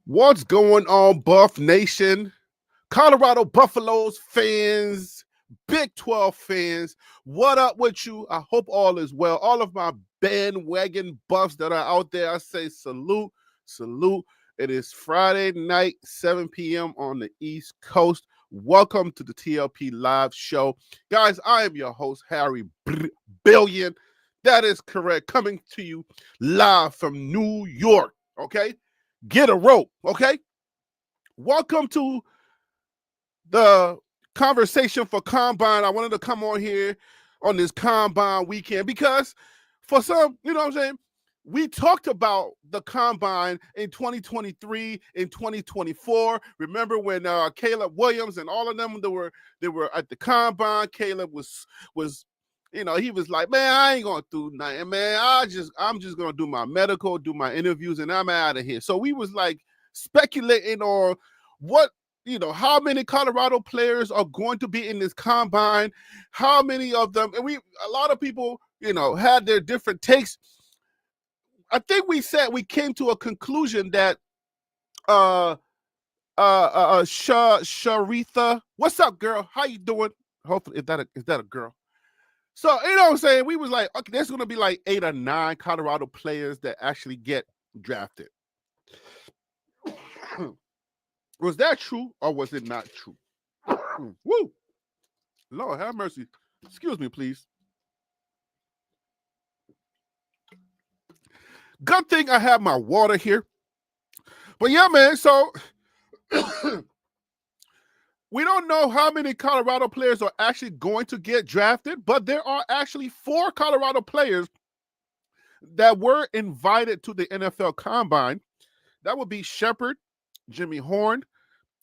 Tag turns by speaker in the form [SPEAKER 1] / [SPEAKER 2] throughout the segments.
[SPEAKER 1] What's going on, Buff Nation? Colorado Buffaloes fans, Big 12 fans, what up with you? I hope all is well. All of my bandwagon buffs that are out there, I say salute, salute. It is Friday night, 7 p.m. on the East Coast. Welcome to the TLP Live Show. Guys, I am your host, Harry Billion. That is correct. Coming to you live from New York, okay? Get a rope, okay? Welcome to the conversation for Combine. I wanted to come on here on this Combine weekend because for some, you know what I'm saying, we talked about the Combine in 2023, in 2024. Remember when Caleb Williams and all of them, they were at the Combine. Caleb was he was like, man, I ain't going to do nothing, man. I'm just going to do my medical, do my interviews, and I'm out of here. So we was like speculating on how many Colorado players are going to be in this Combine, how many of them, and a lot of people, had their different takes. I think we came to a conclusion that Sharitha, what's up, girl? How you doing? Hopefully, is that a girl? So, you know what I'm saying? We was like, okay, there's going to be like 8 or 9 Colorado players that actually get drafted. Was that true or was it not true? Woo! Lord, have mercy. Excuse me, please. Good thing I have my water here. But yeah, man, so we don't know how many Colorado players are actually going to get drafted, but there are actually 4 Colorado players that were invited to the NFL Combine. That would be Shepard, Jimmy Horn,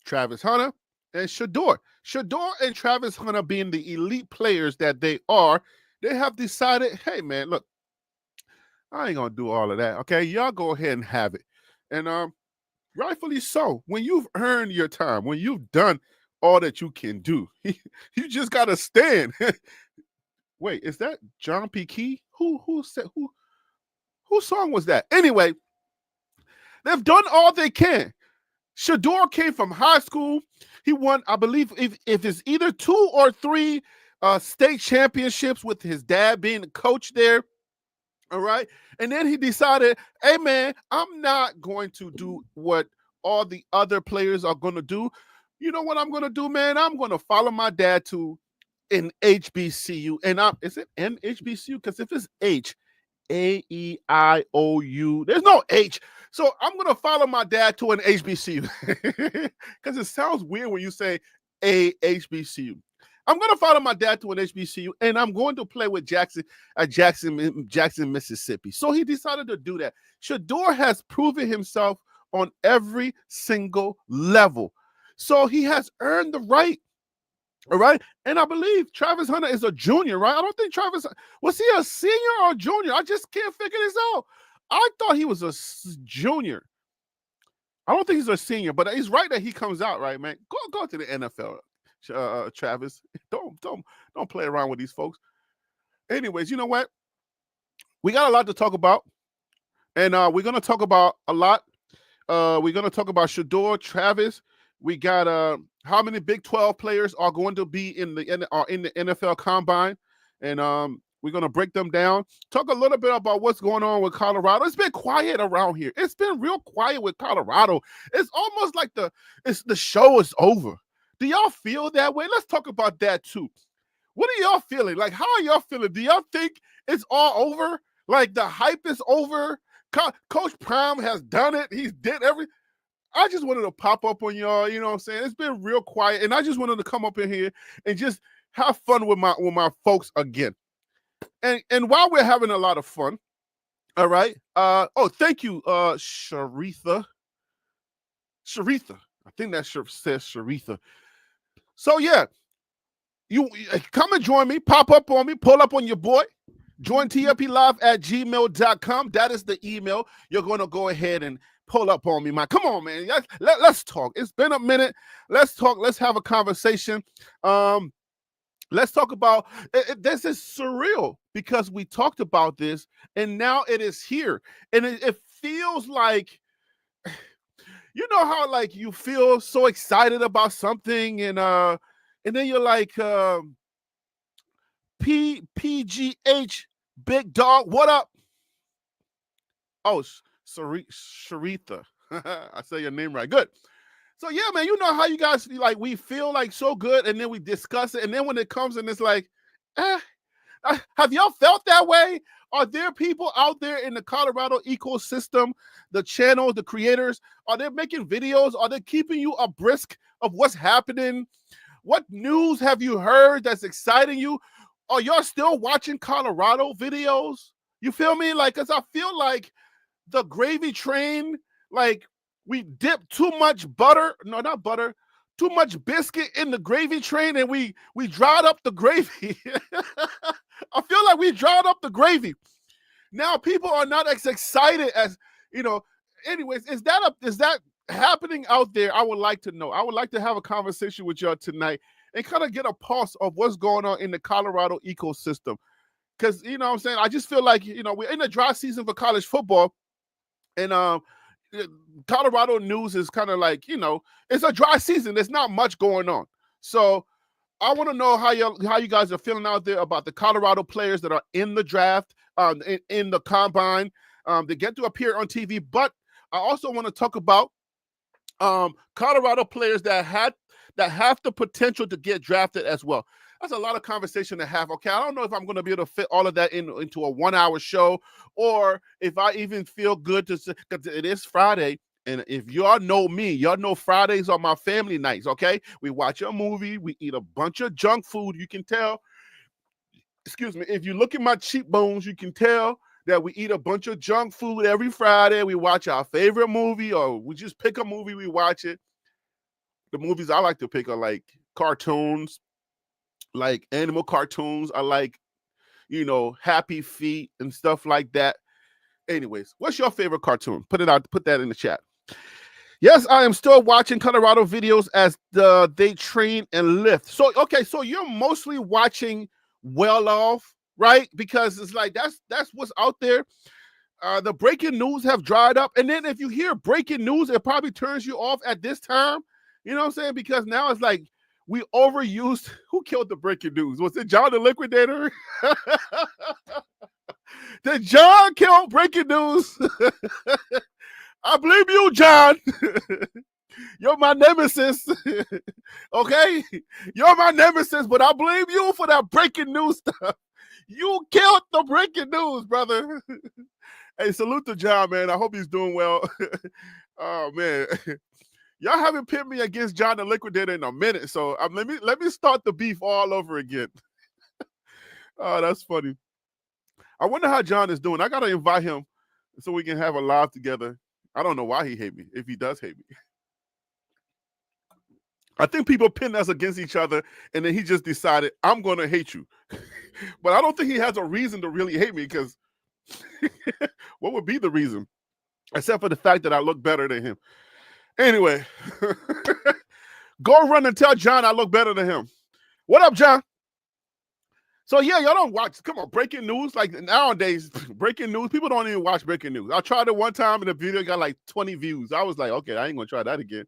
[SPEAKER 1] Travis Hunter, and Shedeur. Shedeur and Travis Hunter, being the elite players that they are, they have decided, hey, man, look, I ain't going to do all of that, okay? Y'all go ahead and have it. And rightfully so. When you've earned your time, when you've done all that you can do, you just got to stand. Wait, is that John P. Key? Whose song was that? Anyway, they've done all they can. Shedeur came from high school. He won, I believe, if it's either 2 or 3 state championships with his dad being the coach there. All right. And then he decided, hey, man, I'm not going to do what all the other players are going to do. You know what I'm going to do, man? I'm going to follow my dad to an HBCU. And is it an HBCU? Because if it's H, AEIOU, there's no H. So I'm going to follow my dad to an HBCU because it sounds weird when you say a HBCU. I'm going to follow my dad to an HBCU, and I'm going to play with Jackson, Mississippi. So he decided to do that. Shedeur has proven himself on every single level. So he has earned the right. All right. And I believe Travis Hunter is a junior, right? I don't think was he a senior or a junior? I just can't figure this out. I thought he was a junior. I don't think he's a senior, but he's right that he comes out, right, man? Go to the NFL. Travis, don't play around with these folks. Anyways, you know what? We got a lot to talk about, and we're gonna talk about a lot. We're gonna talk about Shedeur, Travis. We got how many Big 12 players are going to be in the NFL Combine, and we're gonna break them down. Talk a little bit about what's going on with Colorado. It's been quiet around here. It's been real quiet with Colorado. It's almost like the show is over. Do y'all feel that way? Let's talk about that too. What are y'all feeling? Like, how are y'all feeling? Do y'all think it's all over? Like, the hype is over? Coach Prime has done it. He's did everything. I just wanted to pop up on y'all, you know what I'm saying? It's been real quiet, and I just wanted to come up in here and just have fun with my folks again. And while we're having a lot of fun, all right. Thank you, Sharitha. I think that says Sharitha. So, yeah, you come and join me. Pop up on me. Pull up on your boy. Join tlplive@gmail.com. That is the email. You're going to go ahead and pull up on me, man. Come on, man. Let's talk. It's been a minute. Let's talk. Let's have a conversation. Let's talk about this is surreal because we talked about this and now it is here. And it feels like you know how like you feel so excited about something, and then you're like, PGH Big Dog, what up? Oh, Sharitha. I say your name right. Good. So yeah, man, you know how you guys like we feel like so good, and then we discuss it, and then when it comes and it's like, eh, have y'all felt that way? Are there people out there in the Colorado ecosystem, the channels, the creators, are they making videos? Are they keeping you abreast of what's happening? What news have you heard that's exciting you? Are y'all still watching Colorado videos? You feel me? Like, cause I feel like the gravy train, like we dip too much butter, no, not butter, too much biscuit in the gravy train, and we dried up the gravy. I feel like we dried up the gravy. Now people are not as excited as, you know. Anyways, is that happening out there? I would like to know. I would like to have a conversation with y'all tonight and kind of get a pulse of what's going on in the Colorado ecosystem. Because, you know what I'm saying, I just feel like, you know, we're in the dry season for college football, and Colorado news is kind of like, you know, it's a dry season. There's not much going on. So I want to know how you guys are feeling out there about the Colorado players that are in the draft, in the combine. They get to appear on TV, but I also want to talk about Colorado players that have the potential to get drafted as well. That's a lot of conversation to have. Okay, I don't know if I'm going to be able to fit all of that into a 1 hour show, or if I even feel good to say, because it is Friday. And if y'all know me, y'all know Fridays are my family nights, okay? We watch a movie, we eat a bunch of junk food. You can tell, excuse me, if you look at my cheekbones, you can tell that we eat a bunch of junk food every Friday. We watch our favorite movie, or we just pick a movie, we watch it. The movies I like to pick are like cartoons, like animal cartoons. I like, you know, Happy Feet and stuff like that. Anyways, what's your favorite cartoon? Put that in the chat. Yes, I am still watching Colorado videos as they train and lift. So, okay, so you're mostly watching Well Off, right? Because it's like that's what's out there. The breaking news have dried up. And then if you hear breaking news, it probably turns you off at this time. You know what I'm saying? Because now it's like we overused. Who killed the breaking news? Was it John the Liquidator? Did John kill breaking news? I blame you, John. You're my nemesis. Okay? You're my nemesis, but I blame you for that breaking news stuff. You killed the breaking news, brother. Hey, salute to John, man. I hope he's doing well. Oh, man. Y'all haven't pinned me against John the Liquidator in a minute, so let me start the beef all over again. Oh, that's funny. I wonder how John is doing. I got to invite him so we can have a live together. I don't know why he hate me, if he does hate me. I think people pin us against each other, and then he just decided, I'm going to hate you. But I don't think he has a reason to really hate me, because what would be the reason? Except for the fact that I look better than him. Anyway, go run and tell John I look better than him. What up, John? So yeah, y'all don't watch. Come on, breaking news. Like nowadays, breaking news, people don't even watch breaking news. I tried it one time and the video got like 20 views. I was like, okay, I ain't gonna try that again.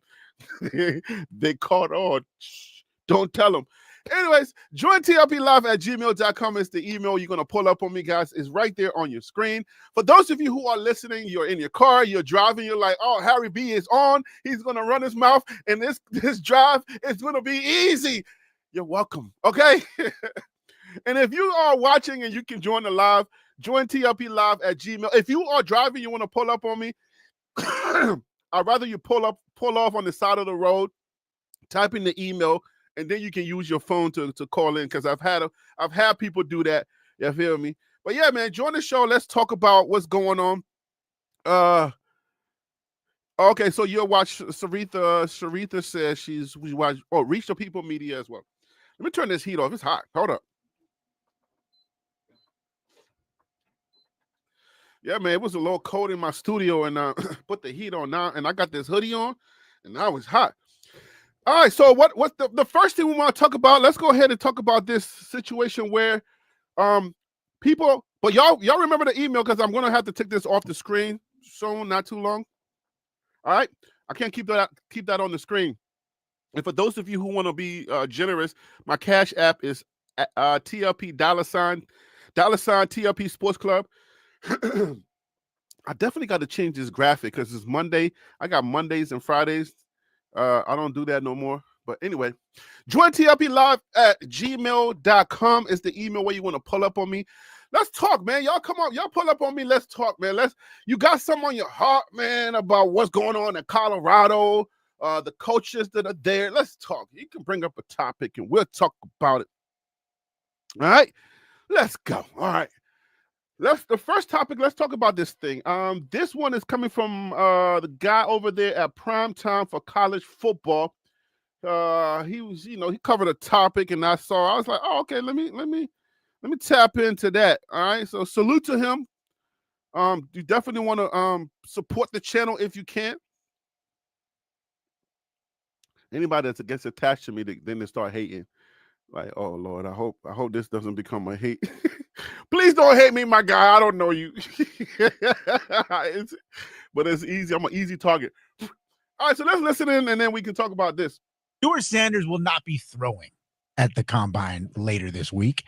[SPEAKER 1] They caught on. Shh, don't tell them. Anyways, join tlplive@gmail.com is the email you're gonna pull up on me, guys. It's right there on your screen. For those of you who are listening, you're in your car, you're driving, you're like, oh, Harry B is on. He's gonna run his mouth, and this drive is gonna be easy. You're welcome. Okay. And if you are watching and you can join the live, join tlplive@gmail. If you are driving, you want to pull up on me, I'd rather you pull off on the side of the road, type in the email, and then you can use your phone to call in, because I've had people do that. You feel me? But yeah, man, join the show. Let's talk about what's going on. Okay, so you'll watch Sharitha says we watch Reach the People Media as well. Let me turn this heat off. It's hot. Hold up. Yeah, man, it was a little cold in my studio, and put the heat on now, and I got this hoodie on, and now it's hot. All right, so what's the first thing we want to talk about? Let's go ahead and talk about this situation where people, but y'all remember the email, because I'm gonna have to take this off the screen soon, not too long. All right, I can't keep that on the screen. And for those of you who want to be generous, my Cash App is TLP $ TLP Sports Club. I definitely got to change this graphic because it's Monday. I got Mondays and Fridays. I don't do that no more. But anyway, join TLP live at gmail.com is the email where you want to pull up on me. Let's talk, man. Y'all come on. Y'all pull up on me. Let's talk, man. You got something on your heart, man, about what's going on in Colorado, the coaches that are there. Let's talk. You can bring up a topic and we'll talk about it. All right, let's go. All right. The first topic, let's talk about this thing. This one is coming from the guy over there at Prime Time for College Football. He was, he covered a topic, and I was like, oh, okay, let me tap into that. All right, so salute to him. You definitely want to support the channel if you can. Anybody that gets attached to me, then they start hating. Like, oh Lord, I hope this doesn't become a hate. Please don't hate me, my guy. I don't know you. But it's easy. I'm an easy target. All right, so let's listen in, and then we can talk about this.
[SPEAKER 2] Shedeur Sanders will not be throwing at the Combine later this week.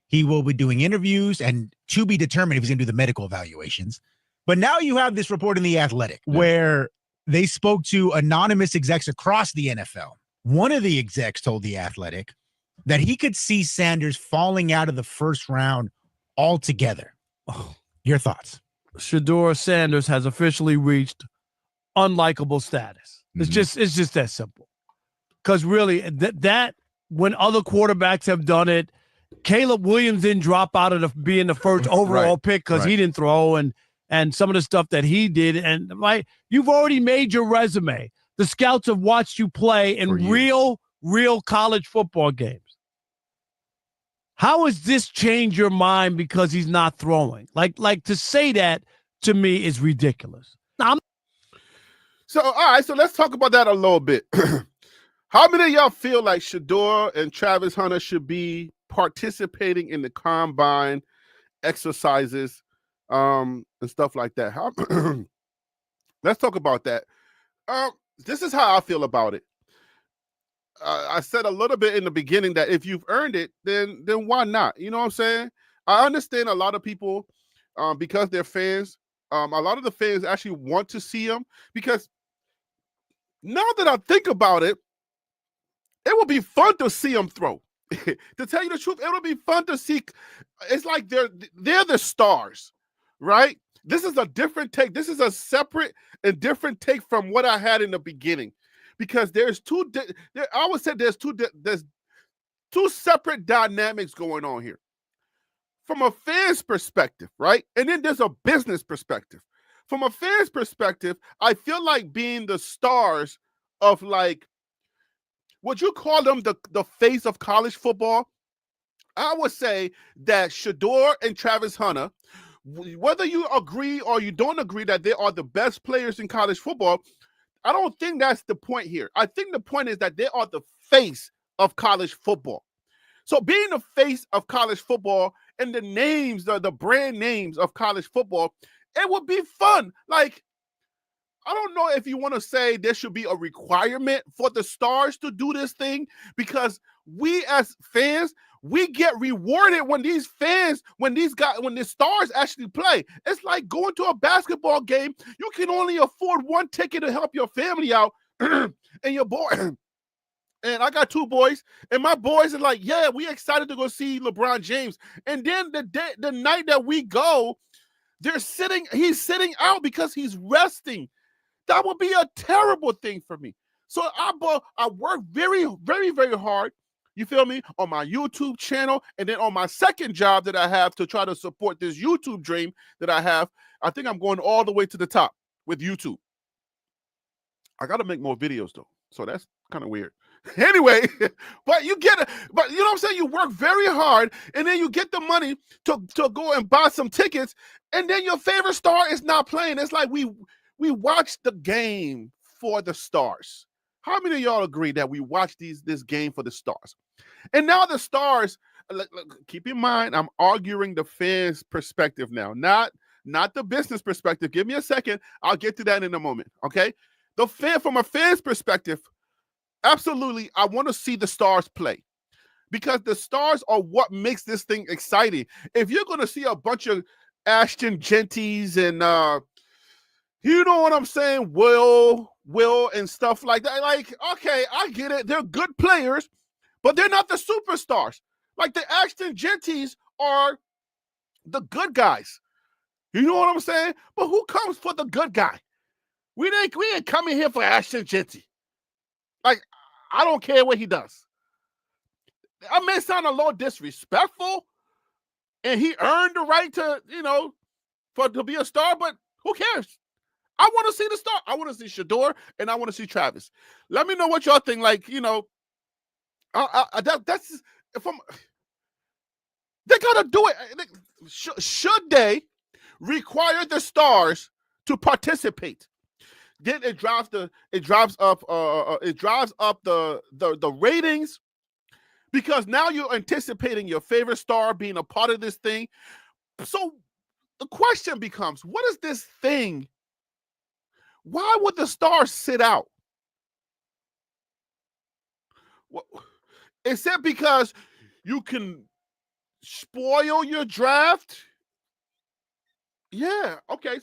[SPEAKER 2] He will be doing interviews, and to be determined if he's going to do the medical evaluations. But now you have this report in The Athletic where they spoke to anonymous execs across the NFL. One of the execs told The Athletic that he could see Sanders falling out of the first round altogether. Oh, your thoughts?
[SPEAKER 3] Shedeur Sanders has officially reached unlikable status. It's just that simple. Because really, that when other quarterbacks have done it, Caleb Williams didn't drop out of being the first overall pick because he didn't throw, and some of the stuff that he did. And you've already made your resume. The scouts have watched you play in real college football games. How has this changed your mind because he's not throwing? Like to say that to me is ridiculous.
[SPEAKER 1] So, all right, so let's talk about that a little bit. How many of y'all feel like Shedeur and Travis Hunter should be participating in the Combine exercises and stuff like that? Let's talk about that. This is how I feel about it. I said a little bit in the beginning that if you've earned it, then why not? You know what I'm saying? I understand a lot of people, because they're fans, a lot of the fans actually want to see them, because now that I think about it, it would be fun to see them throw. To tell you the truth, it would be fun to see. It's like they're the stars, right? This is a different take. This is a separate and different take from what I had in the beginning. Because there's I would say there's two separate dynamics going on here. From a fan's perspective, right? And then there's a business perspective. From a fan's perspective, I feel like being the stars of, like, would you call them the face of college football? I would say that Shedeur and Travis Hunter, whether you agree or you don't agree that they are the best players in college football, I don't think that's the point here. I think the point is that they are the face of college football. So being the face of college football and the names, the brand names of college football, it would be fun. Like, I don't know if you want to say there should be a requirement for the stars to do this thing, because we as fans, we get rewarded when these stars actually play. It's like going to a basketball game. You can only afford one ticket to help your family out, and your boy. And I got two boys, and my boys are like, yeah, we excited to go see LeBron James. And then the night that we go, he's sitting out because he's resting. That would be a terrible thing for me. So I work very, very, very hard, you feel me, on my YouTube channel, and then on my second job that I have to try to support this YouTube dream that I have. I think I'm going all the way to the top with YouTube. I got to make more videos, though, so that's kind of weird. Anyway, but you know what I'm saying? You work very hard, and then you get the money to go and buy some tickets, and then your favorite star is not playing. It's like we watch the game for the stars. How many of y'all agree that we watch this game for the stars? And now the stars, keep in mind, I'm arguing the fans' perspective now, not the business perspective. Give me a second. I'll get to that in a moment, okay? From a fan's perspective, absolutely, I want to see the stars play because the stars are what makes this thing exciting. If you're going to see a bunch of Ashton Genties and you know what I'm saying, Will and stuff like that, like, okay, I get it. They're good players, but they're not the superstars. Like the Ashton Genties are the good guys. You know what I'm saying? But who comes for the good guy? We ain't coming here for Ashton Genty. Like, I don't care what he does. I may sound a little disrespectful, and he earned the right to, to be a star, but who cares? I want to see the star. I want to see Shedeur, and I want to see Travis. Let me know what y'all think. Like, that's from. They gotta do it. Should they require the stars to participate? Then it drives up the ratings, because now you're anticipating your favorite star being a part of this thing. So the question becomes, what is this thing? Why would the stars sit out? Is it because you can spoil your draft? Yeah. Okay.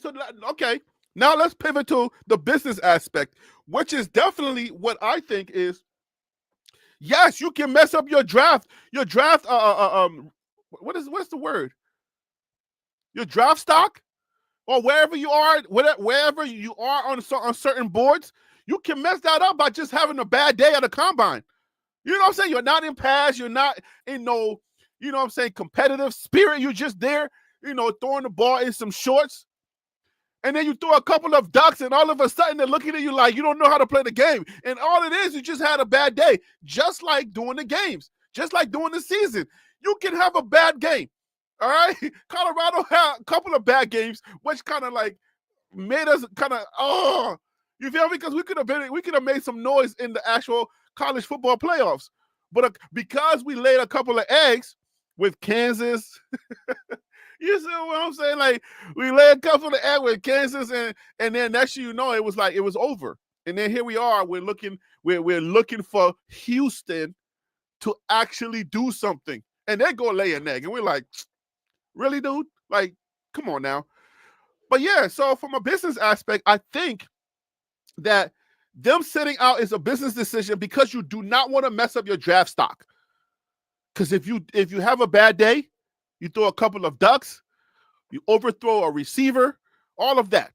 [SPEAKER 1] Okay. Now let's pivot to the business aspect, which is definitely what I think is, yes, you can mess up your draft. Your draft, what's the word? Your draft stock, or wherever you are on certain boards, you can mess that up by just having a bad day at a combine. You know what I'm saying? You're not in pass. You're not in no, competitive spirit. You're just there, throwing the ball in some shorts. And then you throw a couple of ducks, and all of a sudden they're looking at you like you don't know how to play the game. And all it is, you just had a bad day, just like doing the games, just like doing the season. You can have a bad game, all right? Colorado had a couple of bad games, which kind of like made us you feel me? Because we could have made some noise in the actual college football playoffs. But because we laid a couple of eggs with Kansas, you see what I'm saying? Like, we laid a couple of eggs with Kansas, and then next year, it was like it was over. And then here we are. We're looking for Houston to actually do something, and they go lay an egg, and we're like, really, dude? Like, come on now. But yeah, so from a business aspect, I think that them sitting out is a business decision because you do not want to mess up your draft stock. Because if you have a bad day, you throw a couple of ducks, you overthrow a receiver, all of that.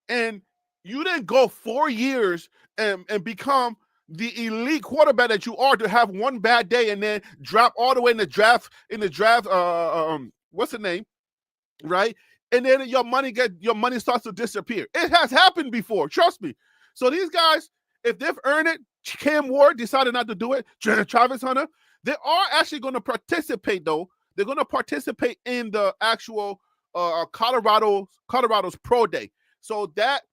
[SPEAKER 1] And you didn't go 4 years and become the elite quarterback that you are to have one bad day and then drop all the way in the draft, what's the name? Right? And then your money starts to disappear. It has happened before, trust me. So these guys, if they've earned it, Cam Ward decided not to do it, Travis Hunter, they are actually going to participate, though. They're going to participate in the actual Colorado's Pro Day. So that,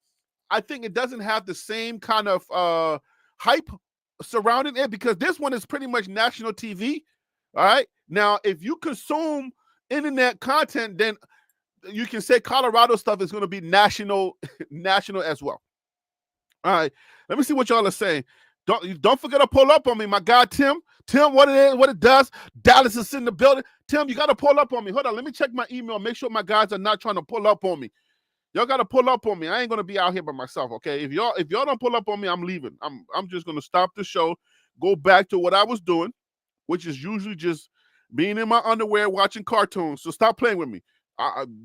[SPEAKER 1] I think it doesn't have the same kind of hype surrounding it, because this one is pretty much national TV. All right. Now, if you consume internet content, then you can say Colorado stuff is going to be national as well. All right. Let me see what y'all are saying. Don't forget to pull up on me, my guy Tim. Tim, what it is, what it does. Dallas is in the building. Tim, you got to pull up on me. Hold on. Let me check my email. Make sure my guys are not trying to pull up on me. Y'all got to pull up on me. I ain't going to be out here by myself, okay? If y'all don't pull up on me, I'm leaving. I'm just going to stop the show, go back to what I was doing, which is usually just being in my underwear watching cartoons. So stop playing with me.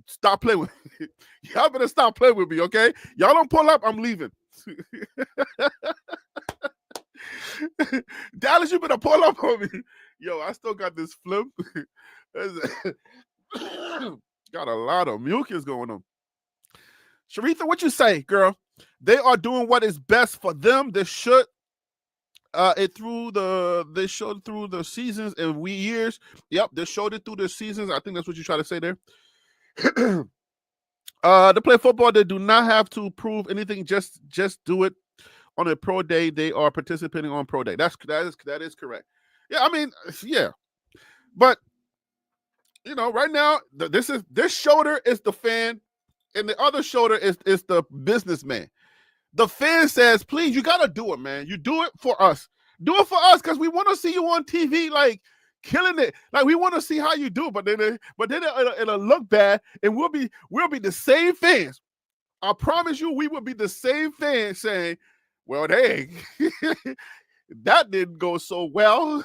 [SPEAKER 1] Stop playing with me. Y'all better stop playing with me, okay? Y'all don't pull up, I'm leaving. Dallas, you better pull up on me. Yo, I still got this flip. Got a lot of mucus going on. Sharitha, what you say, girl? They are doing what is best for them. They showed through the seasons and years. Yep, they showed it through the seasons. I think that's what you try to say there. They play football. They do not have to prove anything. Just do it on a pro day. They are participating on pro day. That is correct. Yeah, I mean, yeah, but right now this shoulder is the fan, and the other shoulder is the businessman. the fan says, please, you got to do it, man. You do it for us. Do it for us because we want to see you on TV, like, killing it. Like, we want to see how you do, but then it'll look bad, and we'll be the same fans. I promise you, we will be the same fans saying, well, dang, that didn't go so well.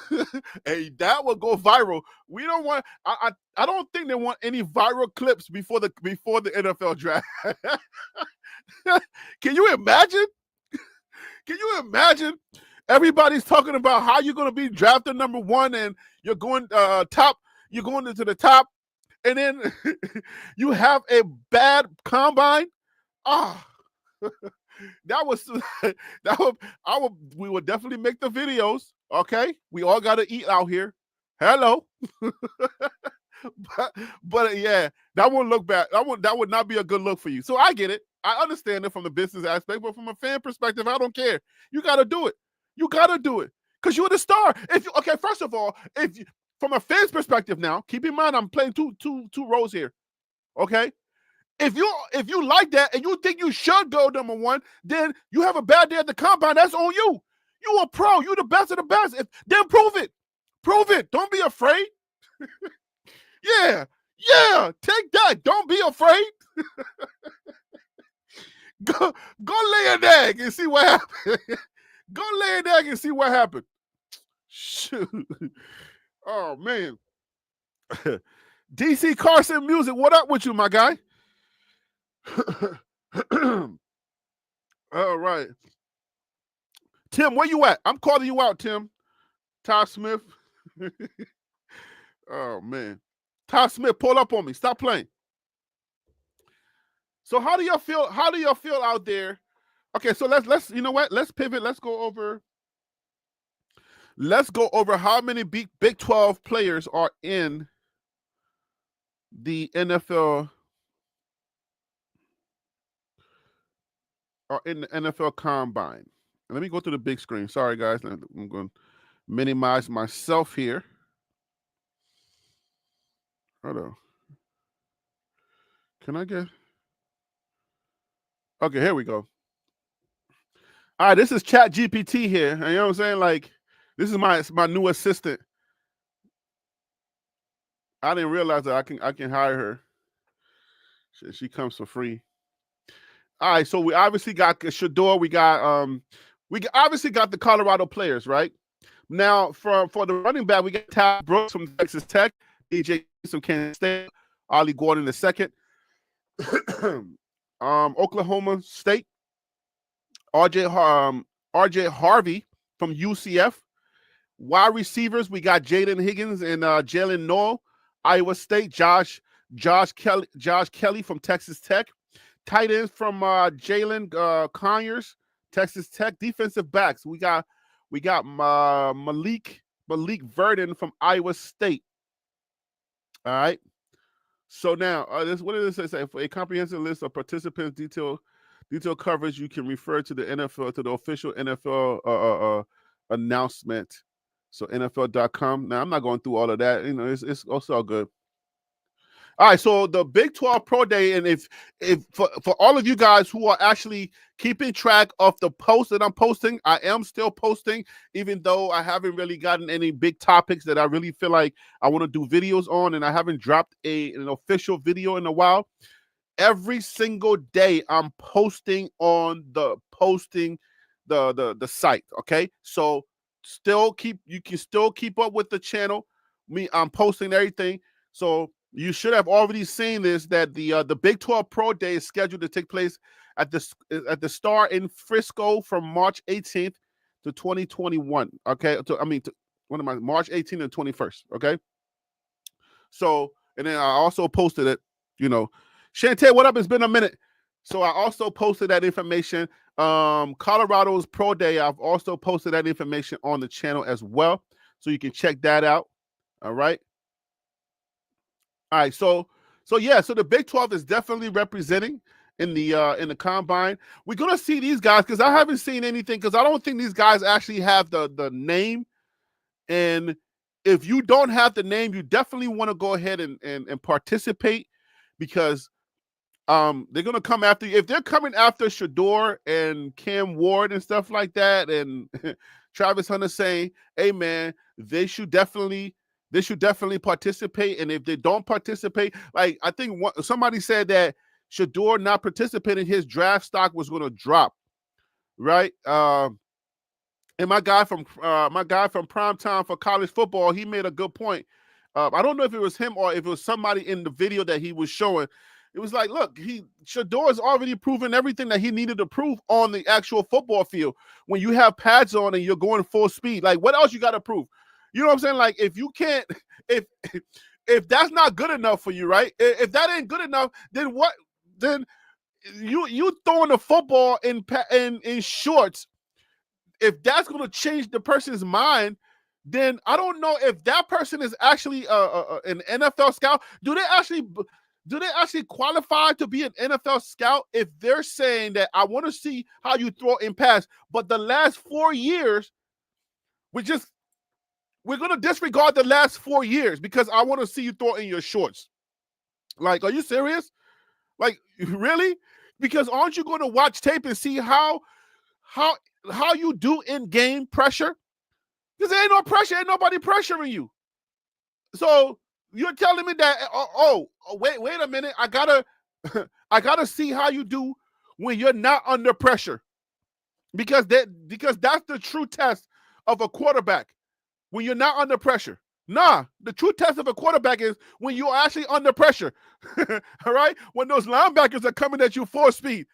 [SPEAKER 1] Hey, that will go viral. We don't want. I don't think they want any viral clips before the NFL draft. Can you imagine? Can you imagine? Everybody's talking about how you're going to be drafted number 1, and you're going top. You're going into the top, and then you have a bad combine. We would definitely make the videos. Okay, we all got to eat out here. Hello. but yeah, that won't look bad. That would not be a good look for you. So I get it. I understand it from the business aspect, but from a fan perspective, I don't care. You got to do it. You got to do it because you're the star. First of all, from a fan's perspective now, keep in mind I'm playing two roles here. Okay. If you like that and you think you should go number 1, then you have a bad day at the combine. That's on you. You a pro. You the best of the best. Then prove it. Prove it. Don't be afraid. Yeah. Take that. Don't be afraid. Go lay an egg and see what happens. Go lay an egg and see what happened. Shoot. Oh man. DC Carson Music. What up with you, my guy? All right. Tim, where you at? I'm calling you out, Tim. Todd Smith. Oh man. Todd Smith, pull up on me. Stop playing. So how do y'all feel? How do y'all feel out there? Okay, so let's you know what? Let's pivot. Let's go over how many Big 12 players are in the NFL. Are in the NFL Combine. Let me go to the big screen. Sorry, guys. I'm going to minimize myself here. Hold on. Can I get? Okay, here we go. All right, this is Chat GPT here. You know what I'm saying? Like, this is my new assistant. I didn't realize that I can hire her. She comes for free. All right, so we obviously got Shedeur. We obviously got the Colorado players, right? Now, for the running back, we got Ty Brooks from Texas Tech, DJ from Kansas State, Ollie Gordon II, Oklahoma State, RJ Harvey from UCF. Wide receivers, we got Jaden Higgins and Jalen Noel, Iowa State, Josh Kelly from Texas Tech. Tight ends from Jalen Conyers, Texas Tech. Defensive backs, we got Malik Verdon from Iowa State. All right. So now, what does this say? For a comprehensive list of participants, detailed coverage, you can refer to the NFL, to the official NFL announcement. So NFL.com. Now, I'm not going through all of that. You know, it's also all good. All right, so the Big 12 Pro Day, and if for all of you guys who are actually keeping track of the posts that I'm posting, I am still posting, even though I haven't really gotten any big topics that I really feel like I want to do videos on, and I haven't dropped an official video in a while. Every single day, I'm posting on the site. Okay, so you can still keep up with the channel. I'm posting everything. So you should have already seen this, that the Big 12 Pro Day is scheduled to take place at the Star in Frisco from March 18th to 2021. Okay, March 18th and 21st. Okay, so and then I also posted it. You know, Shantae, what up? It's been a minute. So I also posted that information. Colorado's Pro Day, I've also posted that information on the channel as well, so you can check that out. All right. All right, so the Big 12 is definitely representing in the combine. We're gonna see these guys because I haven't seen anything, because I don't think these guys actually have the name. And if you don't have the name, you definitely want to go ahead and participate, because They're gonna come after you. If they're coming after Shedeur and Cam Ward and stuff like that, and Travis Hunter saying, "Hey man, they should definitely participate." And if they don't participate, like I think somebody said that Shedeur not participating, his draft stock was going to drop, right? And my guy from Primetime for College Football, he made a good point. I don't know if it was him or if it was somebody in the video that he was showing. It was like, look, Shedeur has already proven everything that he needed to prove on the actual football field. When you have pads on and you're going full speed, like what else you got to prove? You know what I'm saying? Like if you can't, if that's not good enough for you, right? If that ain't good enough, then what? Then you throwing the football in shorts. If that's going to change the person's mind, then I don't know if that person is actually an NFL scout. Do they actually qualify to be an NFL scout if they're saying that I want to see how you throw in pass, but the last 4 years, we're going to disregard the last 4 years because I want to see you throw in your shorts. Like, are you serious? Like, really? Because aren't you going to watch tape and see how you do in-game pressure? Because there ain't no pressure, ain't nobody pressuring you. So you're telling me that wait a minute, I gotta see how you do when you're not under pressure. Because that's the true test of a quarterback. When you're not under pressure. Nah, the true test of a quarterback is when you're actually under pressure. All right? When those linebackers are coming at you full speed.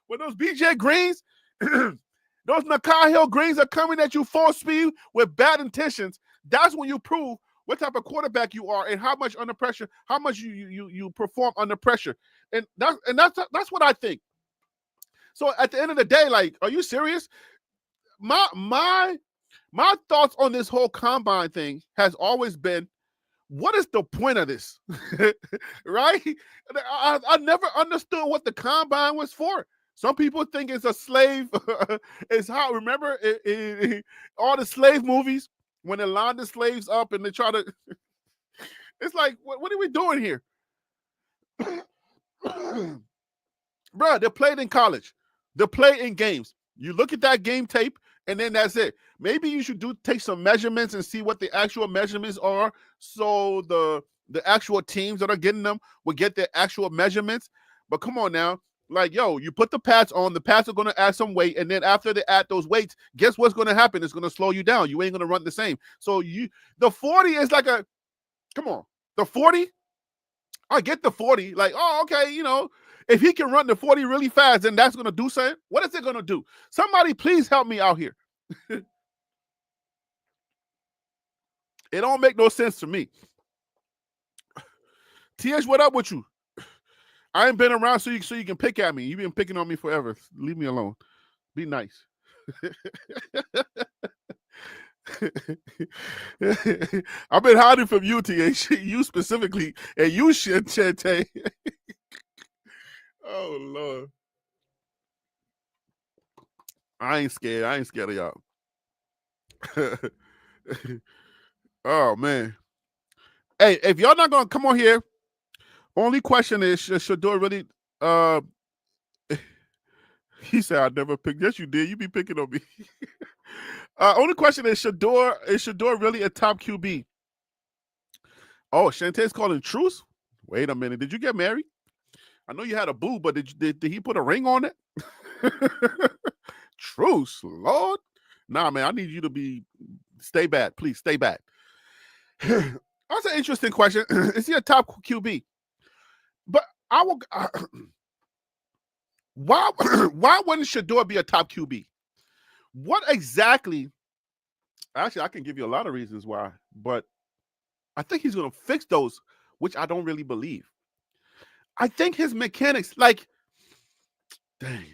[SPEAKER 1] When those BJ Greens, those Nakai Hill Greens are coming at you full speed with bad intentions, that's when you prove what type of quarterback you are and how much under pressure, how much you perform under pressure. And that's what I think. So at the end of the day, like, are you serious? My thoughts on this whole combine thing has always been, what is the point of this? Right? I never understood what the combine was for. Some people think it's a slave. It's how, remember all the slave movies when they line the slaves up and they try to, it's like, what are we doing here? Bro, they're played in college. They're played in games. You look at that game tape, and then that's it. Maybe you should take some measurements and see what the actual measurements are, so the actual teams that are getting them will get their actual measurements. But come on now. Like, yo, you put the pads on, the pads are going to add some weight, and then after they add those weights, guess what's going to happen? It's going to slow you down. You ain't going to run the same. So the 40 is like come on, the 40? I get the 40. Like, oh, okay, if he can run the 40 really fast, then that's going to do something. What is it going to do? Somebody please help me out here. It don't make no sense to me. TH, what up with you? I ain't been around so you can pick at me. You've been picking on me forever. Leave me alone. Be nice. I've been hiding from you, TH. You specifically. And you shit, Chente. Oh, Lord. I ain't scared. I ain't scared of y'all. Oh, man. Hey, if y'all not going to come on here, only question is, should Shedeur really... He said, I never picked. Yes, you did. You be picking on me. Only question is, Shedeur really a top QB? Oh, Shantae's calling truce? Wait a minute. Did you get married? I know you had a boo, but did he put a ring on it? Truce, Lord. Nah, man, I need you to stay back. Please, stay back. That's an interesting question. Is he a top QB? But I will... Why wouldn't Shedeur be a top QB? What exactly? Actually, I can give you a lot of reasons why, but I think he's going to fix those, which I don't really believe. I think his mechanics, like, dang.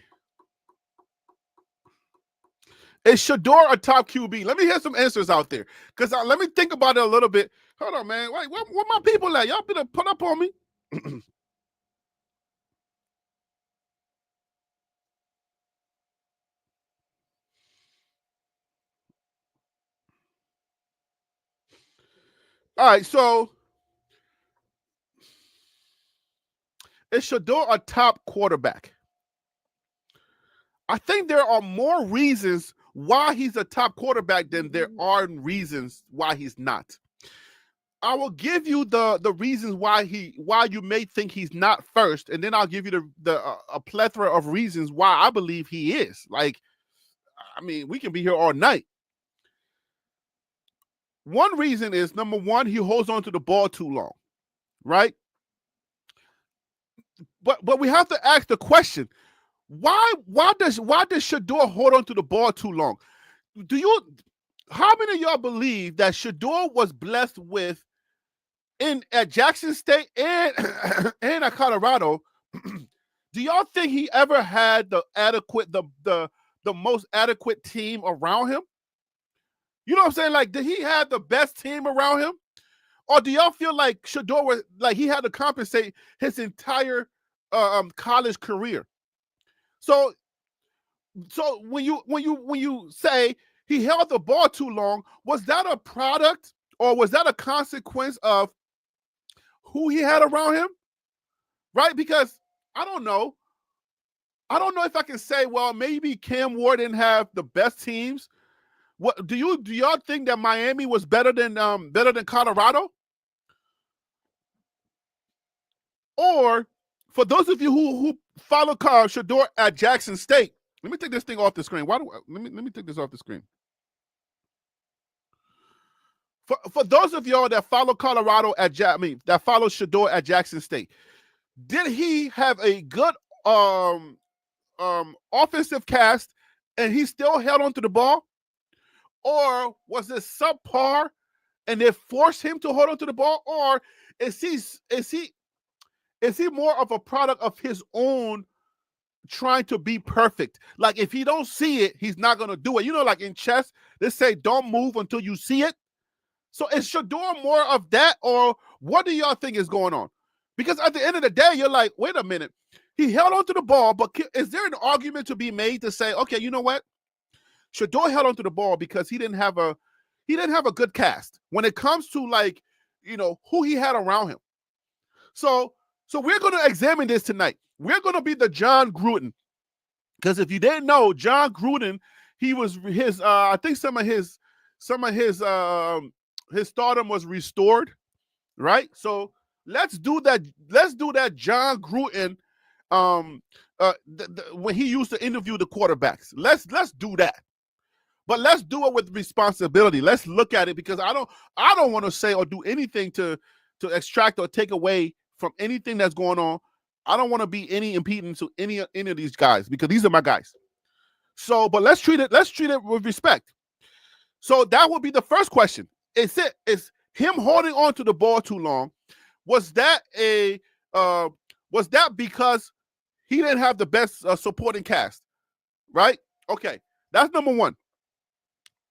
[SPEAKER 1] Is Shedeur a top QB? Let me hear some answers out there, because let me think about it a little bit. Hold on, man. Wait, where my people at? Y'all better put up on me. All right, so is Shedeur a top quarterback? I think there are more reasons why he's a top quarterback than there are reasons why he's not. I will give you the reasons why you may think he's not first, and then I'll give you a plethora of reasons why I believe he is. Like, I mean, we can be here all night. One reason is, number one, he holds on to the ball too long, right? But we have to ask the question: why does Shedeur hold on to the ball too long? How many of y'all believe that Shedeur was blessed with at Jackson State and and at Colorado? Do y'all think he ever had the most adequate team around him? You know what I'm saying? Like, did he have the best team around him? Or do y'all feel like Shedeur was like he had to compensate his entire college career? So when you say he held the ball too long, was that a product or was that a consequence of who he had around him? Right? Because I don't know if I can say, well, maybe Cam Ward didn't have the best teams. What do y'all think that Miami was better than Colorado? Or for those of you who follow Shedeur at Jackson State, let me take this thing off the screen. Let me take this off the screen. For those of y'all that follow Colorado that follow Shedeur at Jackson State, did he have a good offensive cast and he still held on to the ball? Or was it subpar and it forced him to hold on to the ball? Or is he more of a product of his own trying to be perfect? Like, if he don't see it, he's not going to do it. You know, like in chess, they say don't move until you see it. So is Shedeur more of that, or what do y'all think is going on? Because at the end of the day, you're like, wait a minute. He held on to the ball, but is there an argument to be made to say, okay, you know what? Shedeur held onto the ball because he didn't have a good cast when it comes to, like, you know, who he had around him. So we're going to examine this tonight. We're going to be the John Gruden, because if you didn't know, John Gruden, he was his I think some of his stardom was restored, right? So let's do that. Let's do that John Gruden when he used to interview the quarterbacks. Let's do that. But let's do it with responsibility. Let's look at it, because I don't want to say or do anything to extract or take away from anything that's going on. I don't want to be any impedance to any of these guys, because these are my guys. So, but let's treat it with respect. So that would be the first question. Is him holding on to the ball too long? Was that because he didn't have the best supporting cast? Right? Okay, that's number one.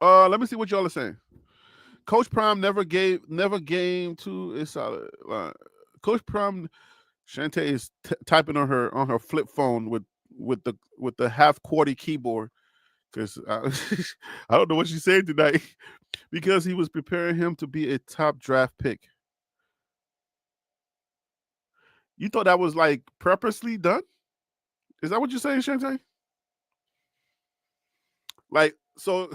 [SPEAKER 1] Let me see what y'all are saying. Coach Prime never game to is solid. Coach Prime, Shantae is typing on her flip phone with the half QWERTY keyboard, because I don't know what she's saying tonight, because he was preparing him to be a top draft pick. You thought that was like purposely done? Is that what you're saying, Shantae? Like, so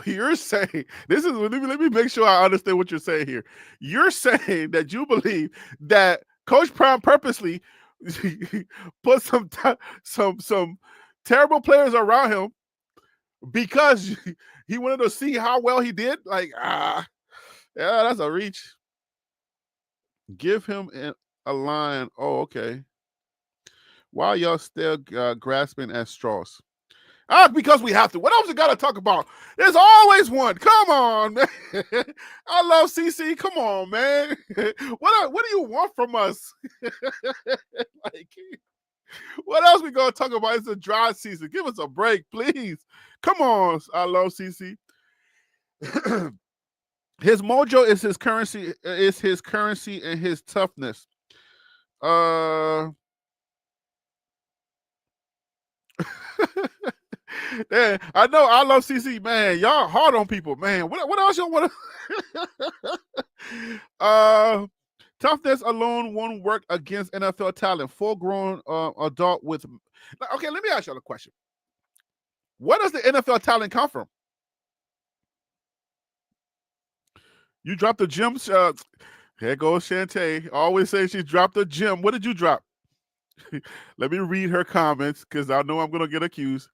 [SPEAKER 1] you're saying this is, let me make sure I understand what you're saying here. You're saying that you believe that Coach Prime purposely put some terrible players around him because he wanted to see how well he did? Like, yeah, that's a reach. Give him a line. Oh, okay. Why y'all still grasping at straws? Because we have to. What else we got to talk about? There's always one. Come on, man. I love CC. Come on, man. What do you want from us? Like, what else we gonna talk about? It's a dry season. Give us a break, please. Come on. I love CC. His mojo is his currency. And his toughness. Yeah, I know. I love CC, man. Y'all hard on people, man. What else y'all want to? Toughness alone won't work against NFL talent. Full-grown adult with. Okay, let me ask you a question. Where does the NFL talent come from? You dropped the gym. Here goes Shantae. Always say she dropped the gym. What did you drop? Let me read her comments because I know I'm going to get accused.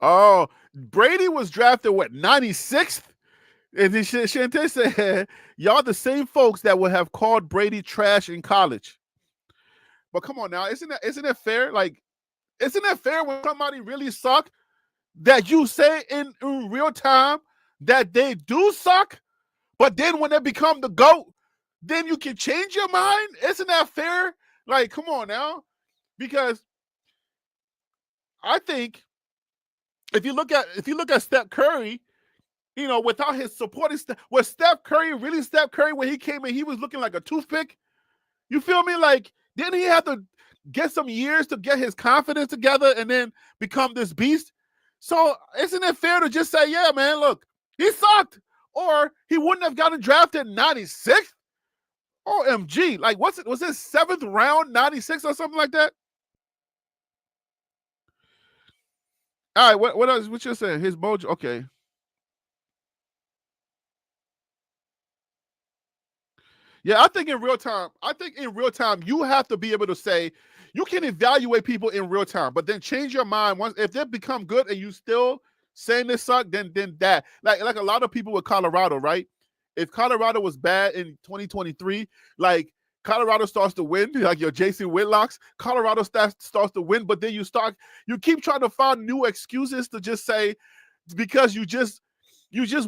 [SPEAKER 1] Oh, Brady was drafted, what, 96th? And then Shantae said, y'all the same folks that would have called Brady trash in college. But come on now, isn't it fair? Like, isn't it fair when somebody really suck that you say in real time that they do suck, but then when they become the GOAT, then you can change your mind? Isn't that fair? Like, come on now. Because I think if you look at Steph Curry, you know, without his supporting staff, was Steph Curry really Steph Curry when he came in? He was looking like a toothpick. You feel me? Like, didn't he have to get some years to get his confidence together and then become this beast? So isn't it fair to just say, yeah, man, look, he sucked, or he wouldn't have gotten drafted 96th? OMG, like, was it 7th round, 96 or something like that? All right, what else? What you saying? His mojo, okay. Yeah, I think in real time, you have to be able to say, you can evaluate people in real time, but then change your mind once if they become good and you still saying they suck, then that like a lot of people with Colorado, right? If Colorado was bad in 2023, like Colorado starts to win, like your Jason Whitlocks, Colorado starts to win, but then you keep trying to find new excuses to just say because you just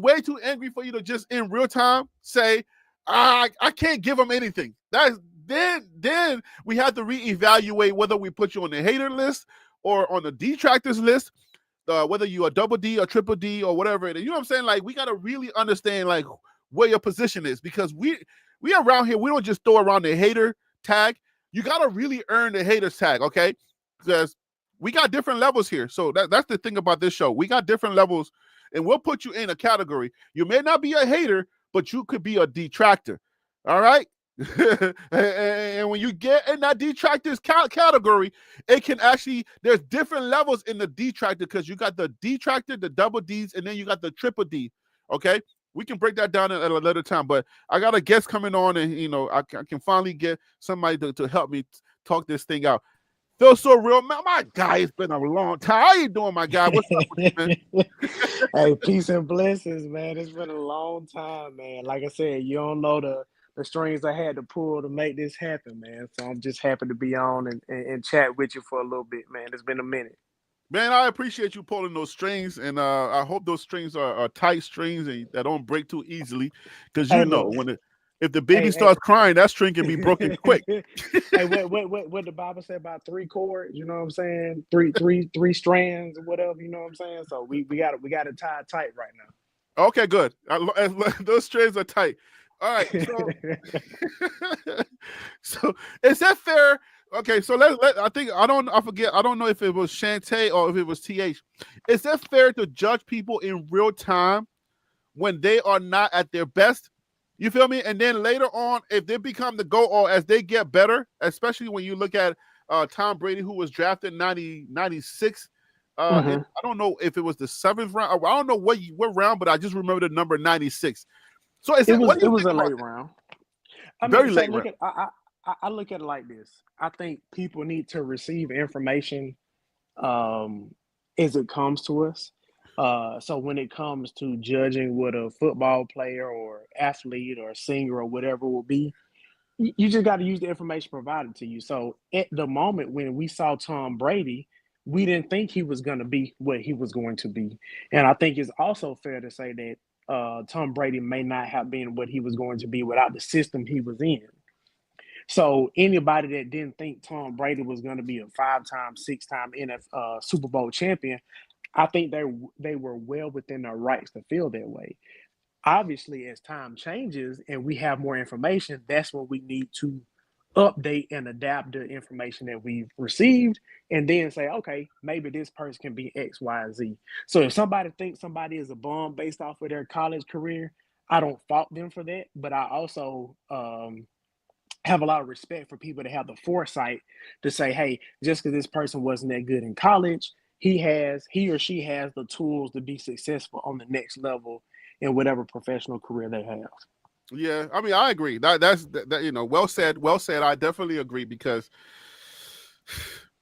[SPEAKER 1] way too angry for you to just in real time say, I can't give them anything. Then we have to reevaluate whether we put you on the hater list or on the detractors list, whether you are double D or triple D or whatever it is. You know what I'm saying? Like, we got to really understand like where your position is, because we around here, we don't just throw around the hater tag. You got to really earn the haters tag, okay? Because we got different levels here. So that's the thing about this show. We got different levels, and we'll put you in a category. You may not be a hater, but you could be a detractor. All right? And when you get in that detractors category, it can actually, there's different levels in the detractor, because you got the detractor, the double Ds, and then you got the triple D. Okay? We can break that down at a later time, but I got a guest coming on, and you know, I can finally get somebody to help me talk this thing out. Feels so real, man. My guy, it's been a long time. How you doing, my guy? What's up with you, man?
[SPEAKER 4] Hey, peace and blessings, man. It's been a long time, man. Like I said, you don't know the strings I had to pull to make this happen, man. So I'm just happy to be on and chat with you for a little bit, man. It's been a minute.
[SPEAKER 1] Man, I appreciate you pulling those strings, and I hope those strings are tight strings and that don't break too easily, because you know if the baby starts crying, that string can be broken quick.
[SPEAKER 4] Hey, what the Bible say about 3 chords? You know what I'm saying? Three strands or whatever. You know what I'm saying? So we got it tied tight right now.
[SPEAKER 1] Okay, good. Those strings are tight. All right. So is that fair? Okay, so I don't know if it was Shantae or if it was TH. Is that fair to judge people in real time when they are not at their best? You feel me? And then later on, if they become the GOAT or as they get better, especially when you look at Tom Brady, who was drafted 96. I don't know if it was the 7th round. I don't know what round, but I just remember the number 96. So it
[SPEAKER 4] was a late round.
[SPEAKER 1] Very late round.
[SPEAKER 4] I look at it like this. I think people need to receive information as it comes to us. So when it comes to judging what a football player or athlete or singer or whatever will be, you just got to use the information provided to you. So at the moment when we saw Tom Brady, we didn't think he was going to be what he was going to be. And I think it's also fair to say that Tom Brady may not have been what he was going to be without the system he was in. So anybody that didn't think Tom Brady was going to be a 5-time, 6-time Super Bowl champion, I think they were well within their rights to feel that way. Obviously, as time changes and we have more information, that's when we need to update and adapt the information that we've received, and then say, okay, maybe this person can be X, Y, Z. So if somebody thinks somebody is a bum based off of their college career, I don't fault them for that, but I also have a lot of respect for people to have the foresight to say, hey, just because this person wasn't that good in college, he or she has the tools to be successful on the next level in whatever professional career they have.
[SPEAKER 1] Yeah, I mean, I agree. That's well said. Well said. I definitely agree because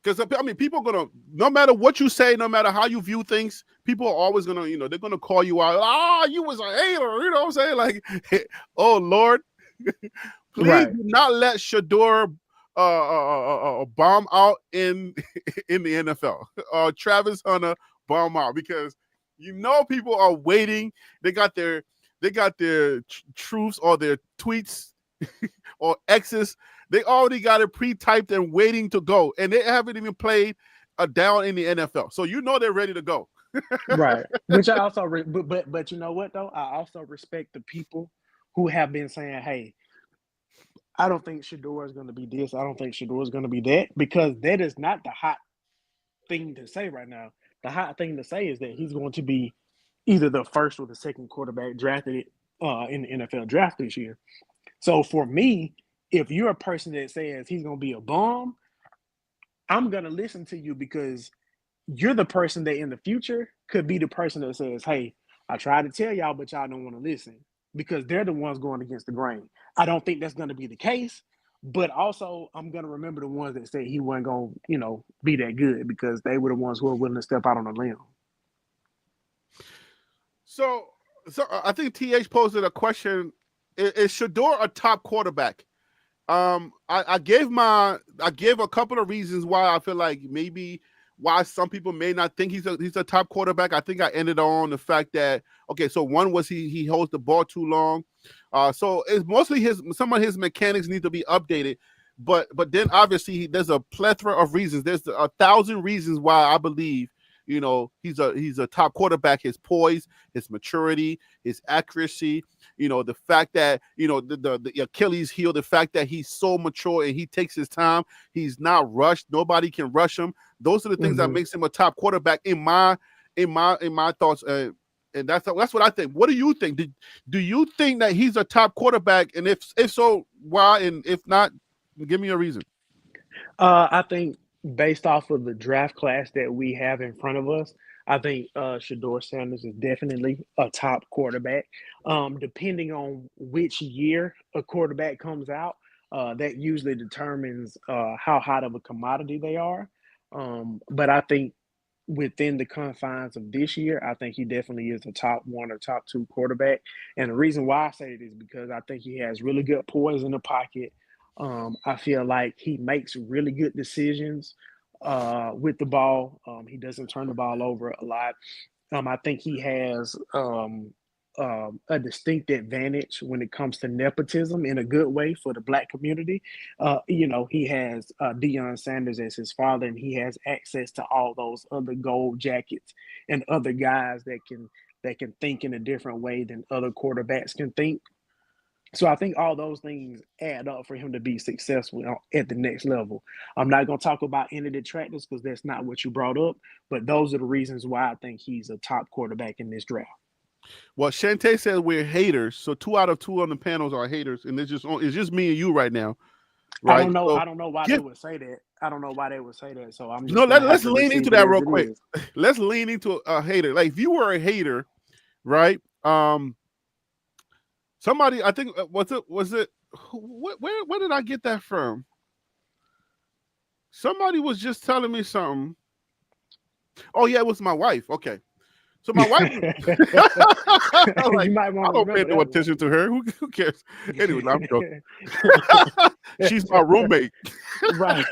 [SPEAKER 1] I mean, people are gonna, no matter what you say, no matter how you view things, people are always gonna, they're gonna call you out. Ah, you was a hater. You know what I'm saying? Like, oh Lord, please
[SPEAKER 4] Right.
[SPEAKER 1] do not let Shedeur bomb out in the NFL. Travis Hunter bomb out, because people are waiting. They got their truths or their tweets or X's. They already got it pre-typed and waiting to go, and they haven't even played a down in the NFL. So they're ready to go.
[SPEAKER 4] Right. Which I also, but you know what though? I also respect the people who have been saying, hey, I don't think Shedeur is going to be this. I don't think Shedeur is going to be that, because that is not the hot thing to say right now. The hot thing to say is that he's going to be either the first or the second quarterback drafted in the NFL draft this year. So for me, if you're a person that says he's going to be a bum, I'm going to listen to you, because you're the person that in the future could be the person that says, hey, I tried to tell y'all, but y'all don't want to listen, because they're the ones going against the grain. I don't think that's going to be the case, but also I'm going to remember the ones that said he wasn't going to, be that good, because they were the ones who were willing to step out on a limb.
[SPEAKER 1] So I think TH posted a question. Is Shedeur a top quarterback? I gave a couple of reasons why I feel like maybe why some people may not think he's a top quarterback. I think I ended on the fact that, okay, so one was he holds the ball too long. So it's mostly some of his mechanics need to be updated. But then obviously there's a plethora of reasons. There's 1,000 reasons why I believe he's a top quarterback. His poise, his maturity, his accuracy, the fact that the Achilles heel, the fact that he's so mature and he takes his time, he's not rushed, nobody can rush him. Those are the things that makes him a top quarterback in my thoughts, and that's what I think. What do you think? Do you think that he's a top quarterback, and if so, why? And if not, give me a reason.
[SPEAKER 4] I think based off of the draft class that we have in front of us, I think Shiloh Sanders is definitely a top quarterback. Depending on which year a quarterback comes out, that usually determines how hot of a commodity they are. But I think within the confines of this year, I think he definitely is a top one or top two quarterback. And the reason why I say it is because I think he has really good poise in the pocket. I feel like he makes really good decisions with the ball. He doesn't turn the ball over a lot. I think he has a distinct advantage when it comes to nepotism in a good way for the Black community. He has Deion Sanders as his father, and he has access to all those other gold jackets and other guys that can think in a different way than other quarterbacks can think. So I think all those things add up for him to be successful at the next level. I'm not going to talk about any detractors because that's not what you brought up, but those are the reasons why I think he's a top quarterback in this draft.
[SPEAKER 1] Well, Shantae says we're haters, so 2 out of 2 on the panels are haters, and it's just me and you right now. Right?
[SPEAKER 4] I don't know.
[SPEAKER 1] So,
[SPEAKER 4] I don't know why they would say that. I don't know why they would say that. So I'm just
[SPEAKER 1] let's lean into that real quick. Let's lean into a hater. Like if you were a hater, right? Somebody, I think, where did I get that from? Somebody was just telling me something. Oh yeah, it was my wife. Okay. So my wife, like,
[SPEAKER 4] you might want
[SPEAKER 1] I don't pay no attention to her. Who cares? Anyway, I'm joking. She's my roommate.
[SPEAKER 4] Right.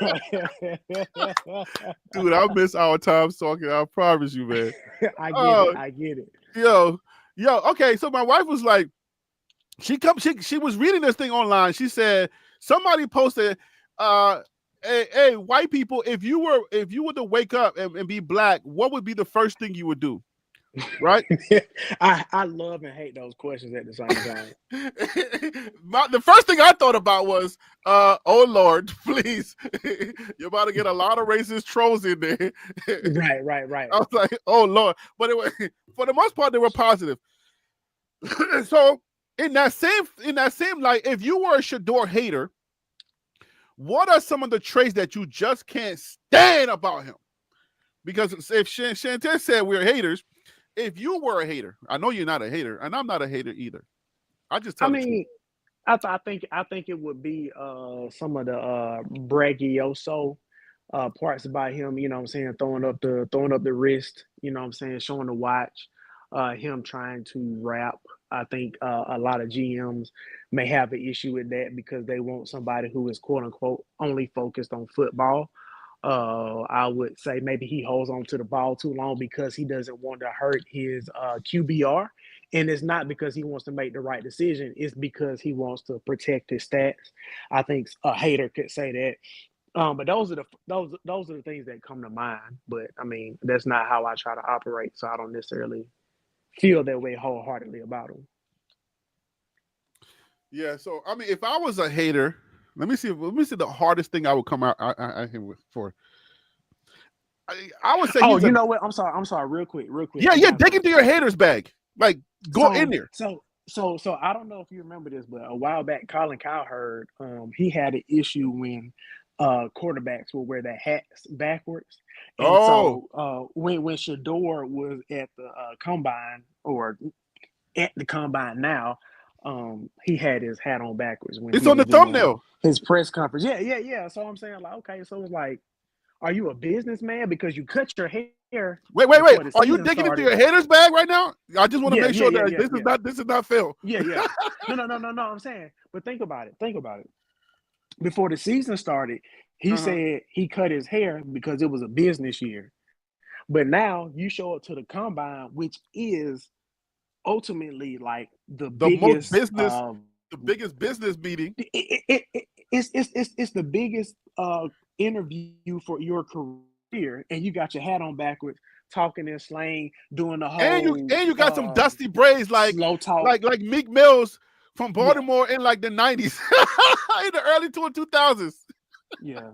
[SPEAKER 1] Dude, I miss our times talking. I promise you, man.
[SPEAKER 4] I get it.
[SPEAKER 1] Yo. Okay, so my wife was like, she was reading this thing online. She said somebody posted, hey, white people, if you were to wake up and be Black, what would be the first thing you would do? Right?
[SPEAKER 4] I love and hate those questions at the same time.
[SPEAKER 1] The first thing I thought about was, oh Lord, please, you're about to get a lot of racist trolls in there.
[SPEAKER 4] Right.
[SPEAKER 1] I was like, oh Lord, but for the most part, they were positive. So in that same light, if you were a Shedeur hater, what are some of the traits that you just can't stand about him? Because if Chantel said we're haters, if you were a hater, I know you're not a hater, and I'm not a hater either. I just tell the truth.
[SPEAKER 4] I think it would be some of the braggioso parts about him, you know what I'm saying, throwing up the wrist, you know what I'm saying, showing the watch, him trying to rap. I think a lot of GMs may have an issue with that because they want somebody who is quote unquote only focused on football. I would say maybe he holds on to the ball too long because he doesn't want to hurt his QBR. And it's not because he wants to make the right decision. It's because he wants to protect his stats. I think a hater could say that. But those are the things that come to mind. But I mean, that's not how I try to operate. So I don't necessarily feel that way wholeheartedly about him.
[SPEAKER 1] Yeah. So I mean, if I was a hater, let me see the hardest thing I would come out for. I would say.
[SPEAKER 4] Oh, you know what? I'm sorry. Real quick.
[SPEAKER 1] Yeah. Dig into your haters bag. Like go in there.
[SPEAKER 4] So I don't know if you remember this, but a while back, Colin Cowherd, he had an issue when quarterbacks will wear their hats backwards. And so when Shedeur was at the combine or at the combine now, he had his hat on backwards when
[SPEAKER 1] it's on the thumbnail.
[SPEAKER 4] His press conference. Yeah. So I'm saying, like, okay, so it's like, are you a businessman because you cut your hair?
[SPEAKER 1] Wait. Are you digging into your haters bag right now? I just want to make sure that this is not Phil.
[SPEAKER 4] Yeah. No. I'm saying, but think about it. Before the season started, he said he cut his hair because it was a business year. But now you show up to the combine, which is ultimately like the biggest
[SPEAKER 1] business, the biggest business meeting.
[SPEAKER 4] It's the biggest interview for your career, and you got your hat on backwards, talking in slang, doing the whole
[SPEAKER 1] and you got some dusty braids like
[SPEAKER 4] slow talk,
[SPEAKER 1] like Meek Mills from Baltimore in like the 90s, in the early 2000s.
[SPEAKER 4] Yeah,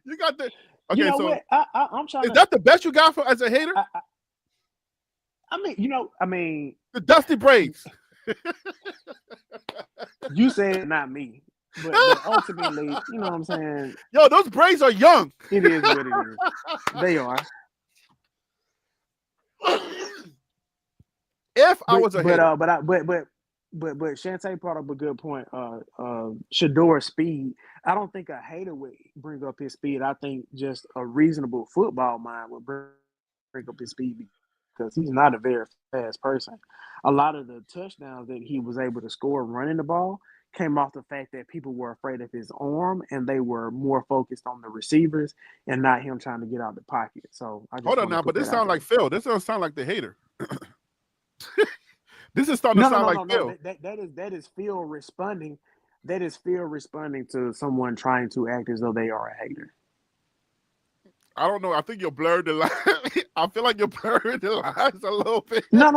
[SPEAKER 1] you got the. Okay,
[SPEAKER 4] you know
[SPEAKER 1] so
[SPEAKER 4] what? I'm trying.
[SPEAKER 1] Is that the best you got for as a hater?
[SPEAKER 4] I mean,
[SPEAKER 1] the dusty braids.
[SPEAKER 4] You said not me. But ultimately, you know what I'm saying?
[SPEAKER 1] Yo, those braids are young.
[SPEAKER 4] It is what it is. They are.
[SPEAKER 1] I was a hater.
[SPEAKER 4] But Shantae brought up a good point. Shedeur's speed. I don't think a hater would bring up his speed. I think just a reasonable football mind would bring up his speed because he's not a very fast person. A lot of the touchdowns that he was able to score running the ball came off the fact that people were afraid of his arm and they were more focused on the receivers and not him trying to get out the pocket. So I just
[SPEAKER 1] hold on now, but this sounds like Phil. This doesn't sound like the hater. This is starting to sound like Phil.
[SPEAKER 4] That is Phil responding. That is Phil responding to someone trying to act as though they are a hater.
[SPEAKER 1] I don't know. I think you're blurred the line. I feel like you're blurring the lines a little bit.
[SPEAKER 4] No.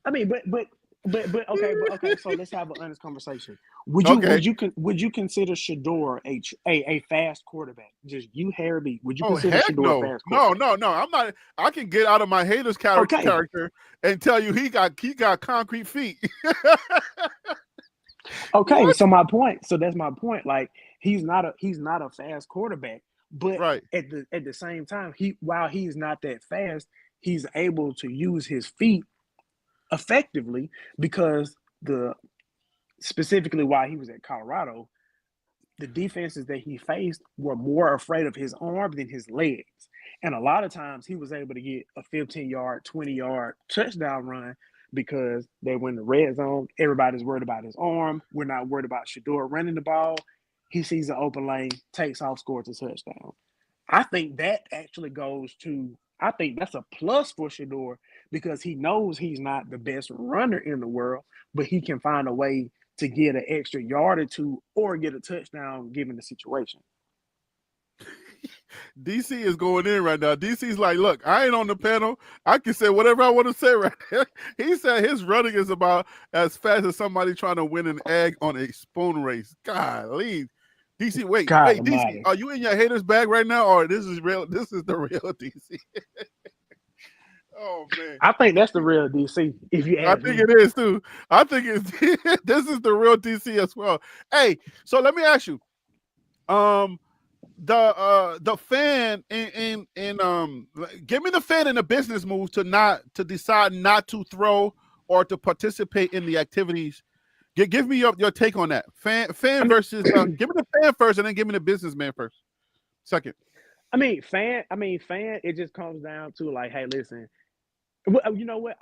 [SPEAKER 4] I mean, but okay. So let's have an honest conversation. Would you consider Shedeur a fast quarterback? Just you, Harry. Would you consider Shedeur a fast quarterback?
[SPEAKER 1] No. I'm not. I can get out of my haters character and tell you he got concrete feet.
[SPEAKER 4] Okay, what? So that's my point. Like he's not a fast quarterback, but at the same time, while he's not that fast, he's able to use his feet effectively because specifically while he was at Colorado, the defenses that he faced were more afraid of his arm than his legs. And a lot of times he was able to get a 15-yard, 20-yard touchdown run because they were in the red zone. Everybody's worried about his arm. We're not worried about Shedeur running the ball. He sees an open lane, takes off, scores a touchdown. I think that actually I think that's a plus for Shedeur because he knows he's not the best runner in the world, but he can find a way to get an extra yard or two or get a touchdown given the situation.
[SPEAKER 1] DC is going in right now. DC's like, look, I ain't on the panel. I can say whatever I want to say right there. He said his running is about as fast as somebody trying to win an egg on a spoon race. Golly. DC, wait, DC, are you in your haters bag right now, or this is real? This is the real DC. Oh man,
[SPEAKER 4] I think that's the real DC. If you
[SPEAKER 1] I
[SPEAKER 4] ask
[SPEAKER 1] think
[SPEAKER 4] me.
[SPEAKER 1] it is too. I think it's this is the real DC as well. Hey, so let me ask you, the fan give me the fan in a business move to decide not to throw or to participate in the activities. Give me your take on that. Fan versus give me the fan first and then give me the businessman first. Second.
[SPEAKER 4] Fan. It just comes down to like, hey, listen. You know what?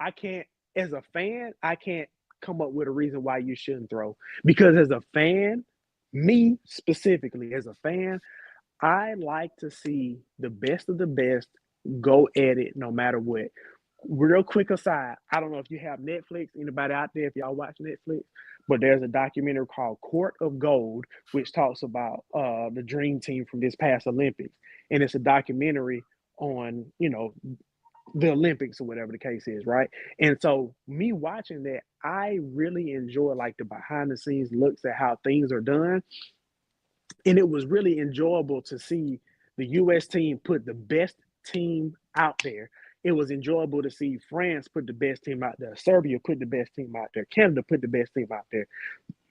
[SPEAKER 4] As a fan, I can't come up with a reason why you shouldn't throw. Because as a fan, me specifically, as a fan, I like to see the best of the best go at it no matter what. Real quick aside, I don't know if you have Netflix, anybody out there, if y'all watch Netflix, but there's a documentary called Court of Gold, which talks about the dream team from this past Olympics. And it's a documentary on, the Olympics or whatever the case is, right? And so me watching that, I really enjoy like the behind the scenes looks at how things are done. And it was really enjoyable to see the US team put the best team out there. It was enjoyable to see France put the best team out there, Serbia put the best team out there, Canada put the best team out there.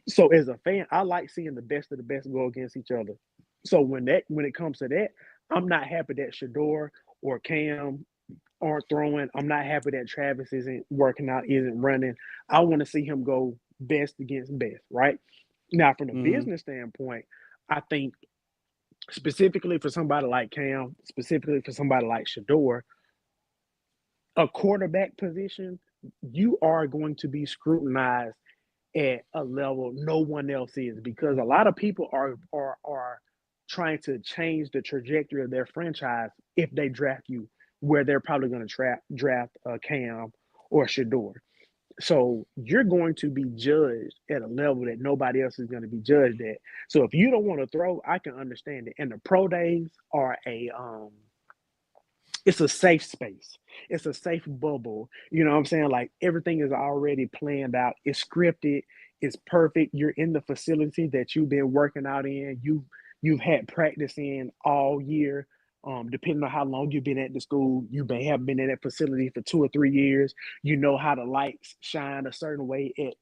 [SPEAKER 4] So as a fan, I like seeing the best of the best go against each other. So when it comes to that, I'm not happy that Shedeur or Cam aren't throwing. I'm not happy that Travis isn't working out, isn't running. I want to see him go best against best, right? Now, from a business standpoint, I think specifically for somebody like Cam, specifically for somebody like Shedeur, a quarterback position, you are going to be scrutinized at a level no one else is, because a lot of people are trying to change the trajectory of their franchise if they draft you, where they're probably going to draft Cam or Shedeur. So you're going to be judged at a level that nobody else is going to be judged at. So if you don't want to throw, I can understand it. And the pro days are it's a safe space. It's a safe bubble. You know what I'm saying? Like everything is already planned out. It's scripted. It's perfect. You're in the facility that you've been working out in. You've had practice in all year. Depending on how long you've been at the school, you may have been in that facility for 2 or 3 years. You know how the lights shine a certain way at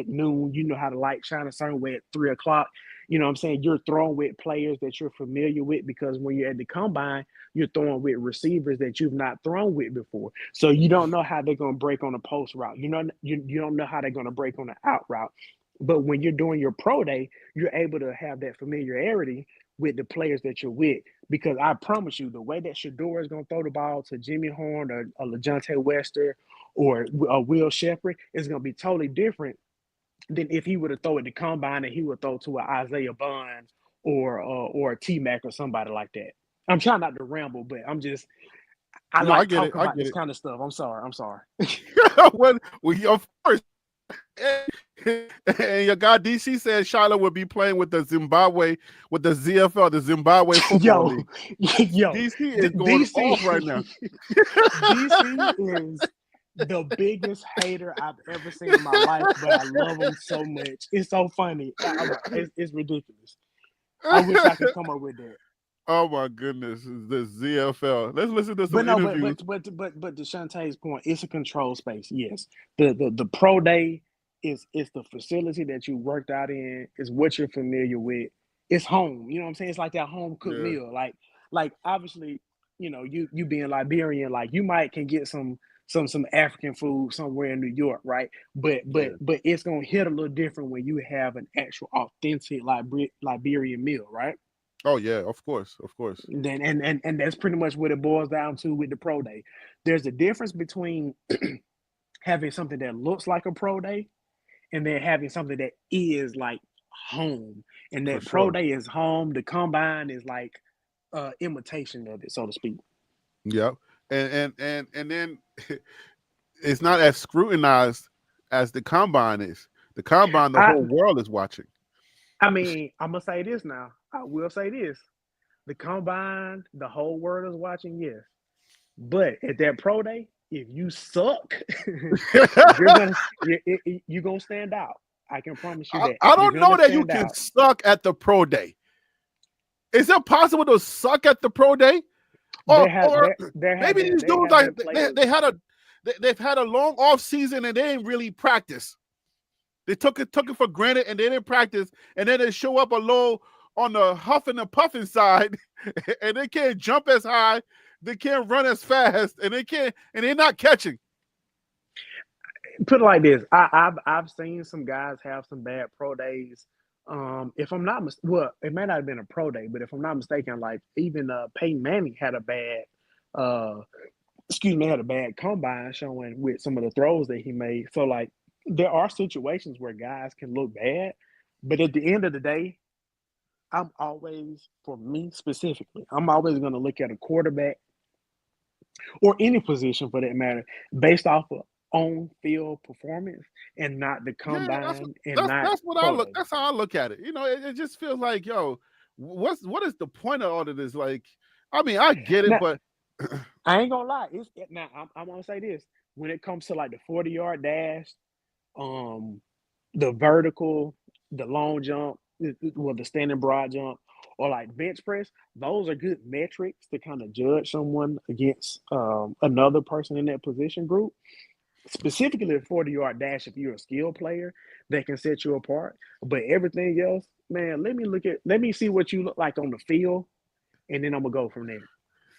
[SPEAKER 4] noon. You know how the lights shine a certain way at 3 o'clock. You know what I'm saying? You're throwing with players that you're familiar with, because when you're at the combine, you're throwing with receivers that you've not thrown with before. So you don't know how they're going to break on a post route. You don't know how they're going to break on an out route. But when you're doing your pro day, you're able to have that familiarity with the players that you're with. Because I promise you, the way that Shedeur is going to throw the ball to Jimmy Horn or LeJontay Wester or Will Shepherd is going to be totally different than if he would have thrown at the combine and he would throw to an Isaiah Bond or a T-Mac or somebody like that. I'm trying not to ramble, but I like talking about this kind of stuff. I'm sorry.
[SPEAKER 1] Well, of course. And your guy DC said Shiloh would be playing with the ZFL, the Zimbabwe Football League.
[SPEAKER 4] Yo,
[SPEAKER 1] DC is going off right now.
[SPEAKER 4] DC is the biggest hater I've ever seen in my life, but I love him so much. It's so funny. It's ridiculous. I wish I could come up with that.
[SPEAKER 1] Oh my goodness, the ZFL. Let's listen to some interviews.
[SPEAKER 4] But to Shantae's point, it's a control space. Yes, the pro day is the facility that you worked out in. Is what you're familiar with. It's home. You know what I'm saying? It's like that home cooked meal. Like obviously, you being Liberian, like you can get some African food somewhere in New York, right? But it's gonna hit a little different when you have an actual authentic Liberian meal, right?
[SPEAKER 1] Oh yeah, of course.
[SPEAKER 4] Then and that's pretty much what it boils down to with the pro day. There's a difference between having something that looks like a pro day and then having something that is like home. And that pro day is home. The combine is like imitation of it, so to speak.
[SPEAKER 1] Yep. And then it's not as scrutinized as the combine is. The combine, the whole world is watching.
[SPEAKER 4] I'm gonna say this now. I will say this. The combine, the whole world is watching, yes. But at that pro day, if you suck, you're gonna stand out. I can promise you that.
[SPEAKER 1] I don't know that you can suck at the pro day. Is it possible to suck at the pro day? or
[SPEAKER 4] there have
[SPEAKER 1] maybe
[SPEAKER 4] been
[SPEAKER 1] these
[SPEAKER 4] they
[SPEAKER 1] dudes
[SPEAKER 4] have
[SPEAKER 1] like
[SPEAKER 4] been players.
[SPEAKER 1] they've had a long off season and they didn't really practice. They took it for granted and they didn't practice, and then they show up a little on the huffing and puffing side, and they can't jump as high, they can't run as fast, and they're not catching.
[SPEAKER 4] Put it like this: I've seen some guys have some bad pro days. If I'm not well, it may not have been a pro day, but if I'm not mistaken, like even Peyton Manning had a bad, uh, had a bad combine showing with some of the throws that he made. So like, there are situations where guys can look bad, but at the end of the day, for me specifically, I'm always going to look at a quarterback or any position for that matter based off of on-field performance and not the
[SPEAKER 1] Yeah,
[SPEAKER 4] combine and not
[SPEAKER 1] that's what I
[SPEAKER 4] pro
[SPEAKER 1] look.
[SPEAKER 4] day.
[SPEAKER 1] That's how I look at it. It just feels like, yo, what is the point of all of this? Like, I mean, I get it,
[SPEAKER 4] Now,
[SPEAKER 1] but
[SPEAKER 4] I ain't gonna lie. Now I'm gonna say this: when it comes to like the 40-yard dash, um, the vertical, the long jump, the standing broad jump, or like bench press, those are good metrics to kind of judge someone against another person in that position group. Specifically, the 40-yard dash, if you're a skilled player, that can set you apart. But everything else, man, let me see what you look like on the field, and then I'm gonna go from there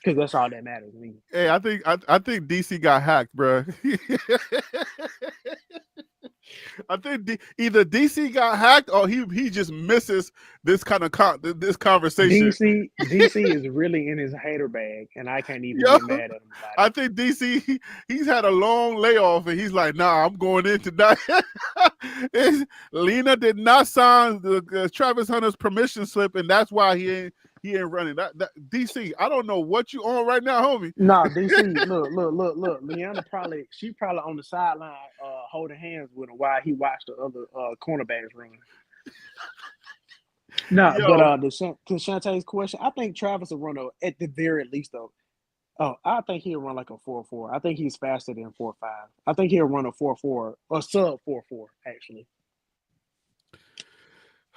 [SPEAKER 4] because that's all that matters to me.
[SPEAKER 1] hey, I think DC got hacked, bro. I think either DC got hacked or he just misses this kind of this conversation.
[SPEAKER 4] DC is really in his hater bag, and I can't even
[SPEAKER 1] Yo,
[SPEAKER 4] get mad at him about
[SPEAKER 1] I
[SPEAKER 4] it.
[SPEAKER 1] think DC he's had a long layoff and he's like, nah, I'm going in tonight. Lena did not sign the Travis Hunter's permission slip, and that's why he ain't running. That DC, I don't know what you on right now, homie.
[SPEAKER 4] No, DC, look. Leanna she probably on the sideline holding hands with him while he watched the other cornerbacks run. No, but
[SPEAKER 1] Yo,
[SPEAKER 4] to Shantae's question, I think Travis will run at the very least though. Oh, I think he'll run like a 4.4. I think he's faster than 4.5. I think he'll run a 4.4 or sub 4.4 actually.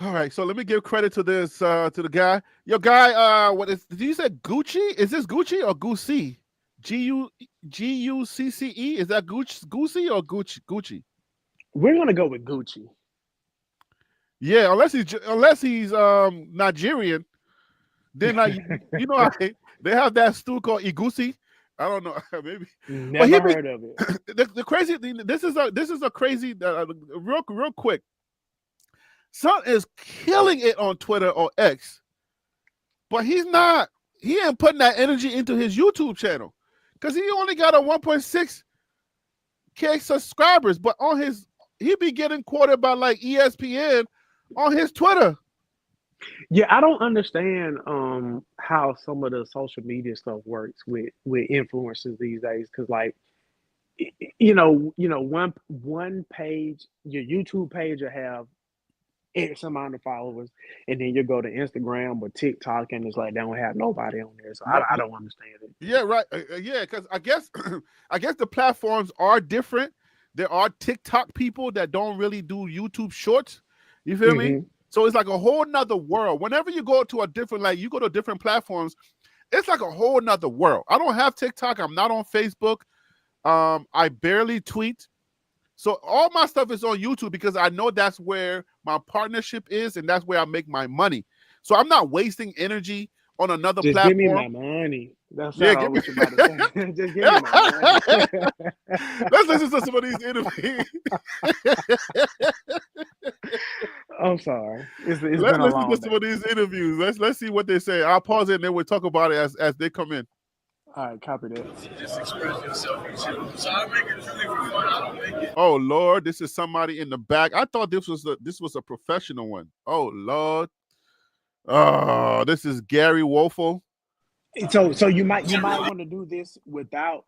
[SPEAKER 1] all right, so let me give credit to this to the guy. Yo, guy, what is? Did you say Gucci? Is this Gucci or Gucci? Gucce? Is that Gucci or Gucci?
[SPEAKER 4] We're gonna go with Gucci.
[SPEAKER 1] Yeah, unless he's Nigerian, then like they have that stew called igusi. I don't know, maybe. But
[SPEAKER 4] Never heard of it.
[SPEAKER 1] the crazy thing. This is a crazy real quick. Son is killing it on Twitter or X, but he's not. He ain't putting that energy into his YouTube channel because he only got a 1.6K subscribers. But on he be getting quoted by like ESPN on his Twitter.
[SPEAKER 4] Yeah, I don't understand how some of the social media stuff works with influencers these days. Because like, one page, your YouTube page will have X amount of followers, and then you go to Instagram or TikTok, and it's like they don't have nobody on there. So I don't understand it.
[SPEAKER 1] Yeah, right. Yeah, because I guess the platforms are different. There are TikTok people that don't really do YouTube shorts. You feel me?
[SPEAKER 4] Mm-hmm.
[SPEAKER 1] So it's like a whole nother world. Whenever you go to you go to different platforms, it's like a whole nother world. I don't have TikTok. I'm not on Facebook. I barely tweet. So all my stuff is on YouTube because I know that's where my partnership is and that's where I make my money. So I'm not wasting energy on another
[SPEAKER 4] Just
[SPEAKER 1] platform.
[SPEAKER 4] give me my money. That's
[SPEAKER 1] Yeah,
[SPEAKER 4] all what you're about to say. Just give me my money.
[SPEAKER 1] Let's listen to some of these interviews.
[SPEAKER 4] I'm sorry. It's
[SPEAKER 1] Let's
[SPEAKER 4] been a
[SPEAKER 1] listen
[SPEAKER 4] long
[SPEAKER 1] to
[SPEAKER 4] day.
[SPEAKER 1] some of these interviews. Let's see what they say. I'll pause it and then we'll talk about it as they come in.
[SPEAKER 4] All right, copy that.
[SPEAKER 5] Just express yourself and shit. So I make it truly for fun. I don't make it.
[SPEAKER 1] Oh Lord, this is somebody in the back. I thought this was a professional one. Oh Lord. Oh, this is Gary Woelfel.
[SPEAKER 4] So you might want to do this without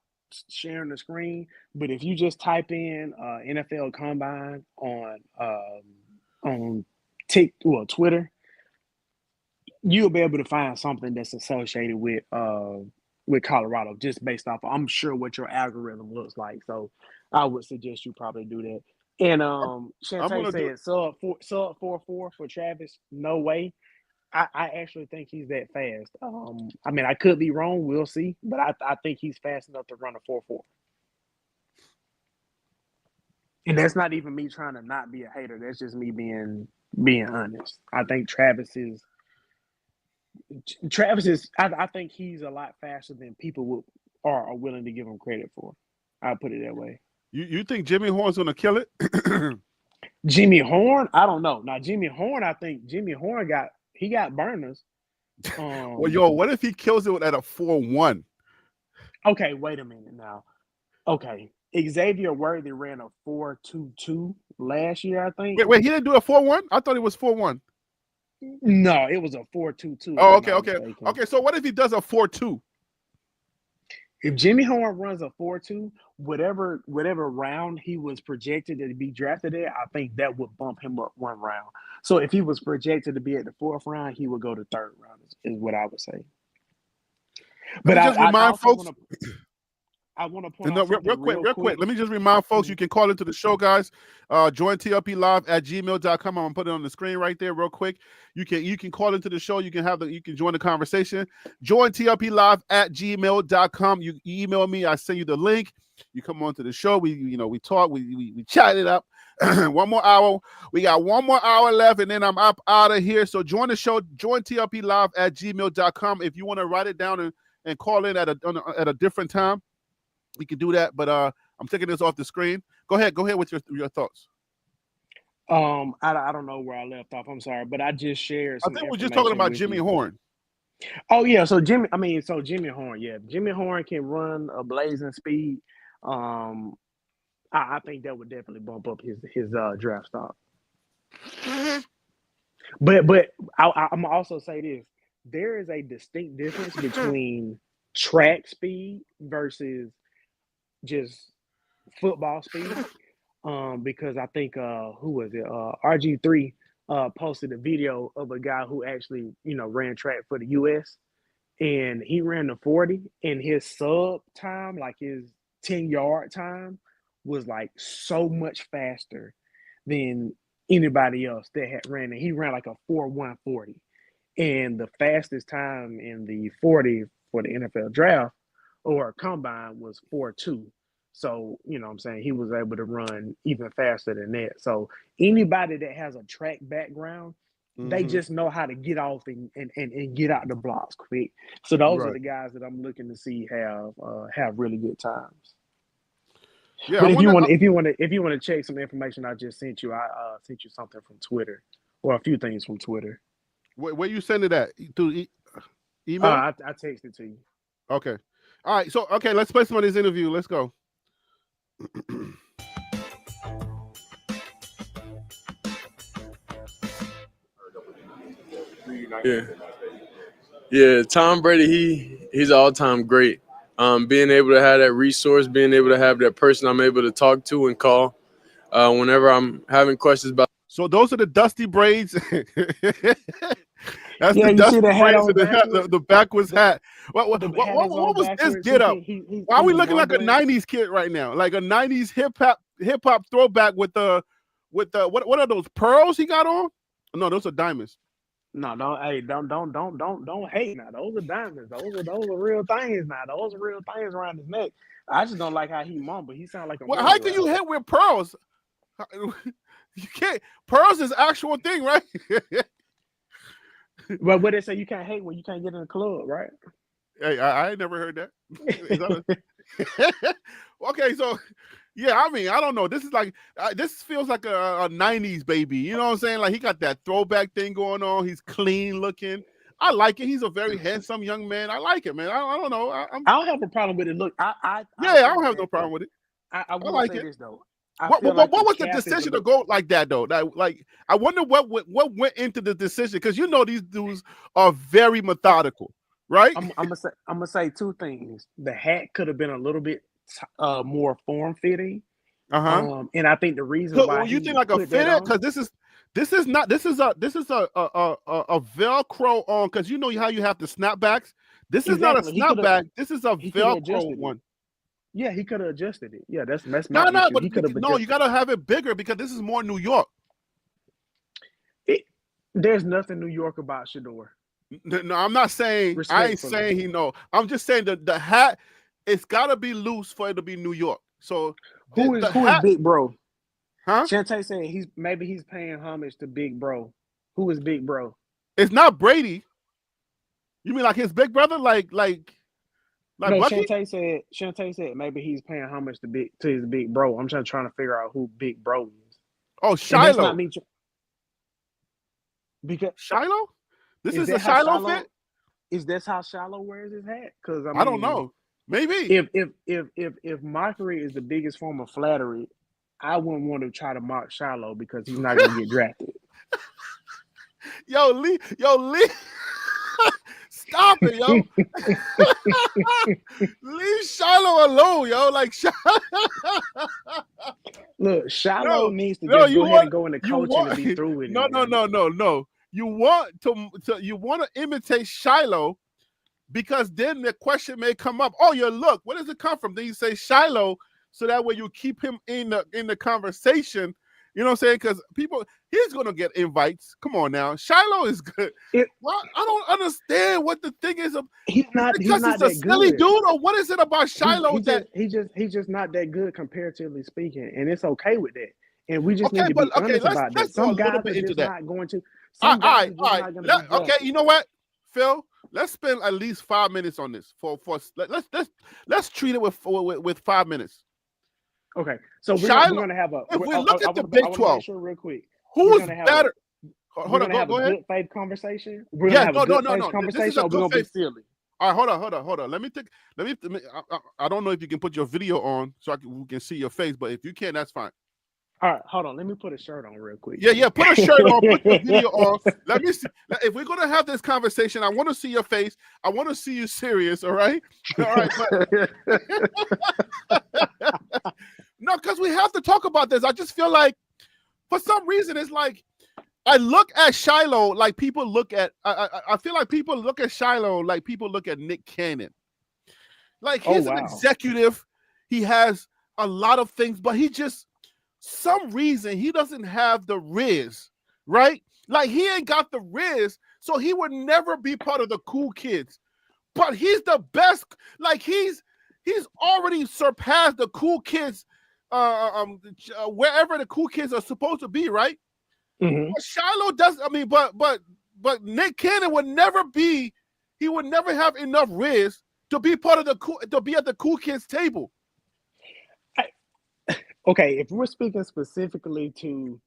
[SPEAKER 4] sharing the screen, but if you just type in NFL Combine on Twitter, you'll be able to find something that's associated with Colorado just based off I'm sure what your algorithm looks like. So I would suggest you probably do that. And
[SPEAKER 1] I'm
[SPEAKER 4] Shantae
[SPEAKER 1] gonna do
[SPEAKER 4] said sub 4.4 for Travis. No way. I actually think he's that fast. I mean, I could be wrong. We'll see. But I think he's fast enough to run a 4.4. And that's not even me trying to not be a hater. That's just me being honest. I think Travis is. I think he's a lot faster than people are willing to give him credit for. I'll put it that way.
[SPEAKER 1] You think Jimmy Horn's gonna kill it?
[SPEAKER 4] Jimmy Horn, I don't know. Now Jimmy Horn, I think Jimmy Horn got burners.
[SPEAKER 1] Well, yo, what if he kills it at a 4.1?
[SPEAKER 4] Okay, wait a minute now. Okay, Xavier Worthy ran a 4.22 last year, I think.
[SPEAKER 1] Wait, he didn't do a 4.1? I thought it was 4.1.
[SPEAKER 4] No, it was a 4.22.
[SPEAKER 1] Oh, okay. So what if he does a 4.2?
[SPEAKER 4] If Jimmy Horn runs a 4.2, whatever round he was projected to be drafted at, I think that would bump him up one round. So if he was projected to be at the 4th round, he would go to 3rd round, is what I would say. But
[SPEAKER 1] I remind folks.
[SPEAKER 4] I want to point out
[SPEAKER 1] real quick. Let me just remind folks, you can call into the show, guys. Join TLP Live at gmail.com. I'm gonna put it on the screen right there, real quick. You can call into the show. You can join the conversation. Join TLP Live at gmail.com. You email me. I send you the link. You come on to the show. We talk. We chat it up. One more hour. We got one more hour left, and then I'm up out of here. So join the show. Join TLP Live at gmail.com. If you want to write it down and call in at a different time, we can do that, but I'm taking this off the screen. Go ahead with your thoughts.
[SPEAKER 4] I don't know where I left off. I'm sorry, but I just shared.
[SPEAKER 1] I think we're just talking about Jimmy Horn.
[SPEAKER 4] Oh yeah, so Jimmy Horn. Yeah, Jimmy Horn can run a blazing speed. I think that would definitely bump up his draft stock. But I'm also say this: there is a distinct difference between track speed versus just football speed, because I think who was it? RG3 posted a video of a guy who actually ran track for the U.S. and he ran the 40, and his sub time, like his 10-yard time, was like so much faster than anybody else that had ran it. He ran like a 4.140, and the fastest time in the 40 for the NFL draft or combine was 4.2. So, what I'm saying, he was able to run even faster than that. So anybody that has a track background, they just know how to get off and get out the blocks quick. So those are the guys that I'm looking to see have really good times. Yeah, but if you want to check some information I just sent you, I sent you something from Twitter, or a few things from Twitter.
[SPEAKER 1] Where you send it at? Through email?
[SPEAKER 4] I texted it to you.
[SPEAKER 1] Okay. All right. So, let's play some of this interview. Let's go.
[SPEAKER 6] Yeah. Tom Brady, he's an all-time great. Being able to have that resource, being able to have that person I'm able to talk to and call whenever I'm having questions about.
[SPEAKER 1] So those are the dusty braids. That's
[SPEAKER 4] the
[SPEAKER 1] dusty braids
[SPEAKER 4] and
[SPEAKER 1] the backwards hat. What was this get up? Why are we looking like a 90s kid right now? Like a 90s hip hop throwback with what are those pearls he got on? No, those are diamonds.
[SPEAKER 4] No, don't hate now. Those are diamonds. Those are real things now. Those are real things around his neck. I just don't like how he mumble. He sounds like a
[SPEAKER 1] how can you hit with pearls? You can't. Pearls is actual thing, right?
[SPEAKER 4] Well, what they say, you can't hate when you can't get in the club, right?
[SPEAKER 1] Hey, I ain't never heard that. Okay, so yeah, I mean, I don't know. This is like this feels like a 90s baby. You know what I'm saying? Like he got that throwback thing going on. He's clean looking. I like it. He's a very handsome young man. I like it, man. I don't know. I
[SPEAKER 4] don't have a problem with it. Look, I
[SPEAKER 1] don't have no problem with it.
[SPEAKER 4] I like it. This though.
[SPEAKER 1] What was the decision to go like that though? Like I wonder what went into the decision, because these dudes are very methodical, right?
[SPEAKER 4] I'm gonna say two things. The hat could have been a little bit more form fitting, and I think the reason why
[SPEAKER 1] you think like a fitted, because this is a Velcro on, because you know how you have the snapbacks. This is not a snapback. This is a Velcro one.
[SPEAKER 4] Yeah, he could have adjusted it. Yeah, that's
[SPEAKER 1] no, but you got to have it bigger because this is more New York.
[SPEAKER 4] There's nothing New York about Shedeur.
[SPEAKER 1] No, I'm not saying. I ain't
[SPEAKER 4] Respectfully.
[SPEAKER 1] saying he know. I'm just saying the hat. It's gotta be loose for it to be New York. So
[SPEAKER 4] Who is
[SPEAKER 1] the hat,
[SPEAKER 4] Big Bro?
[SPEAKER 1] huh?
[SPEAKER 4] Shantae said he's paying homage to Big Bro. Who is Big Bro?
[SPEAKER 1] It's not Brady. You mean like his big brother, like
[SPEAKER 4] No,
[SPEAKER 1] Bucky?
[SPEAKER 4] Shantae said maybe he's paying homage to his Big Bro. I'm just trying to figure out who Big Bro is.
[SPEAKER 1] Oh,
[SPEAKER 4] And that's
[SPEAKER 1] Shiloh.
[SPEAKER 4] not me. Because
[SPEAKER 1] Shiloh. This is
[SPEAKER 4] that
[SPEAKER 1] a
[SPEAKER 4] how
[SPEAKER 1] Shiloh fit.
[SPEAKER 4] Is this how Shiloh wears his hat? Because
[SPEAKER 1] I don't know. Maybe.
[SPEAKER 4] If mockery is the biggest form of flattery, I wouldn't want to try to mock Shiloh because he's not going to get drafted.
[SPEAKER 1] Yo, Lee. Stop it, yo. Leave Shiloh alone, yo. Like
[SPEAKER 4] Look, Shiloh needs to
[SPEAKER 1] no,
[SPEAKER 4] just
[SPEAKER 1] you
[SPEAKER 4] go ahead
[SPEAKER 1] want-
[SPEAKER 4] and go into
[SPEAKER 1] you
[SPEAKER 4] coaching
[SPEAKER 1] want-
[SPEAKER 4] and be through with it.
[SPEAKER 1] no. You want to imitate Shiloh because then the question may come up. Oh, your look. Where does it come from? Then you say Shiloh, so that way you keep him in the conversation. You know what I'm saying? Because he's gonna get invites. Come on now, Shiloh is good. Well, I don't understand what the thing is.
[SPEAKER 4] He's not
[SPEAKER 1] Because he's a
[SPEAKER 4] that
[SPEAKER 1] silly
[SPEAKER 4] good.
[SPEAKER 1] dude, or what is it about Shiloh
[SPEAKER 4] He's just not that good comparatively speaking, and it's okay with that. And we just need to be honest about that.
[SPEAKER 1] Let's go
[SPEAKER 4] Some
[SPEAKER 1] a little
[SPEAKER 4] guys
[SPEAKER 1] bit
[SPEAKER 4] are
[SPEAKER 1] into
[SPEAKER 4] just
[SPEAKER 1] that.
[SPEAKER 4] not going to.
[SPEAKER 1] All
[SPEAKER 4] Some guys
[SPEAKER 1] right,
[SPEAKER 4] are just
[SPEAKER 1] all right.
[SPEAKER 4] not going to be
[SPEAKER 1] Okay,
[SPEAKER 4] drafted.
[SPEAKER 1] you know what, Phil? Let's spend at least 5 minutes on this. Let's treat it with 5 minutes.
[SPEAKER 4] Okay, so we're
[SPEAKER 1] Shiloh,
[SPEAKER 4] going to have a.
[SPEAKER 1] if we
[SPEAKER 4] I-
[SPEAKER 1] look
[SPEAKER 4] I
[SPEAKER 1] at the
[SPEAKER 4] wanna-
[SPEAKER 1] Big
[SPEAKER 4] I wanna
[SPEAKER 1] 12,
[SPEAKER 4] make sure real quick.
[SPEAKER 1] who
[SPEAKER 4] we're
[SPEAKER 1] is
[SPEAKER 4] gonna have
[SPEAKER 1] better?
[SPEAKER 4] We're
[SPEAKER 1] Hold
[SPEAKER 4] going
[SPEAKER 1] on,
[SPEAKER 4] to have
[SPEAKER 1] go
[SPEAKER 4] a
[SPEAKER 1] ahead.
[SPEAKER 4] good faith conversation. We're
[SPEAKER 1] Yeah,
[SPEAKER 4] going to have a good
[SPEAKER 1] no.
[SPEAKER 4] faith
[SPEAKER 1] This is
[SPEAKER 4] conversation,
[SPEAKER 1] a
[SPEAKER 4] or we're
[SPEAKER 1] good
[SPEAKER 4] going to be
[SPEAKER 1] faith.
[SPEAKER 4] silly.
[SPEAKER 1] All right, hold on. Let me. I don't know if you can put your video on so we can see your face, but if you can, that's fine.
[SPEAKER 4] All right, hold on. Let me put a shirt on real quick.
[SPEAKER 1] Yeah. Put a shirt on. Put your video on. Let me see. If we're gonna have this conversation, I want to see your face. I want to see you serious. All right. All right. No, because we have to talk about this. I just feel like, for some reason, it's like I look at Shiloh like people look at. I feel like people look at Shiloh like people look at Nick Cannon. Like he's an executive. He has a lot of things, but he just. Some reason he doesn't have the riz, right? Like he ain't got the riz, so he would never be part of the cool kids. But he's the best. Like he's already surpassed the cool kids, wherever the cool kids are supposed to be, right?
[SPEAKER 4] Mhm.
[SPEAKER 1] But Shiloh does. I mean, but Nick Cannon would never be. He would never have enough riz to be part of to be at the cool kids table.
[SPEAKER 4] Okay, if we're speaking specifically to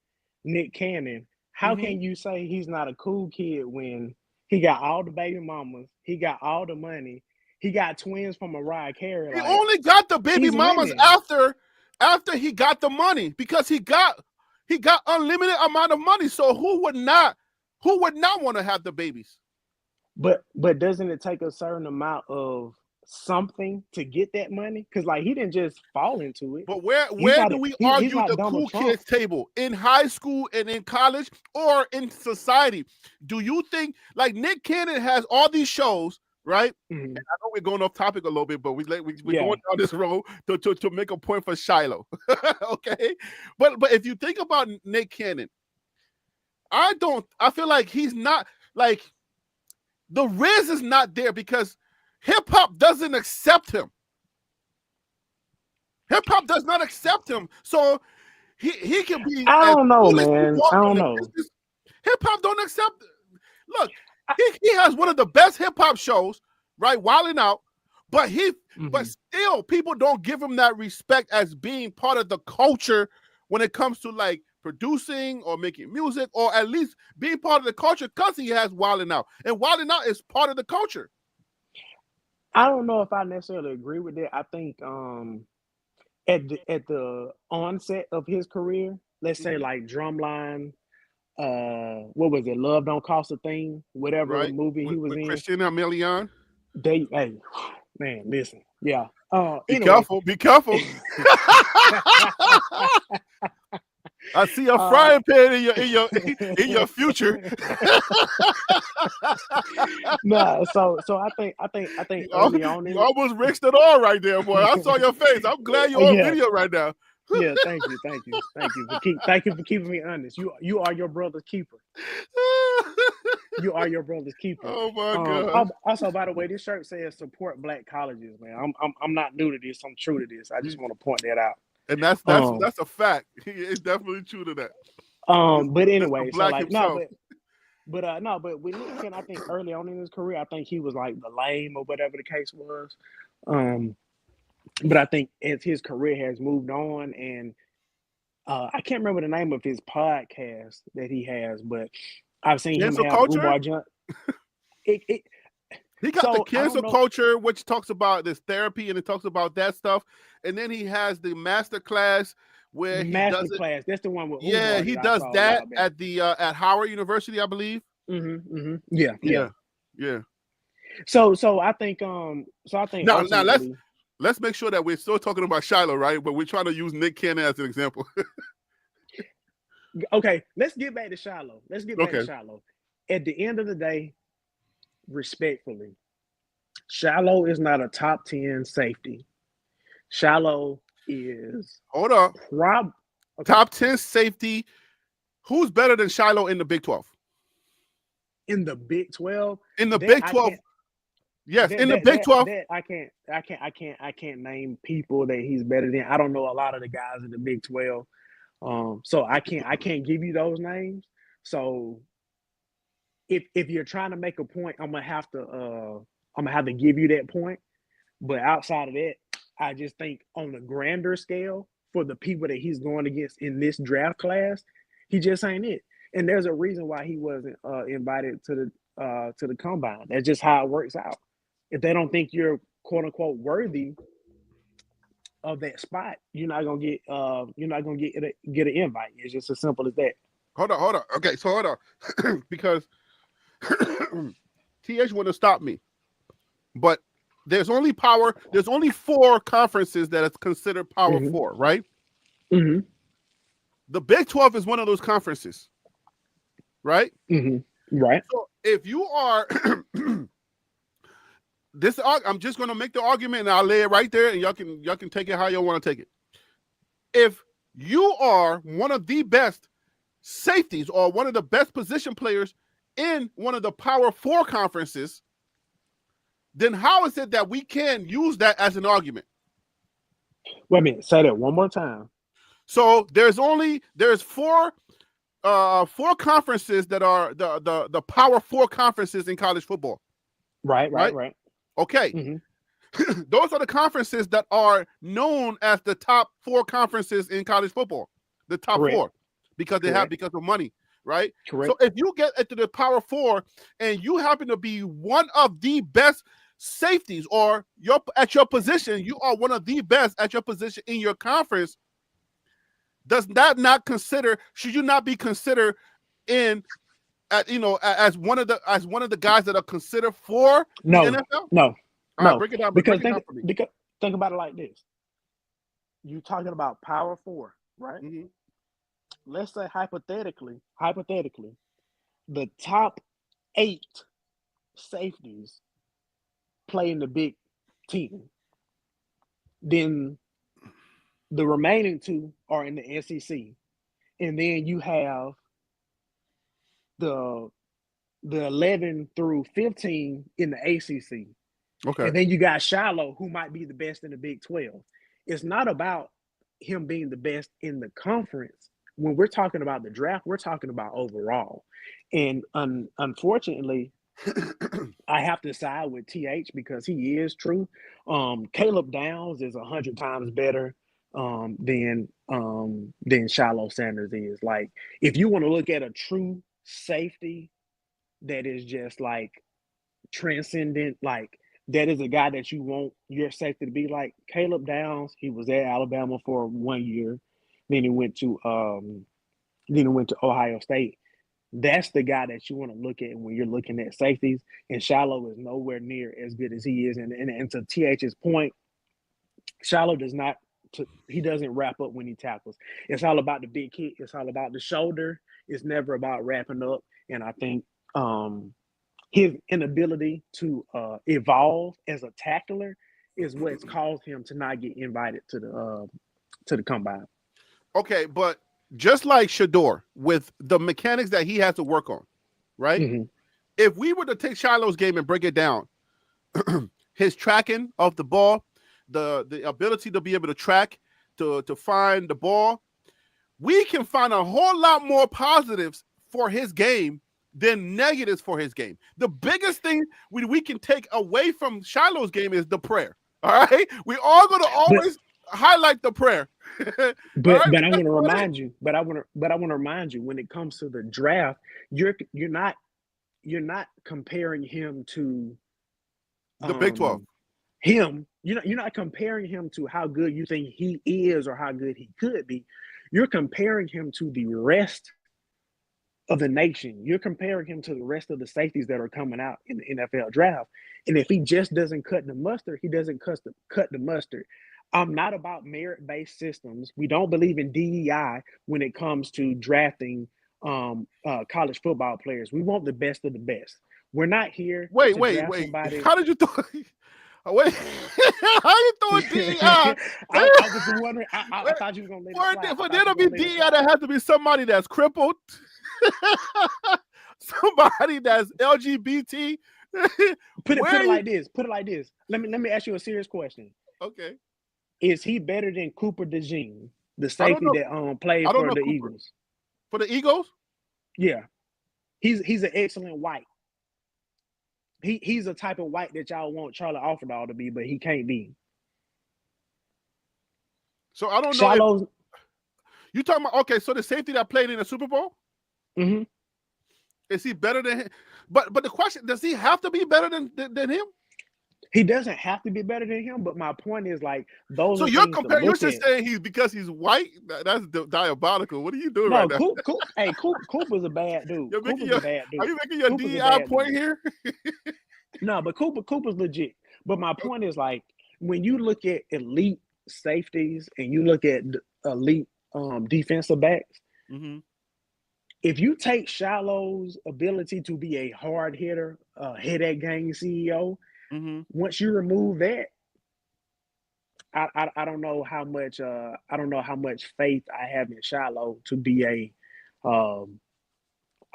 [SPEAKER 4] Nick Cannon, how can you say he's not a cool kid when he got all the baby mamas, he got all the money, he got twins from Mariah Carey?
[SPEAKER 1] He only got the baby mamas
[SPEAKER 4] winning.
[SPEAKER 1] after he got the money because he got unlimited amount of money. So who would not want to have the babies?
[SPEAKER 4] But doesn't it take a certain amount of something to get that money? Because like he didn't just fall into it.
[SPEAKER 1] But where do we
[SPEAKER 4] he's
[SPEAKER 1] argue
[SPEAKER 4] not
[SPEAKER 1] the
[SPEAKER 4] Donald
[SPEAKER 1] cool
[SPEAKER 4] Trump.
[SPEAKER 1] kids table? In high school and in college or in society? Do you think like Nick Cannon has all these shows, right?
[SPEAKER 4] Mhm.
[SPEAKER 1] And I know we're going off topic a little bit, but we're
[SPEAKER 4] Yeah.
[SPEAKER 1] going down this road to make a point for Shiloh. Okay. But if you think about Nick Cannon, I feel like he's not like the riz is not there because hip hop doesn't accept him. Hip hop does not accept him. So he can be.
[SPEAKER 4] I don't know, man. I don't know.
[SPEAKER 1] Hip hop don't accept. Look, he has one of the best hip hop shows, right? Wilding Out, but but still, people don't give him that respect as being part of the culture when it comes to like producing or making music, or at least being part of the culture because he has Wilding Out, and Wilding Out is part of the culture.
[SPEAKER 4] I don't know if I necessarily agree with that. I think at the onset of his career, let's say like Drumline, what was it? Love Don't Cost a Thing, whatever
[SPEAKER 1] Right.
[SPEAKER 4] movie he was
[SPEAKER 1] with
[SPEAKER 4] in.
[SPEAKER 1] Christina Milian.
[SPEAKER 4] Hey, man, listen, yeah.
[SPEAKER 1] Be
[SPEAKER 4] Anyway.
[SPEAKER 1] careful. Be careful. I see a frying pan in your future.
[SPEAKER 4] Nah, so I think
[SPEAKER 1] You
[SPEAKER 4] early on in
[SPEAKER 1] almost risked it all right there, boy. I saw your face. I'm glad you're on
[SPEAKER 4] Yeah.
[SPEAKER 1] video right now.
[SPEAKER 4] Yeah, thank you for keeping me honest. You are your brother's keeper. You are your brother's keeper.
[SPEAKER 1] Oh my God.
[SPEAKER 4] Also, by the way, this shirt says support black colleges, man. I'm not new to this. I'm true to this. I just want to point that out.
[SPEAKER 1] And that's a fact. It's definitely true to that.
[SPEAKER 4] But
[SPEAKER 1] Mr.
[SPEAKER 4] anyway, so
[SPEAKER 1] Black
[SPEAKER 4] like
[SPEAKER 1] himself.
[SPEAKER 4] but with Nick Cannon, I think early on in his career, I think he was like the lame or whatever the case was. But I think as his career has moved on, and I can't remember the name of his podcast that he has, but I've seen him
[SPEAKER 1] Cancel
[SPEAKER 4] have
[SPEAKER 1] culture?
[SPEAKER 4] Umar Johnson.
[SPEAKER 1] He got the cancel culture, which talks about this therapy and it talks about that stuff. And then he has the master class where he does it.
[SPEAKER 4] Class. That's the one with
[SPEAKER 1] Yeah,
[SPEAKER 4] Umar
[SPEAKER 1] he
[SPEAKER 4] that I
[SPEAKER 1] does
[SPEAKER 4] saw
[SPEAKER 1] that
[SPEAKER 4] back.
[SPEAKER 1] at the at Howard University, I believe.
[SPEAKER 4] Yeah.
[SPEAKER 1] So
[SPEAKER 4] I think
[SPEAKER 1] now let's make sure that we're still talking about Shiloh, right? But we're trying to use Nick Cannon as an example.
[SPEAKER 4] Okay, let's get back to Shiloh. At the end of the day, respectfully, Shiloh is not a top 10 safety. Shiloh is
[SPEAKER 1] Hold on.
[SPEAKER 4] okay.
[SPEAKER 1] Top 10 safety. Who's better than Shiloh in the Big 12?
[SPEAKER 4] In the Big 12?
[SPEAKER 1] In the Big 12. Yes, in the Big 12.
[SPEAKER 4] I can't name people that he's better than. I don't know a lot of the guys in the Big 12. So I can't give you those names. So if you're trying to make a point, I'm gonna have to give you that point. But outside of that, I just think on a grander scale for the people that he's going against in this draft class, he just ain't it. And there's a reason why he wasn't invited to the combine. That's just how it works out. If they don't think you're quote unquote worthy of that spot, you're not gonna get get an invite. It's just as simple as that.
[SPEAKER 1] Hold on. Okay, so hold on. Because TH want to stop me. But there's only 4 conferences that is considered Power 4, right?
[SPEAKER 4] Mm-hmm.
[SPEAKER 1] The Big 12 is one of those conferences, right?
[SPEAKER 4] Mm-hmm. Right.
[SPEAKER 1] So if you are I'm just going to make the argument and I'll lay it right there and y'all can take it how y'all want to take it. If you are one of the best safeties or one of the best position players in one of the Power 4 conferences, then how is it that we can't use that as an argument?
[SPEAKER 4] Wait a minute, say that one more time.
[SPEAKER 1] So there's 4 conferences that are the Power 4 conferences in college football.
[SPEAKER 4] Right.
[SPEAKER 1] Okay.
[SPEAKER 4] Mm-hmm.
[SPEAKER 1] Those are the conferences that are known as the top 4 conferences in college football. The top
[SPEAKER 4] Correct.
[SPEAKER 1] 4 because of money, right?
[SPEAKER 4] Correct.
[SPEAKER 1] So if you get into the Power 4 and you happen to be one of the best safeties or at your position, you are one of the best at your position in your conference, should you not be considered as one of the guys that are considered for the NFL?
[SPEAKER 4] No.
[SPEAKER 1] Right, break it down.
[SPEAKER 4] Because think about it like this. You talking about Power 4, right?
[SPEAKER 1] Mm-hmm.
[SPEAKER 4] Let's say hypothetically, the top 8 safeties play in the Big 10. Then the remaining 2 are in the SEC. And then you have the 11 through 15 in the ACC.
[SPEAKER 1] Okay.
[SPEAKER 4] And then you got Shiloh, who might be the best in the Big 12. It's not about him being the best in the conference. When we're talking about the draft, we're talking about overall. And unfortunately, I have to side with TH because he is true. Caleb Downs is 100 times better than Shiloh Sanders is. Like, if you want to look at a true safety that is just like transcendent, like that is a guy that you want your safety to be like. Caleb Downs, he was at Alabama for 1 year, then he went to Ohio State. That's the guy that you want to look at when you're looking at safeties. And Shiloh is nowhere near as good as he is. And to TH's point, Shiloh doesn't wrap up when he tackles. It's all about the big hit. It's all about the shoulder. It's never about wrapping up. And I think his inability to evolve as a tackler is what's caused him to not get invited to the combine.
[SPEAKER 1] Okay, but just like Shedeur, with the mechanics that he has to work on, right?
[SPEAKER 4] Mhm.
[SPEAKER 1] If we were to take Shiloh's game and break it down, his tracking of the ball, the ability to be able to track, to find the ball, we can find a whole lot more positives for his game than negatives for his game. The biggest thing we can take away from Shiloh's game is the prayer. All right, we all going to always highlight the prayer.
[SPEAKER 4] But
[SPEAKER 1] right?
[SPEAKER 4] I want to remind you. But I want to remind you, when it comes to the draft, you're not comparing him to
[SPEAKER 1] The Big 12.
[SPEAKER 4] Him. You're not comparing him to how good you think he is or how good he could be. You're comparing him to the rest of the nation. You're comparing him to the rest of the safeties that are coming out in the NFL draft. And if he just doesn't cut the mustard, he doesn't cut the mustard. I'm not about merit-based systems. We don't believe in DEI when it comes to drafting college football players. We want the best of the best. We're not here
[SPEAKER 1] Wait.
[SPEAKER 4] somebody.
[SPEAKER 1] How did you throw? Wait, how you throwing DEI?
[SPEAKER 4] I was wondering. I thought you were gonna let it slide.
[SPEAKER 1] For there to be DEI, there has to be somebody that's crippled, somebody that's LGBT.
[SPEAKER 4] Put it like this. Let me ask you a serious question.
[SPEAKER 1] Okay.
[SPEAKER 4] Is he better than Cooper DeJean, the safety that played for the Eagles?
[SPEAKER 1] For the Eagles?
[SPEAKER 4] Yeah, he's an excellent white. He's a type of white that y'all want Charlie Offerdahl to be, but he can't be.
[SPEAKER 1] So I don't know.
[SPEAKER 4] Shiloh's,
[SPEAKER 1] You talking about, okay, so the safety that played in the Super Bowl?
[SPEAKER 4] Mm-hmm.
[SPEAKER 1] Is he better than him? But the question, does he have to be better than him?
[SPEAKER 4] He doesn't have to be better than him, but my point is, like, those.
[SPEAKER 1] So
[SPEAKER 4] are
[SPEAKER 1] you're
[SPEAKER 4] things
[SPEAKER 1] comparing. You're just
[SPEAKER 4] at.
[SPEAKER 1] saying because he's white. That's diabolical. What are you doing right now?
[SPEAKER 4] Cooper's a bad dude.
[SPEAKER 1] Are you making your
[SPEAKER 4] Cooper's
[SPEAKER 1] DEI point here?
[SPEAKER 4] No, but Cooper's legit. But my point is, like, when you look at elite safeties and you look at elite defensive backs,
[SPEAKER 1] mm-hmm.
[SPEAKER 4] if you take Shiloh's ability to be a hard hitter, headache gang CEO,
[SPEAKER 1] mm-hmm.
[SPEAKER 4] once you remove that, I don't know how much faith I have in Shiloh to be a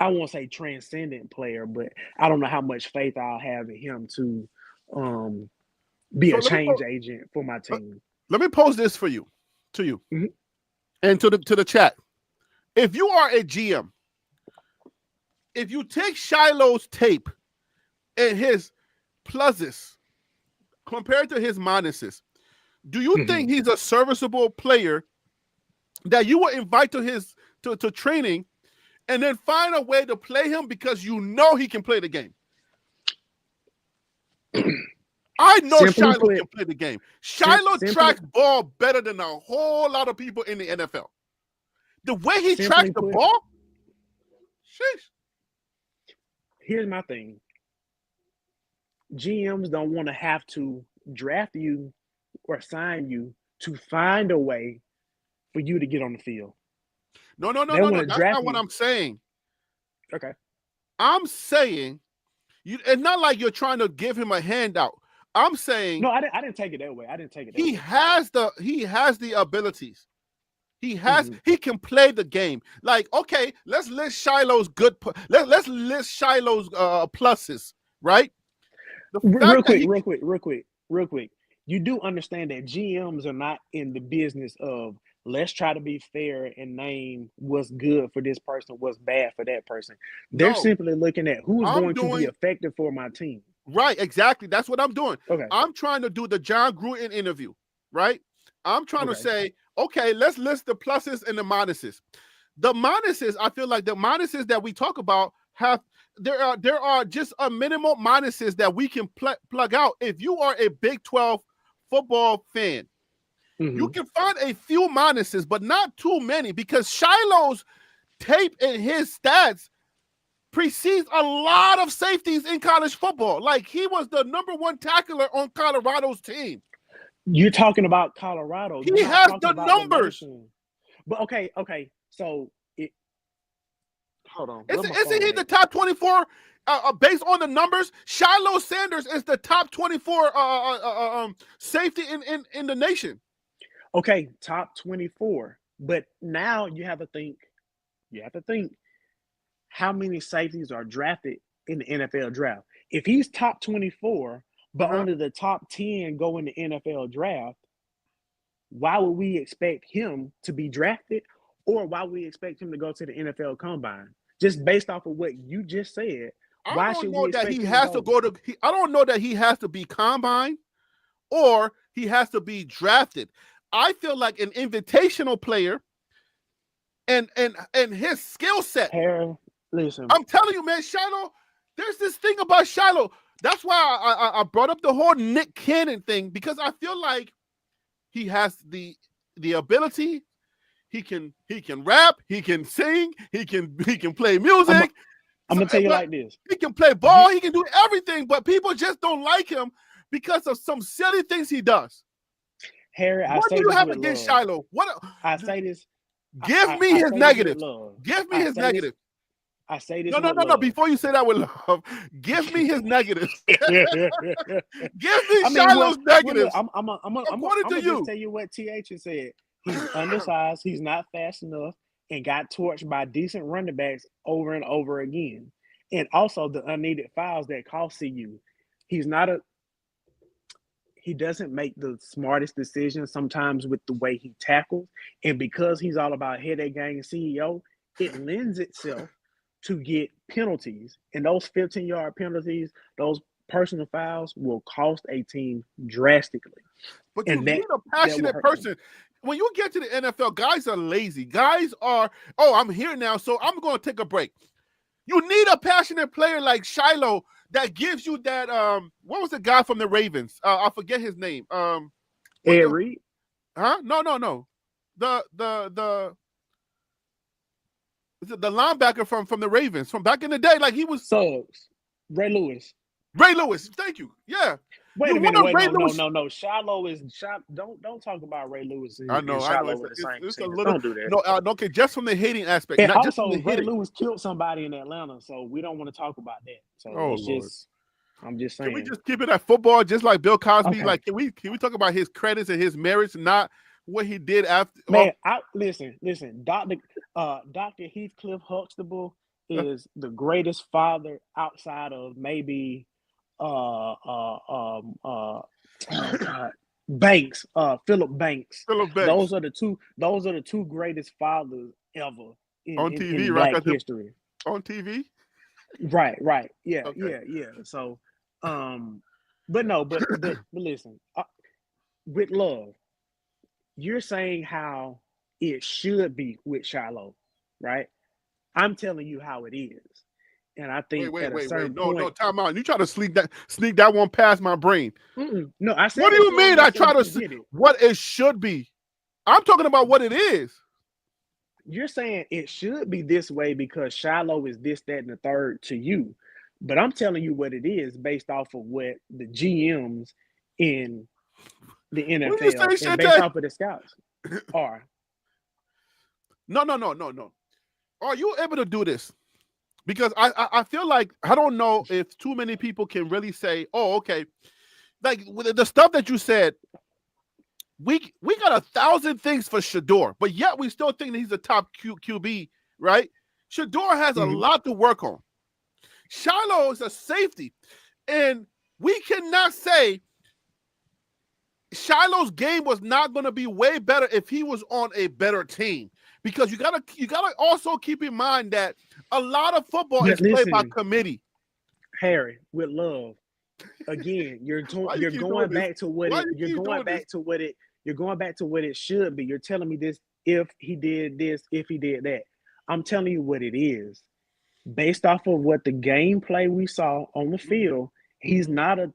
[SPEAKER 4] I won't say transcendent player, but I don't know how much faith I'll have in him to be a change agent for my team.
[SPEAKER 1] Let me pose this to you,
[SPEAKER 4] mm-hmm.
[SPEAKER 1] and to the chat. If you are a GM, if you take Shiloh's tape and his pluses compared to his minuses, do you think he's a serviceable player that you will invite to training and then find a way to play him because you know he can play the game? I know Shiloh can play the game. Shiloh tracks ball better than a whole lot of people in the NFL. The way he tracks the ball, sheesh.
[SPEAKER 4] Here's my thing. GMs don't want to have to draft you or sign you to find a way for you to get on the field.
[SPEAKER 1] No. That's not what I'm saying.
[SPEAKER 4] Okay.
[SPEAKER 1] I'm saying it's not like you're trying to give him a handout. I'm saying
[SPEAKER 4] no. I didn't take it that way.
[SPEAKER 1] He has the abilities. He can play the game. Like, okay, let's list Shiloh's let's list Shiloh's pluses, right?
[SPEAKER 4] Real quick. You do understand that GMs are not in the business of let's try to be fair and name what's good for this person, what's bad for that person. They're simply looking at who's going to be effective for my team.
[SPEAKER 1] Right, exactly. That's what I'm doing.
[SPEAKER 4] Okay.
[SPEAKER 1] I'm trying to do the John Gruden interview, right? I'm trying to say, okay, let's list the pluses and the minuses. The minuses, I feel like the minuses that we talk about there are just a minimal minuses that we can plug out. If you are a Big 12 football fan, you can find a few minuses, but not too many, because Shiloh's tape and his stats precedes a lot of safeties in college football. Like, he was the #1 tackler on Colorado's team.
[SPEAKER 4] You're talking about Colorado.
[SPEAKER 1] He has the numbers.
[SPEAKER 4] But okay. So hold on.
[SPEAKER 1] Isn't he the top 24 based on the numbers? Shiloh Sanders is the top 24 safety in the nation.
[SPEAKER 4] Okay, top 24. But now you have to think how many safeties are drafted in the NFL draft. If he's top 24, but only the top 10 go in the NFL draft, why would we expect him to be drafted, or why would we expect him to go to the NFL Combine? Just based off of what you just said, why should we expect him to go?
[SPEAKER 1] I don't know that he has to be combined or he has to be drafted. I feel like an invitational player and his skill set.
[SPEAKER 4] Listen,
[SPEAKER 1] I'm telling you, man, Shiloh, there's this thing about Shiloh. That's why I brought up the whole Nick Cannon thing, because I feel like he has the ability. He can rap, he can sing, he can play music.
[SPEAKER 4] I'm gonna tell you like this.
[SPEAKER 1] He can play ball, he can do everything, but people just don't like him because of some silly things he does.
[SPEAKER 4] Harry,
[SPEAKER 1] what do you have against Shiloh?
[SPEAKER 4] I say this.
[SPEAKER 1] Give me his negative. Give me his negative.
[SPEAKER 4] I say this.
[SPEAKER 1] No. Before you say that with love, give me his negatives. Give me Shiloh's negatives.
[SPEAKER 4] I'm gonna just tell you what TH has said. He's undersized. He's not fast enough, and got torched by decent running backs over and over again. And also the unneeded fouls that cost CU. He doesn't make the smartest decisions sometimes with the way he tackles, and because he's all about headache gang CEO, it lends itself to get penalties, and those 15-yard penalties, those personal fouls will cost a team drastically.
[SPEAKER 1] But you need a passionate person. When you get to the NFL, guys are lazy. Guys are, I'm here now, so I'm going to take a break. You need a passionate player like Shiloh that gives you that. What was the guy from the Ravens? I forget his name.
[SPEAKER 4] Ed Reed?
[SPEAKER 1] Huh? No. The linebacker from the Ravens from back in the day, like he was
[SPEAKER 4] Suggs, Ray Lewis.
[SPEAKER 1] Thank you. Yeah.
[SPEAKER 4] Wait a minute. No. Shiloh is don't talk about Ray Lewis.
[SPEAKER 1] I know. It's a little.
[SPEAKER 4] Don't do that.
[SPEAKER 1] No, okay, just from the hating aspect.
[SPEAKER 4] And
[SPEAKER 1] not
[SPEAKER 4] also,
[SPEAKER 1] just from the
[SPEAKER 4] Ray
[SPEAKER 1] hitting.
[SPEAKER 4] Lewis killed somebody in Atlanta, so we don't want to talk about that. So I'm just saying.
[SPEAKER 1] Can we just keep it at football, just like Bill Cosby?
[SPEAKER 4] Okay.
[SPEAKER 1] Like, can we talk about his credits and his merits, not what he did after?
[SPEAKER 4] Man, listen. Dr. Heathcliff Huxtable is the greatest father outside of maybe Banks, Philip Banks. Those are the two greatest fathers ever in TV, in Black history.
[SPEAKER 1] On TV?
[SPEAKER 4] Right. Yeah,
[SPEAKER 1] okay.
[SPEAKER 4] yeah. So, but listen, with love, you're saying how it should be with Shiloh, right? I'm telling you how it is. And I think
[SPEAKER 1] wait.
[SPEAKER 4] point,
[SPEAKER 1] No, time out. You try to sneak that one past my brain.
[SPEAKER 4] No, I said.
[SPEAKER 1] What do you mean? I try to see what it should be. I'm talking about what it is.
[SPEAKER 4] You're saying it should be this way because Shiloh is this, that, and the third to you. But I'm telling you what it is based off of what the GMs in the NFL and based off of the scouts are.
[SPEAKER 1] No. Are you able to do this? Because I feel like, I don't know if too many people can really say, oh, okay. Like with the stuff that you said, we got 1,000 things for Shedeur, but yet we still think that he's a top QB, right? Shedeur has a lot to work on. Shiloh is a safety. And we cannot say Shiloh's game was not going to be way better if he was on a better team. Because you gotta also keep in mind that a lot of football is played by committee.
[SPEAKER 4] Harry, with love, again, you're going back to what it should be. You're telling me this if he did this, if he did that. I'm telling you what it is. Based off of what the gameplay we saw on the field, he's not a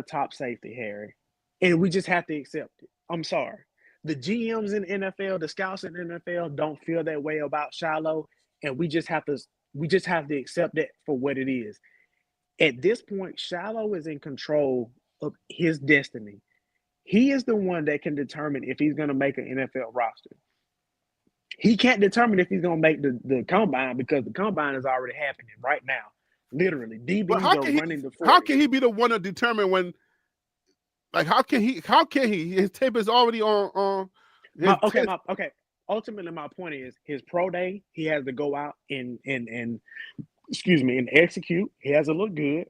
[SPEAKER 4] top safety, Harry, and we just have to accept it. I'm sorry. The GMs in the NFL, the scouts in the NFL don't feel that way about Shiloh, and we just have to accept that for what it is. At this point, Shiloh is in control of his destiny. He is the one that can determine if he's going to make an NFL roster. He can't determine if he's going to make the combine because the combine is already happening right now. Literally, DBs are running the 40.
[SPEAKER 1] How can he be the one to determine when Like, how can he? How can he? His tape is already on.
[SPEAKER 4] Okay. Ultimately, my point is his pro day. He has to go out and excuse me, and execute. He has to look good.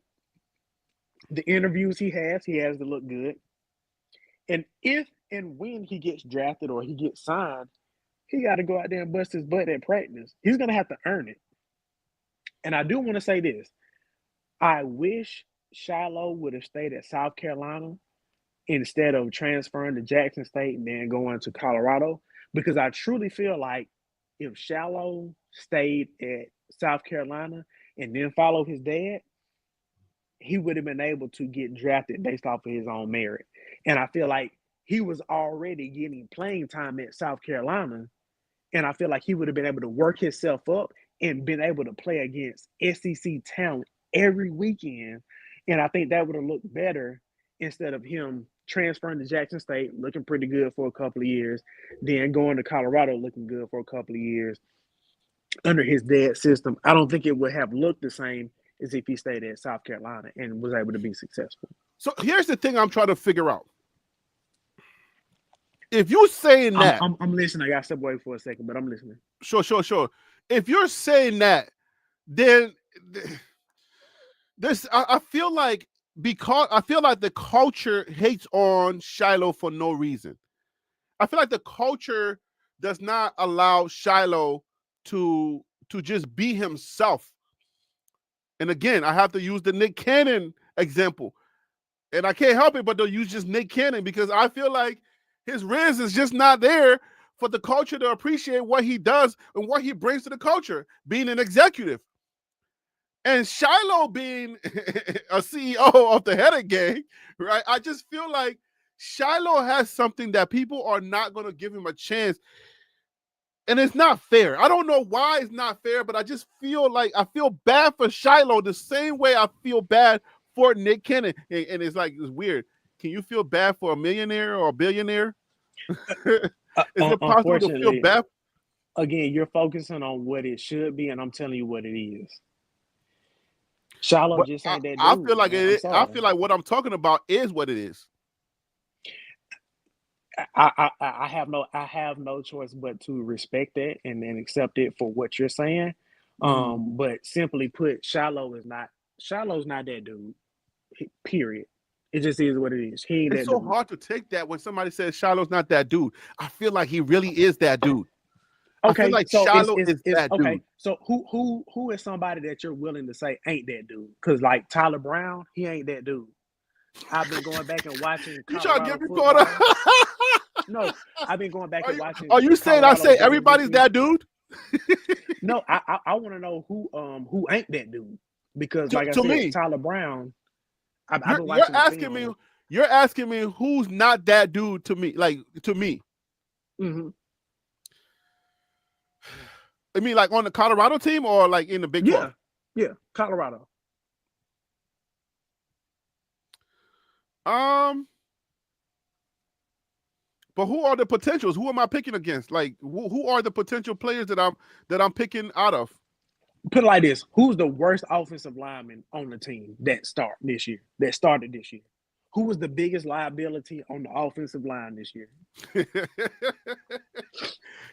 [SPEAKER 4] The interviews he has to look good. And if and when he gets drafted or he gets signed, he got to go out there and bust his butt at practice. He's going to have to earn it. And I do want to say this. I wish Shiloh would have stayed at South Carolina instead of transferring to Jackson State and then going to Colorado, because I truly feel like if Shiloh stayed at South Carolina and then followed his dad, he would have been able to get drafted based off of his own merit. And I feel like he was already getting playing time at South Carolina, and I feel like he would have been able to work himself up and been able to play against SEC talent every weekend. And I think that would have looked better instead of him transferring to Jackson State, looking pretty good for a couple of years, then going to Colorado, looking good for a couple of years under his dad's system. I don't think it would have looked the same as if he stayed at South Carolina and was able to be successful.
[SPEAKER 1] So here's the thing I'm trying to figure out. If you're saying that,
[SPEAKER 4] I'm listening. I got to step away for a second, but I'm listening.
[SPEAKER 1] Sure. If you're saying that, then this I feel like the culture hates on Shiloh for no reason. I feel like the culture does not allow Shiloh to just be himself. And again, I have to use the Nick Cannon example. And I can't help it but to use just Nick Cannon, because I feel like his riz is just not there for the culture to appreciate what he does and what he brings to the culture, being an executive. And Shiloh being a CEO of the Headed Gang, right? I just feel like Shiloh has something that people are not going to give him a chance. And it's not fair. I don't know why it's not fair, but I just feel like I feel bad for Shiloh the same way I feel bad for Nick Cannon. And it's like, it's weird. Can you feel bad for a millionaire or a billionaire? Is it possible to feel bad?
[SPEAKER 4] Again, you're focusing on what it should be, and I'm telling you what it is. Shiloh just ain't that dude.
[SPEAKER 1] I feel like I feel like what I'm talking about is what it is.
[SPEAKER 4] I have no choice but to respect that and then accept it for what you're saying. But simply put, Shiloh's not that dude. Period. It just is what it is. He ain't
[SPEAKER 1] it's
[SPEAKER 4] that
[SPEAKER 1] so
[SPEAKER 4] dude.
[SPEAKER 1] hard to take that when somebody says Shiloh's not that dude. I feel like he really is that dude.
[SPEAKER 4] Okay,
[SPEAKER 1] I feel like
[SPEAKER 4] so
[SPEAKER 1] Shiloh is that
[SPEAKER 4] okay.
[SPEAKER 1] dude.
[SPEAKER 4] So who is somebody that you're willing to say ain't that dude? Because like Tyler Brown, he ain't that dude. I've been going back and watching.
[SPEAKER 1] You trying to get me
[SPEAKER 4] football.
[SPEAKER 1] caught up?
[SPEAKER 4] No, I've been going back and watching.
[SPEAKER 1] Are you saying I say everybody's that dude?
[SPEAKER 4] No, I want to know who ain't that dude, because like I said,
[SPEAKER 1] me,
[SPEAKER 4] Tyler Brown. I've been watching.
[SPEAKER 1] You're asking me who's not that dude to me, like to me.
[SPEAKER 4] Mm-hmm.
[SPEAKER 1] I mean, like on the Colorado team or like in the Big 12?
[SPEAKER 4] Yeah, Colorado.
[SPEAKER 1] But who are the potentials? Who am I picking against? Like, who are the potential players that I'm picking out of?
[SPEAKER 4] Put it like this: who's the worst offensive lineman on the team that started this year? Who was the biggest liability on the offensive line this year?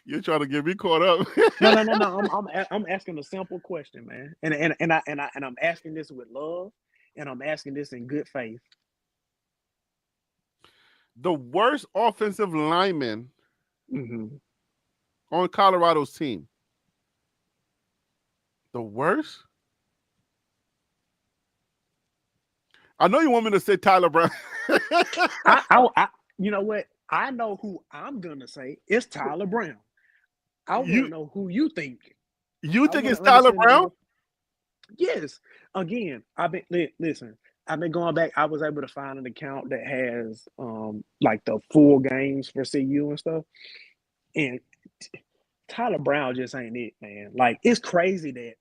[SPEAKER 1] You're trying to get me caught up.
[SPEAKER 4] No. I'm asking a simple question, man, and I'm asking this with love, and I'm asking this in good faith.
[SPEAKER 1] The worst offensive lineman on Colorado's team. The worst? I know you want me to say Tyler Brown.
[SPEAKER 4] I you know what? I know who I'm gonna say. It's Tyler Brown. I want to know who you think.
[SPEAKER 1] You think it's Tyler Brown?
[SPEAKER 4] Yes. Again, listen. I've been going back. I was able to find an account that has like the full games for CU and stuff. And Tyler Brown just ain't it, man. Like, it's crazy that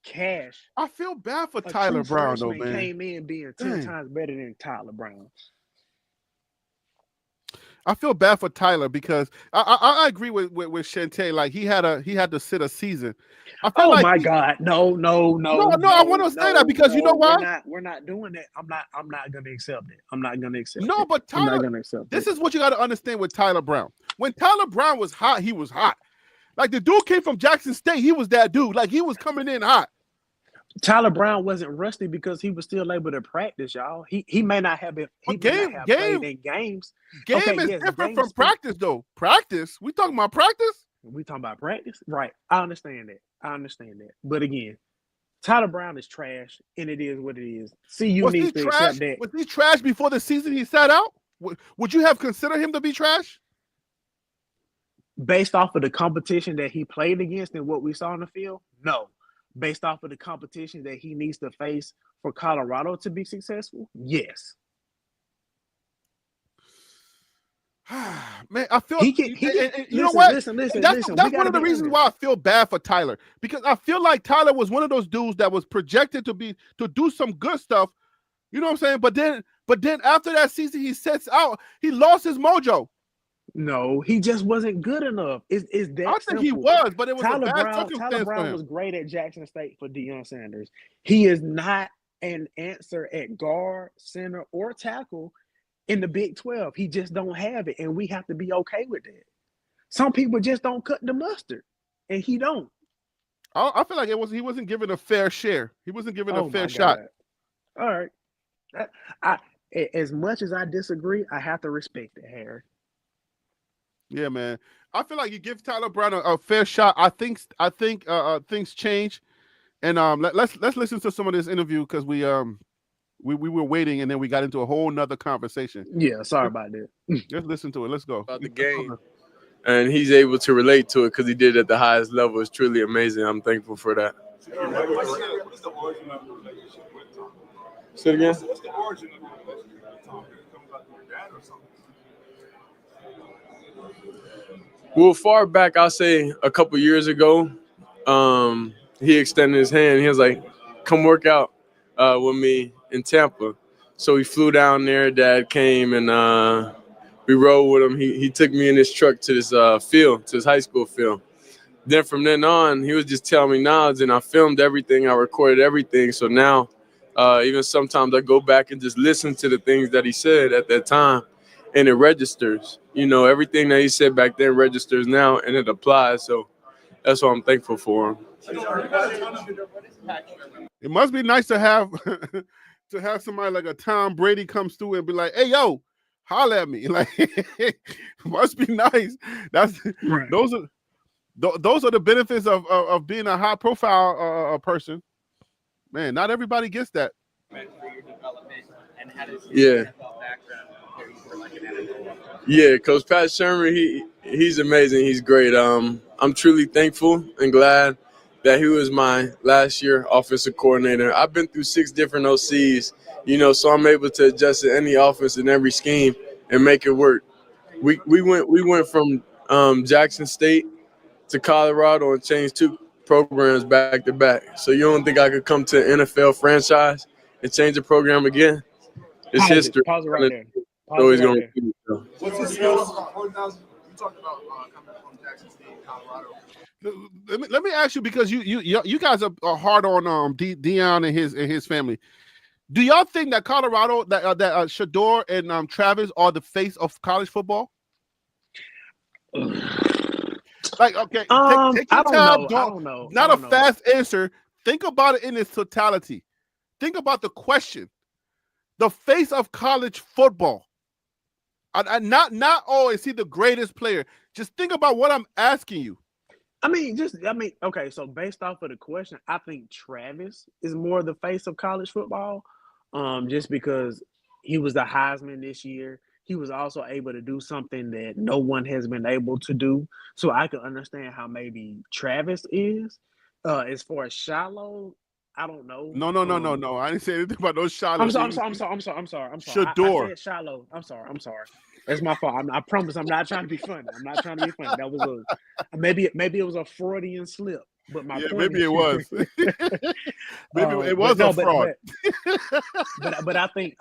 [SPEAKER 4] Cash.
[SPEAKER 1] I feel bad for Tyler Brown, though, man.
[SPEAKER 4] Came in being 10 times better than Tyler Brown.
[SPEAKER 1] I feel bad for Tyler because I agree with Shante. Like he had to sit a season. I feel
[SPEAKER 4] Oh
[SPEAKER 1] like
[SPEAKER 4] my God. No.
[SPEAKER 1] I want to say that because you know why?
[SPEAKER 4] We're not doing that. I'm not gonna accept it. I'm not gonna accept it.
[SPEAKER 1] No, but
[SPEAKER 4] I'm not
[SPEAKER 1] Tyler,
[SPEAKER 4] gonna accept
[SPEAKER 1] this
[SPEAKER 4] it.
[SPEAKER 1] is what you got to understand with Tyler Brown. When Tyler Brown was hot, he was hot. Like the dude came from Jackson State, he was that dude. Like he was coming in hot.
[SPEAKER 4] Tyler Brown wasn't rusty because he was still able to practice, y'all. He may not have been. He may not have played in games.
[SPEAKER 1] Game is different from practice, though. Practice. We talking about practice?
[SPEAKER 4] We talking about practice, right? I understand that. But again, Tyler Brown is trash, and it is what it is. CU needs to accept that.
[SPEAKER 1] Was he trash before the season he sat out? Would you have considered him to be trash?
[SPEAKER 4] Based off of the competition that he played against and what we saw on the field, no. Based off of the competition that he needs to face for Colorado to be successful, yes.
[SPEAKER 1] Man, I feel
[SPEAKER 4] you
[SPEAKER 1] know what?
[SPEAKER 4] Listen.
[SPEAKER 1] That's one of the reasons why I feel bad for Tyler, because I feel like Tyler was one of those dudes that was projected to do some good stuff. You know what I'm saying? But then after that season, he sets out. He lost his mojo.
[SPEAKER 4] No, he just wasn't good enough. It's that
[SPEAKER 1] I think
[SPEAKER 4] simple.
[SPEAKER 1] he was, but it was
[SPEAKER 4] Tyler
[SPEAKER 1] a bad
[SPEAKER 4] Brown.
[SPEAKER 1] circumstance
[SPEAKER 4] Tyler
[SPEAKER 1] for
[SPEAKER 4] Brown
[SPEAKER 1] him.
[SPEAKER 4] was great at Jackson State for Deion Sanders. He is not an answer at guard, center, or tackle in the Big 12. He just don't have it, and we have to be okay with that. Some people just don't cut the mustard, and he don't.
[SPEAKER 1] I feel like he wasn't given a fair share. He wasn't given a fair
[SPEAKER 4] my
[SPEAKER 1] shot.
[SPEAKER 4] God. All right. As much as I disagree, I have to respect it, Harry.
[SPEAKER 1] Yeah, man. I feel like you give Tyler Brown a fair shot. I think things change, and let's listen to some of this interview because we were waiting and then we got into a whole nother conversation.
[SPEAKER 4] Yeah, sorry about that.
[SPEAKER 1] Let's listen to it. Let's go.
[SPEAKER 6] About the game, and he's able to relate to it because he did it at the highest level. It's truly amazing. I'm thankful for that.
[SPEAKER 5] What's the origin of the relationship with Tom?
[SPEAKER 6] Say it again.
[SPEAKER 5] What's the origin of the relationship with Tom? Did it come back from your dad or something?
[SPEAKER 6] Well, far back, I'll say a couple years ago, he extended his hand. He was like, come work out with me in Tampa. So he flew down there. Dad came, and we rode with him. He took me in his truck to this field, to his high school field. Then from then on, he was just telling me knowledge, and I filmed everything. I recorded everything. So now, even sometimes I go back and just listen to the things that he said at that time, and it registers. You know, everything that he said back then registers now, and it applies. So that's what I'm thankful for him.
[SPEAKER 1] It must be nice to have somebody like a Tom Brady comes through and be like, "Hey, yo, holler at me!" Like, it must be nice. That's
[SPEAKER 4] Right.
[SPEAKER 1] Those are the benefits of being a high profile person. Man, not everybody gets that.
[SPEAKER 6] Yeah. Yeah, Coach Pat Shermer, he's amazing. He's great. I'm truly thankful and glad that he was my last year offensive coordinator. I've been through 6 different OCs, so I'm able to adjust to any offense and every scheme and make it work. We went from Jackson State to Colorado and changed 2 programs back to back. So you don't think I could come to an NFL franchise and change the program again? It's history.
[SPEAKER 4] Pause it right there.
[SPEAKER 6] Always going to repeat it.
[SPEAKER 5] What's his skills? You talked about coming from Jackson State, Colorado.
[SPEAKER 1] Let me ask you, because you guys are hard on Deion and his family. Do y'all think that Colorado, that Shedeur and Travis are the face of college football? Like, okay, take your time.
[SPEAKER 4] I don't know.
[SPEAKER 1] Not a fast answer. Think about it in its totality. Think about the question. The face of college football. Not is he the greatest player? Just think about what I'm asking you.
[SPEAKER 4] Okay, so based off of the question, I think Travis is more the face of college football, just because he was the Heisman this year. He was also able to do something that no one has been able to do. So I can understand how maybe Travis is. As far as Shiloh, I don't know.
[SPEAKER 1] No. I didn't say anything about those Shiloh.
[SPEAKER 4] I'm sorry.
[SPEAKER 1] Shedeur.
[SPEAKER 4] I said Shiloh. I'm sorry. That's my fault. I promise I'm not trying to be funny. That was maybe it was a Freudian slip. But
[SPEAKER 1] maybe it was. Maybe it was a fraud.
[SPEAKER 4] But I think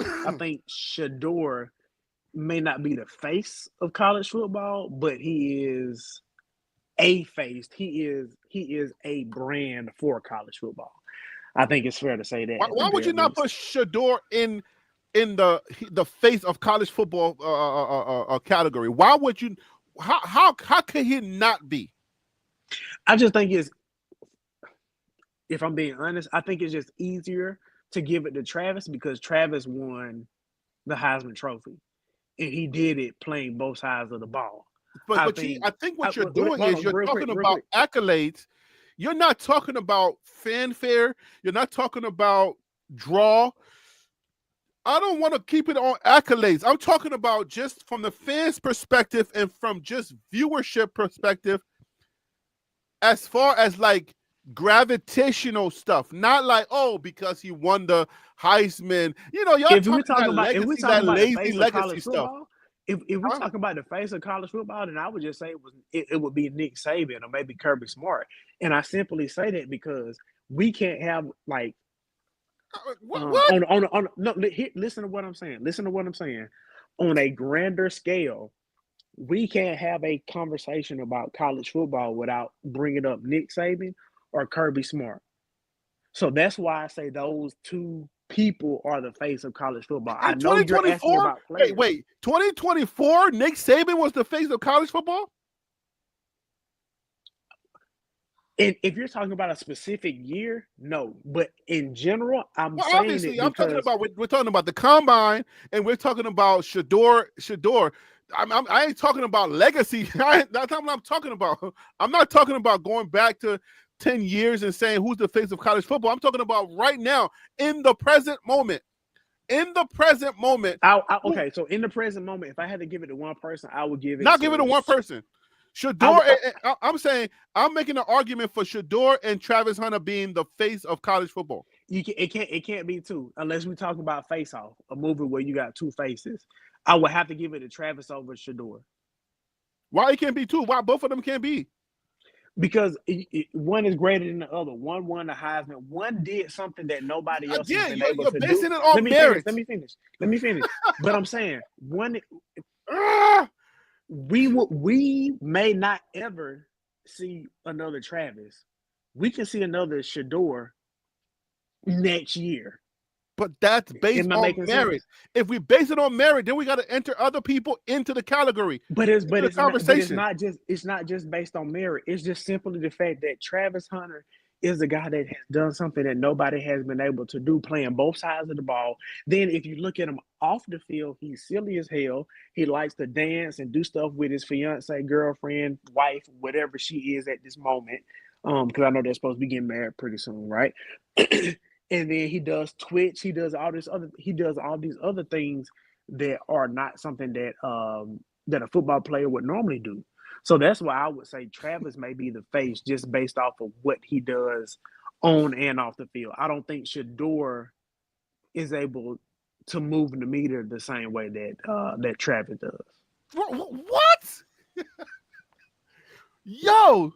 [SPEAKER 4] I think Shedeur may not be the face of college football, but he is a face. He is a brand for college football. I think it's fair to say that.
[SPEAKER 1] Why would you not put Shedeur in the face of college football category? Why would you? How can he not be?
[SPEAKER 4] I just think it's, if I'm being honest, I think it's just easier to give it to Travis because Travis won the Heisman Trophy, and he did it playing both sides of the ball.
[SPEAKER 1] I think what you're doing is you're talking about accolades. You're not talking about fanfare. You're not talking about draw. I don't want to keep it on accolades. I'm talking about just from the fans' perspective and from just viewership perspective, as far as like gravitational stuff, not like, oh, because he won the Heisman. You know, y'all talking about lazy legacy stuff.
[SPEAKER 4] If we're talking about the face of college football, then I would just say it would be Nick Saban or maybe Kirby Smart. And I simply say that because we can't have like listen to what I'm saying. Listen to what I'm saying. On a grander scale, we can't have a conversation about college football without bringing up Nick Saban or Kirby Smart. So that's why I say those two people are the face of college football. I know you're asking about players.
[SPEAKER 1] Wait, 2024, Nick Saban was the face of college football?
[SPEAKER 4] And if you're talking about a specific year, no. But in general, I'm saying
[SPEAKER 1] obviously, we're talking about the combine, and we're talking about Shedeur. I ain't talking about legacy. That's not what I'm talking about. I'm not talking about going back to 10 years and saying who's the face of college football. I'm talking about right now, in the present moment. In the present moment.
[SPEAKER 4] Okay, so in the present moment, if I had to give it to one person, I would give it
[SPEAKER 1] give it to one person. Shedeur, I'm saying I'm making an argument for Shedeur and Travis Hunter being the face of college football.
[SPEAKER 4] It can't be two unless we talk about Face Off, a movie where you got two faces. I would have to give it to Travis over Shedeur.
[SPEAKER 1] Why it can't be two? Why both of them can't be?
[SPEAKER 4] Because one is greater than the other. One won the Heisman. One did something that nobody else has been able to do.
[SPEAKER 1] Basing it on merit.
[SPEAKER 4] Let me finish. But I'm saying one. We may not ever see another Travis. We can see another Shedeur next year.
[SPEAKER 1] But that's based on merit. Sense? If we base it on merit, then we got to enter other people into the category.
[SPEAKER 4] It's not just based on merit. It's just simply the fact that Travis Hunter is a guy that has done something that nobody has been able to do, playing both sides of the ball. Then if you look at him off the field, he's silly as hell. He likes to dance and do stuff with his fiance, girlfriend, wife, whatever she is at this moment. Because I know they're supposed to be getting married pretty soon, right? And then he does Twitch. He does all these other things that are not something that that a football player would normally do. So that's why I would say Travis may be the face just based off of what he does on and off the field. I don't think Shedeur is able to move the meter the same way that Travis does.
[SPEAKER 1] What? Yo.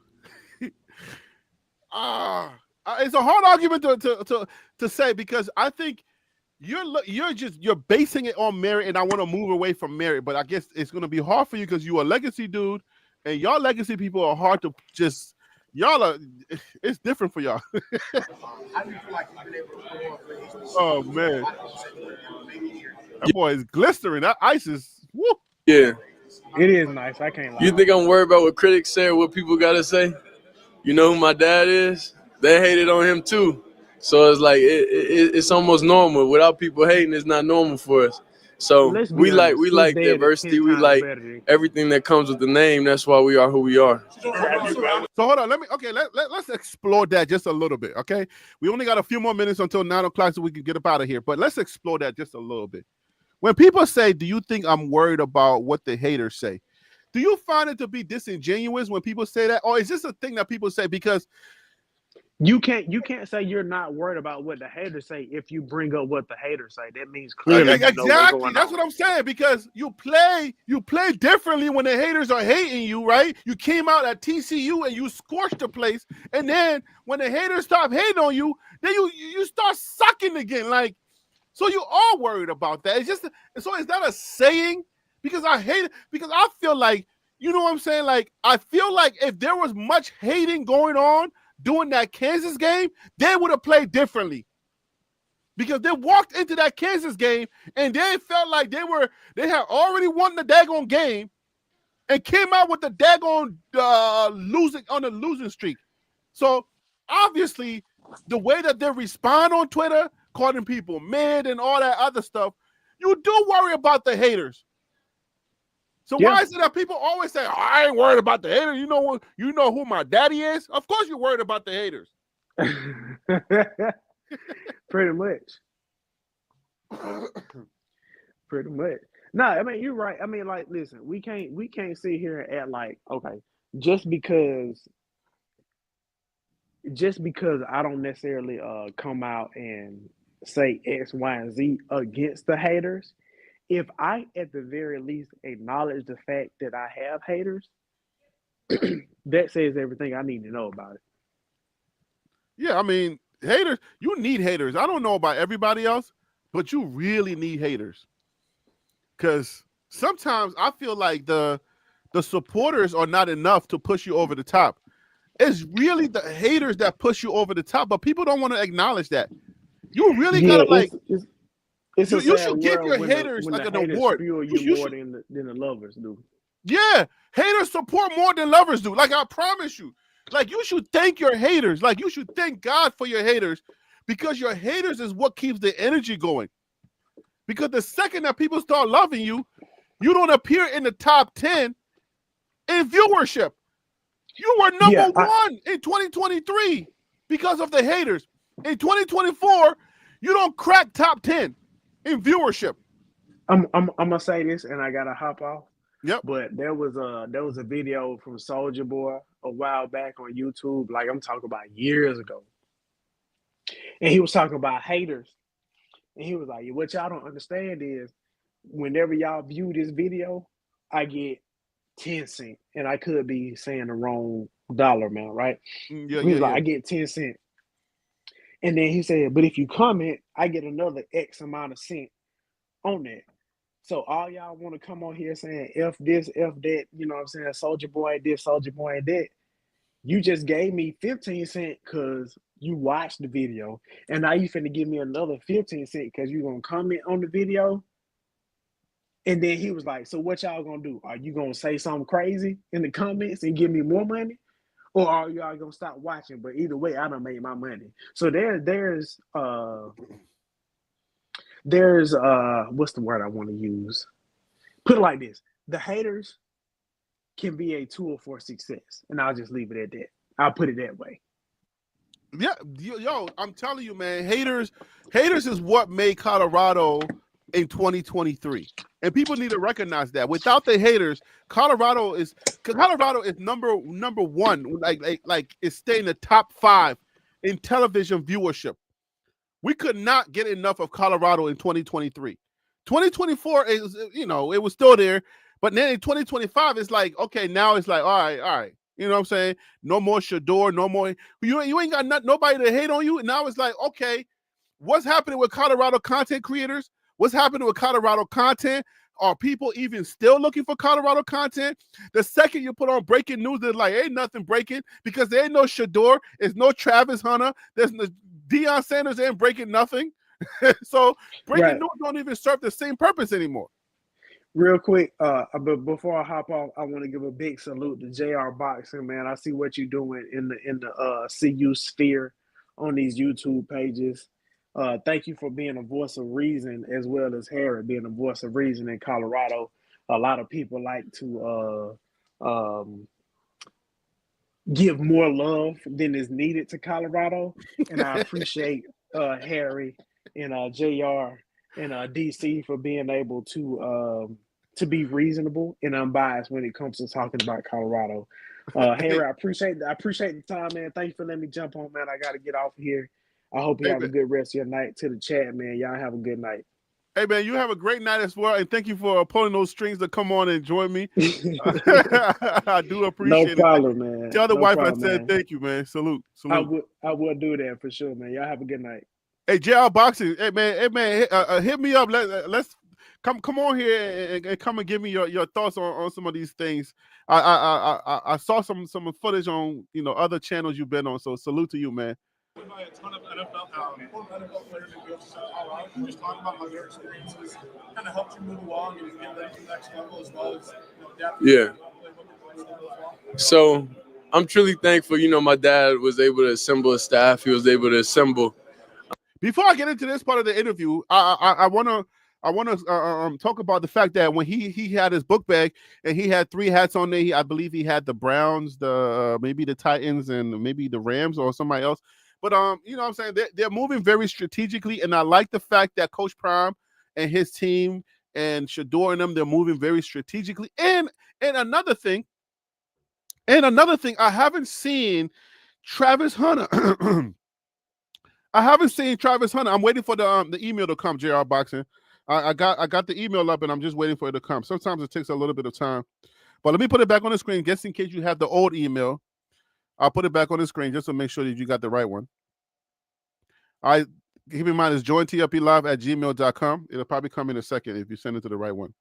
[SPEAKER 1] It's a hard argument to say because I think you're basing it on merit, and I want to move away from merit, but I guess it's going to be hard for you because you're a legacy dude, and y'all legacy people are hard to just. It's different for y'all.
[SPEAKER 5] How do you feel like you've been able to pull off?
[SPEAKER 1] Oh man, that boy is glistering. That ice is. Woo.
[SPEAKER 6] Yeah,
[SPEAKER 4] it is nice. I can't lie.
[SPEAKER 6] You think I'm worried about what critics say or what people gotta say? You know who my dad is? They hated on him too. So it's like it's almost normal. Without people hating, it's not normal for us. So we like diversity. We like everything that comes with the name. That's why we are who we are.
[SPEAKER 1] So hold on. Let's explore that just a little bit. Okay, we only got a few more minutes until 9 o'clock, so we can get up out of here. But let's explore that just a little bit. When people say, "Do you think I'm worried about what the haters say?" Do you find it to be disingenuous when people say that, or is this a thing that people say because?
[SPEAKER 4] You can't say you're not worried about what the haters say if you bring up what the haters say. That means clearly
[SPEAKER 1] exactly. That's what I'm saying, because you play differently when the haters are hating you, right? You came out at TCU and you scorched the place, and then when the haters stop hating on you, then you start sucking again. Like, So you are worried about that. It's just so is that a saying? Because I hate it. Because I feel like, you know what I'm saying? Like, I feel like if there was much hating going on during that Kansas game, they would have played differently. Because they walked into that Kansas game and they felt like they had already won the daggone game and came out with the daggone losing streak. So obviously, the way that they respond on Twitter, calling people mid and all that other stuff, you do worry about the haters. So why is it that people always say, I ain't worried about the haters? You know who my daddy is? Of course you're worried about the haters.
[SPEAKER 4] Pretty much. Pretty much. No, I mean, you're right. I mean, like, listen, we can't sit here and act like, okay, just because I don't necessarily come out and say X, Y, and Z against the haters, if I at the very least acknowledge the fact that I have haters, that says everything I need to know about it.
[SPEAKER 1] Yeah, I mean, haters, you need haters. I don't know about everybody else, but you really need haters. Because sometimes I feel like the supporters are not enough to push you over the top. It's really the haters that push you over the top, but people don't want to acknowledge that. You really gotta like.
[SPEAKER 4] It's
[SPEAKER 1] you should give your haters like an award.
[SPEAKER 4] You more than the lovers do.
[SPEAKER 1] Yeah, haters support more than lovers do. Like I promise you. Like you should thank your haters. Like you should thank God for your haters, because your haters is what keeps the energy going. Because the second that people start loving you, you don't appear in the top 10 in viewership. You were number one in 2023 because of the haters. In 2024, you don't crack top 10 in viewership.
[SPEAKER 4] I'm gonna say this, and I gotta hop off.
[SPEAKER 1] Yep.
[SPEAKER 4] But there was a video from Soulja Boy a while back on YouTube, like I'm talking about years ago, and he was talking about haters, and he was like, "What y'all don't understand is, whenever y'all view this video, I get 10 cents, and I could be saying the wrong dollar amount, right? I get 10 cents." And then he said, "But if you comment, I get another X amount of cent on that. So all y'all want to come on here saying F this, F that, you know what I'm saying, Soulja Boy this, Soulja Boy that. You just gave me 15 cents because you watched the video, and now you finna give me another 15 cents because you gonna comment on the video." And then he was like, "So what y'all gonna do? Are you gonna say something crazy in the comments and give me more money? Or are y'all gonna stop watching? But either way, I done made my money." So there's what's the word I want to use? Put it like this: the haters can be a tool for success, and I'll just leave it at that. I'll put it that way.
[SPEAKER 1] Yeah, yo, I'm telling you, man, haters is what made Colorado in 2023, and people need to recognize that. Without the haters, Colorado is number one, like it's staying in the top 5 in television viewership. We could not get enough of Colorado in 2023. 2024 is, it was still there, but then in 2025, it's like, okay, now it's like, all right. You know what I'm saying? No more Shedeur, no more. You ain't got nobody to hate on you. And now it's like, okay, what's happening with Colorado content creators? What's happening with Colorado content? Are people even still looking for Colorado content? The second you put on breaking news, they're like, ain't nothing breaking, because there ain't no Shedeur, there's no Travis Hunter, there's no Deion Sanders, ain't breaking nothing. So breaking news don't even serve the same purpose anymore.
[SPEAKER 4] Real quick, but before I hop off, I want to give a big salute to JR Boxing, man. I see what you're doing in the CU sphere on these YouTube pages. Thank you for being a voice of reason, as well as Harry being a voice of reason in Colorado. A lot of people like to give more love than is needed to Colorado, and I appreciate Harry and JR and DC for being able to be reasonable and unbiased when it comes to talking about Colorado. Harry, I appreciate the time, man. Thank you for letting me jump on, man. I got to get off here. I hope you have a good rest of your night. To the chat, man, y'all have a good night.
[SPEAKER 1] Hey, man, you have a great night as well, and thank you for pulling those strings to come on and join me. I do appreciate it.
[SPEAKER 4] No problem, man.
[SPEAKER 1] Tell the wife I said thank you, man. Salute.
[SPEAKER 4] I will do that for sure, man. Y'all have a good night.
[SPEAKER 1] Hey, JR Boxing. Hey man, hit me up. Let's come on here and come and give me your thoughts on some of these things. I saw some footage on other channels you've been on. So salute to you, man.
[SPEAKER 5] By a ton of former NFL players and coaches in Colorado, and just talk about how their experiences kind of helped you move along and get ready for the next level, as well as adapting.
[SPEAKER 6] Yeah. So I'm truly thankful. My dad was able to assemble a staff. He was able to assemble.
[SPEAKER 1] Before I get into this part of the interview, I want to talk about the fact that when he had his book bag and he had 3 hats on there, I believe he had the Browns, the maybe the Titans, and maybe the Rams or somebody else. But what I'm saying, they're moving very strategically, and I like the fact that Coach Prime and his team and Shedeur and them, they're moving very strategically. And another thing, I haven't seen Travis Hunter. I haven't seen Travis Hunter. I'm waiting for the email to come, JR Boxing. I got the email up, and I'm just waiting for it to come. Sometimes it takes a little bit of time. But let me put it back on the screen, just in case you have the old email. I'll put it back on the screen just to make sure that you got the right one. Keep in mind, it's jointuplive@gmail.com. It'll probably come in a second if you send it to the right one.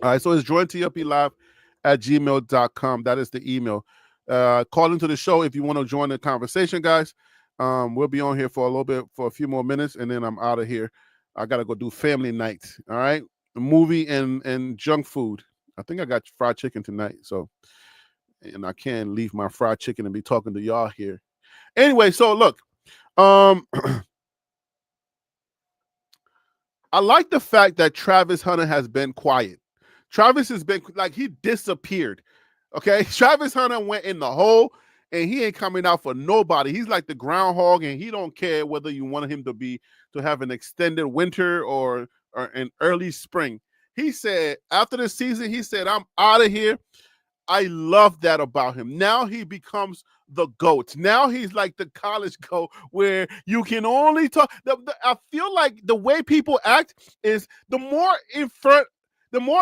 [SPEAKER 1] All right, so it's jointuplive@gmail.com. That is the email. Call into the show if you want to join the conversation, guys. We'll be on here for a little bit, for a few more minutes, and then I'm out of here. I got to go do family night, all right? A movie and junk food. I think I got fried chicken tonight, and I can't leave my fried chicken and be talking to y'all here. Anyway, so look, I like the fact that Travis Hunter has been quiet. Travis has been like, he disappeared. Okay, Travis Hunter went in the hole, and he ain't coming out for nobody. He's like the groundhog, and he don't care whether you want him to have an extended winter or an early spring. He said after the season, he said, I'm out of here. I love that about him. Now he becomes the GOAT. Now he's like the college GOAT, where you can only talk. I feel like the way people act is the more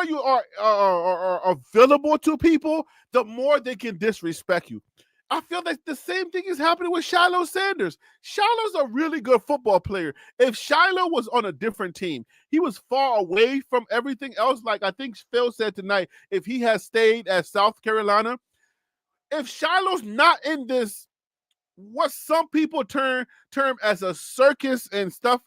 [SPEAKER 1] you are available to people, the more they can disrespect you. I feel like the same thing is happening with Shiloh Sanders. Shiloh's a really good football player. If Shiloh was on a different team, he was far away from everything else. Like I think Phil said tonight, if he has stayed at South Carolina, if Shiloh's not in this, what some people term as a circus and stuff,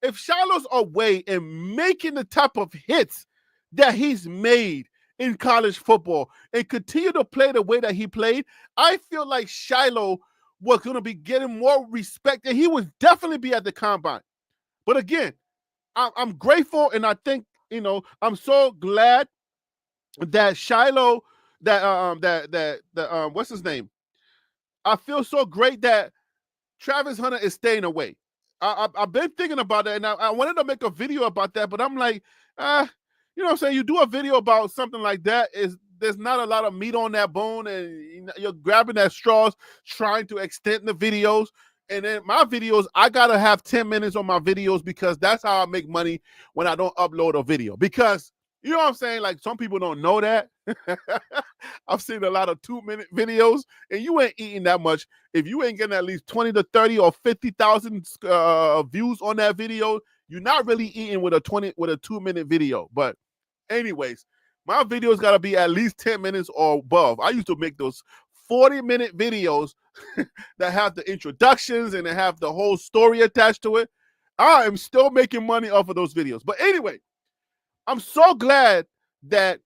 [SPEAKER 1] if Shiloh's away and making the type of hits that he's made in college football and continue to play the way that he played, I feel like Shiloh was going to be getting more respect, and he would definitely be at the combine. But again, I'm grateful, and I think, I'm so glad that Shiloh, what's his name? I feel so great that Travis Hunter is staying away. I've been thinking about that, and I wanted to make a video about that, but I'm like, you know what I'm saying? You do a video about something like that, there's not a lot of meat on that bone, and you're grabbing at straws, trying to extend the videos. And then my videos, I got to have 10 minutes on my videos, because that's how I make money when I don't upload a video. Because, you know what I'm saying? Like, some people don't know that. I've seen a lot of 2-minute videos, and you ain't eating that much if you ain't getting at least 20 to 30 or 50,000 views on that video. You're not really eating with a 2-minute video. But anyways, my videos got to be at least 10 minutes or above. I used to make those 40-minute videos that have the introductions and they have the whole story attached to it. I am still making money off of those videos. But anyway, I'm so glad that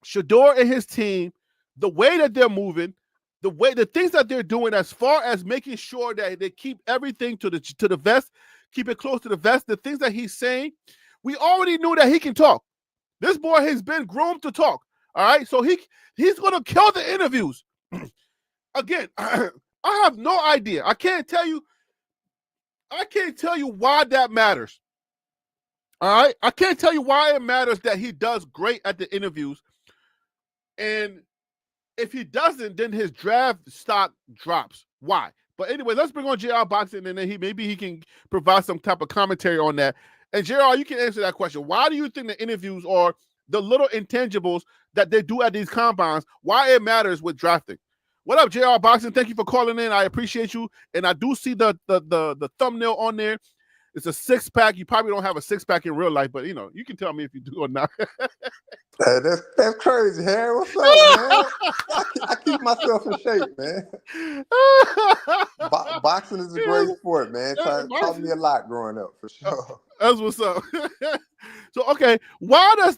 [SPEAKER 1] Shedeur and his team, the way that they're moving, the things that they're doing as far as making sure that they keep everything to the vest, keep it close to the vest, the things that he's saying, we already knew that he can talk. This boy has been groomed to talk. All right, so he's going to kill the interviews. Again, I have no idea. I can't tell you why that matters. All right, I can't tell you why it matters that he does great at the interviews. And if he doesn't, then his draft stock drops. Why? But anyway, let's bring on JR Boxing, and then maybe he can provide some type of commentary on that. And JR, you can answer that question. Why do you think the interviews or the little intangibles that they do at these combines, why it matters with drafting? What up, JR Boxing? Thank you for calling in. I appreciate you. And I do see the thumbnail on there. It's a 6-pack. You probably don't have a 6-pack in real life, but you can tell me if you do or not.
[SPEAKER 7] Hey, that's crazy, Harry. What's up, man? I keep myself in shape, man. Boxing is a great sport, man. Taught me a lot growing up, for sure.
[SPEAKER 1] That's what's up. So, okay, why do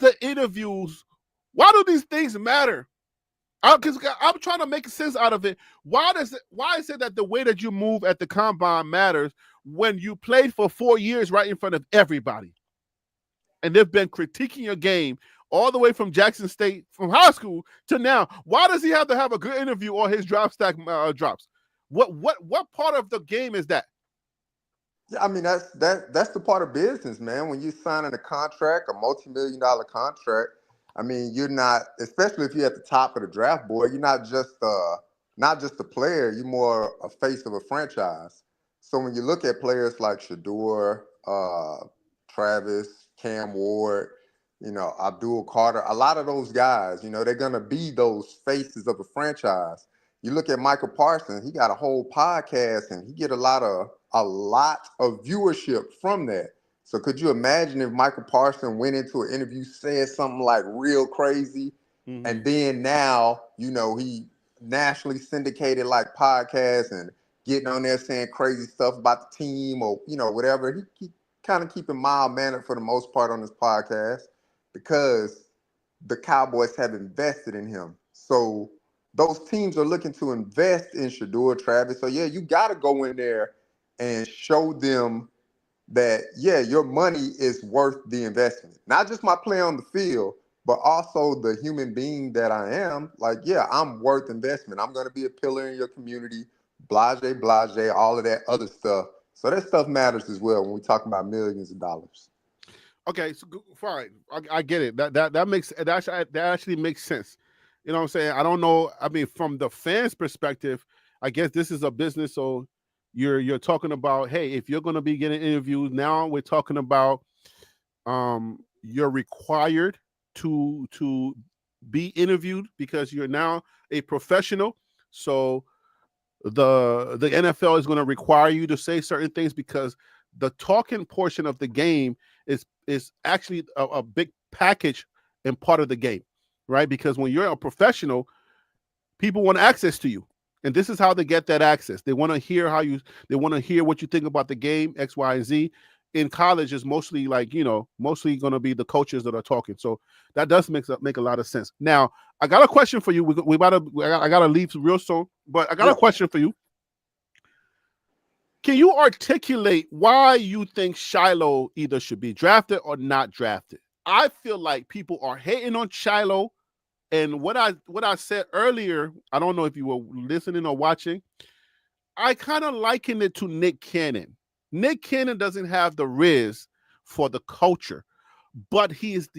[SPEAKER 1] these things matter? Because I'm trying to make sense out of it. Why is it that the way that you move at the combine matters when you played for 4 years right in front of everybody? And they've been critiquing your game all the way from Jackson State, from high school to now. Why does he have to have a good interview or his drop stack drops? What part of the game is that?
[SPEAKER 7] Yeah, I mean that's the part of business, man. When you're signing a contract, a multi-million-dollar contract, I mean you're not, especially if you're at the top of the draft board, you're not just a player. You're more a face of a franchise. So when you look at players like Shedeur, Travis, Cam Ward, Abdul Carter, a lot of those guys, they're going to be those faces of a franchise. You look at Michael Parsons, he got a whole podcast and he get a lot of viewership from that. So could you imagine if Michael Parsons went into an interview, said something like real crazy, and then now, he nationally syndicated like podcasts and getting on there saying crazy stuff about the team or, whatever. He kind of keeping mild-mannered for the most part on this podcast, because the Cowboys have invested in him. So those teams are looking to invest in Shedeur, Travis. So, yeah, you got to go in there and show them that, yeah, your money is worth the investment. Not just my play on the field, but also the human being that I am. Like, yeah, I'm worth investment. I'm going to be a pillar in your community, blase, all of that other stuff. So that stuff matters as well when we talk about millions of dollars.
[SPEAKER 1] Okay, so fine, I get it. That actually makes sense. You know what I'm saying? I don't know. I mean, from the fans' perspective, I guess this is a business. So you're talking about, hey, if you're going to be getting interviews, now we're talking about you're required to be interviewed because you're now a professional. So the NFL is going to require you to say certain things because the talking portion of the game is actually a big package and part of the game, right? Because when you're a professional, people want access to you. And this is how they get that access. They want to hear they want to hear what you think about the game, X, Y, and Z. In college, is mostly mostly going to be the coaches that are talking. So that does make a lot of sense. Now, I got a question for you. I got to leave real soon, but I got a question for you. Can you articulate why you think Shiloh either should be drafted or not drafted? I feel like people are hating on Shiloh. And what I said earlier, I don't know if you were listening or watching, I kind of liken it to Nick Cannon. Nick Cannon doesn't have the riz for the culture, but he's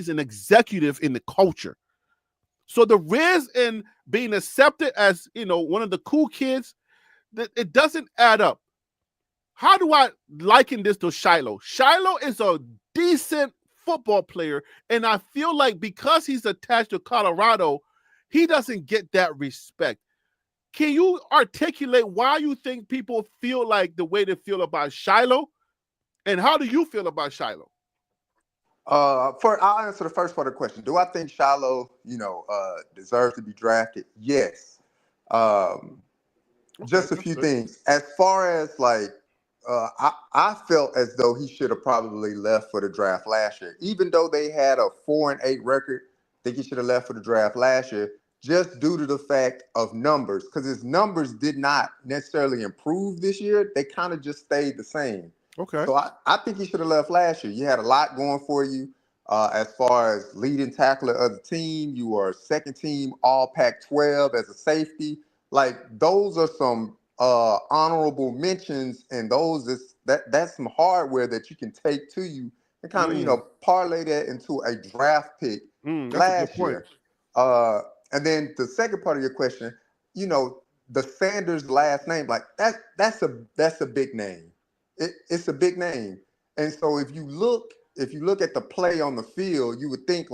[SPEAKER 1] an executive in the culture. So the riz in being accepted as, one of the cool kids, it doesn't add up. How do I liken this to Shiloh? Shiloh is a decent football player, and I feel like because he's attached to Colorado, he doesn't get that respect. Can you articulate why you think people feel like the way they feel about Shiloh, and how do you feel about Shiloh?
[SPEAKER 7] I'll answer the first part of the question. Do I think Shiloh, deserves to be drafted? Yes. Just a few things. As far as I felt as though he should have probably left for the draft last year. Even though they had a 4-8 record, I think he should have left for the draft last year, just due to the fact of numbers, because his numbers did not necessarily improve this year. They kind of just stayed the same.
[SPEAKER 1] Okay.
[SPEAKER 7] So I think he should have left last year. You had a lot going for you as far as leading tackler of the team. You were second team all Pac-12 as a safety. Like, those are some honorable mentions, and that's some hardware that you can take to you and kind of parlay that into a draft pick last year. And then the second part of your question, the Sanders last name, like that's a big name. It's a big name. And so if you look at the play on the field, you would think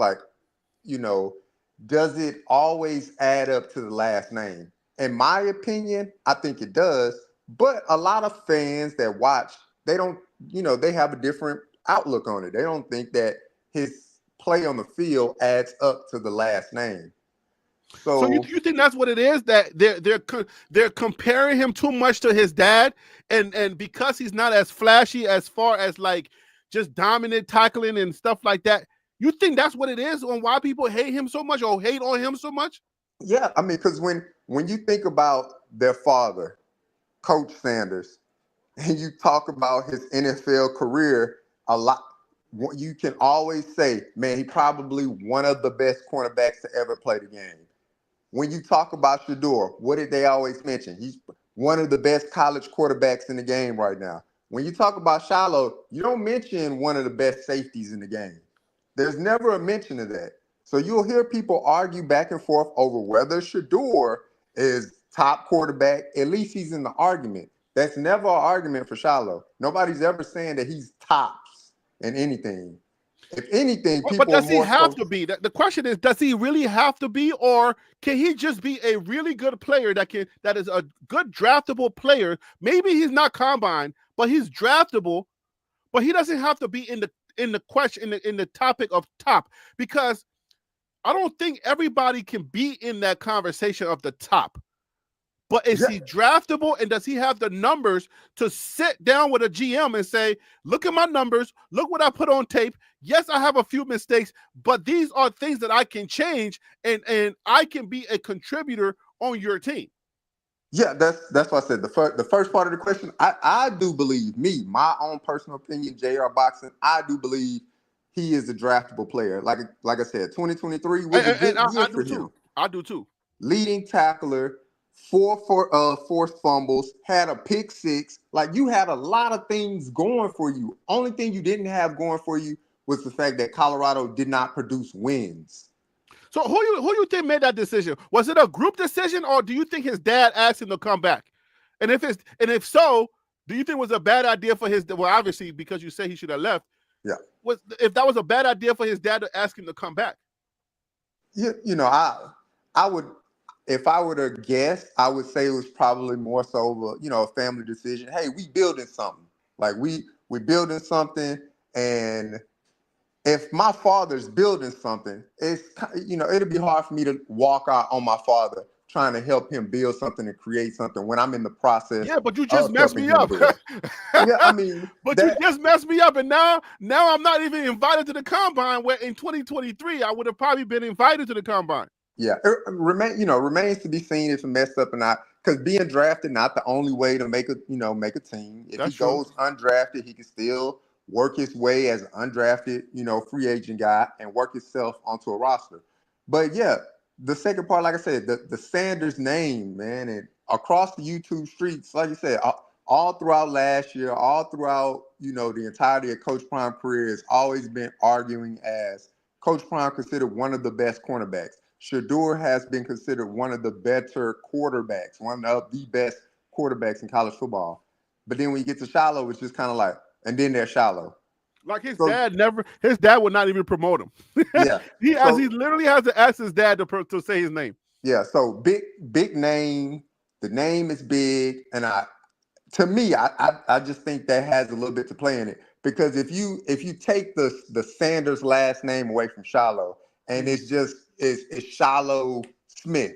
[SPEAKER 7] does it always add up to the last name? In my opinion, I think it does. But a lot of fans that watch, they don't, they have a different outlook on it. They don't think that his play on the field adds up to the last name.
[SPEAKER 1] So you think that's what it is, that they're comparing him too much to his dad, and because he's not as flashy as far as like just dominant tackling and stuff like that, you think that's what it is on why people hate him so much or hate on him so much?
[SPEAKER 7] Yeah, I mean, because when you think about their father, Coach Sanders, and you talk about his NFL career, a lot, you can always say, man, he probably one of the best cornerbacks to ever play the game. When you talk about Shedeur, what did they always mention? He's one of the best college quarterbacks in the game right now. When you talk about Shiloh, you don't mention one of the best safeties in the game. There's never a mention of that. So you'll hear people argue back and forth over whether Shedeur is top quarterback. At least he's in the argument. That's never an argument for Shiloh. Nobody's ever saying that he's tops in anything. If anything, people
[SPEAKER 1] but does he
[SPEAKER 7] more
[SPEAKER 1] have to be? The question is, does he really have to be, or can he just be a really good player that is a good draftable player? Maybe he's not combine, but he's draftable, but he doesn't have to be in the question in the topic of top, because I don't think everybody can be in that conversation of the top. But is he draftable, and does he have the numbers to sit down with a GM and say, look at my numbers, look what I put on tape. Yes, I have a few mistakes, but these are things that I can change, and I can be a contributor on your team.
[SPEAKER 7] Yeah, that's why I said the first part of the question. I do believe, my own personal opinion, JR Boxing, I do believe he is a draftable player. Like I said, 2023 was a good year for him.
[SPEAKER 1] I do too.
[SPEAKER 7] Leading tackler, four forced fumbles, had a pick six. Like, you had a lot of things going for you. Only thing you didn't have going for you was the fact that Colorado did not produce wins.
[SPEAKER 1] So who you think made that decision? Was it a group decision, or do you think his dad asked him to come back? And if so, do you think it was a bad idea for his? Well, obviously, because you say he should have left.
[SPEAKER 7] Yeah.
[SPEAKER 1] If that was a bad idea for his dad to ask him to come back?
[SPEAKER 7] I would, if I were to guess, I would say it was probably more so of a family decision. Hey, we building something. Like we building something, and if my father's building something, it's it'll be hard for me to walk out on my father trying to help him build something and create something when I'm in the process.
[SPEAKER 1] Yeah, but you just messed me up.
[SPEAKER 7] Yeah, I mean,
[SPEAKER 1] but you just messed me up, and now I'm not even invited to the combine. Where in 2023 I would have probably been invited to the combine.
[SPEAKER 7] Yeah, it remains to be seen if it messed up or not. Because being drafted not the only way to make a team. If he goes undrafted, he can still work his way as an undrafted, free agent guy and work himself onto a roster. But yeah, the second part, like I said, the Sanders name, man, and across the YouTube streets, like you said, all throughout last year, all throughout, the entirety of Coach Prime career, has always been arguing as Coach Prime considered one of the best cornerbacks. Shedeur has been considered one of the better quarterbacks, one of the best quarterbacks in college football. But then when you get to Shiloh, it's just kind of like, and then there's Shiloh.
[SPEAKER 1] Like his dad would not even promote him.
[SPEAKER 7] Yeah.
[SPEAKER 1] he literally has to ask his dad to say his name.
[SPEAKER 7] Yeah. So big name. The name is big. And I just think that has a little bit to play in it. Because if you take the Sanders last name away from Shiloh, and it's Shiloh Smith,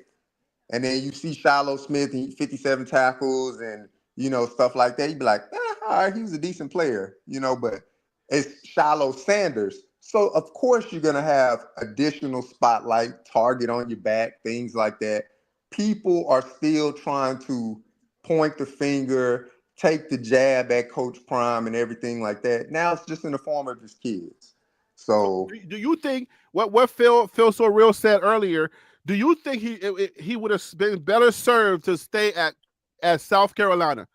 [SPEAKER 7] and then you see Shiloh Smith, and 57 tackles and stuff like that, you'd be like, all right, he was a decent player, but it's Shiloh Sanders. So of course you're gonna have additional spotlight, target on your back, things like that. People are still trying to point the finger, take the jab at Coach Prime and everything like that. Now it's just in the form of his kids. So
[SPEAKER 1] do you think what Phil So Real said earlier, do you think he would have been better served to stay at South Carolina?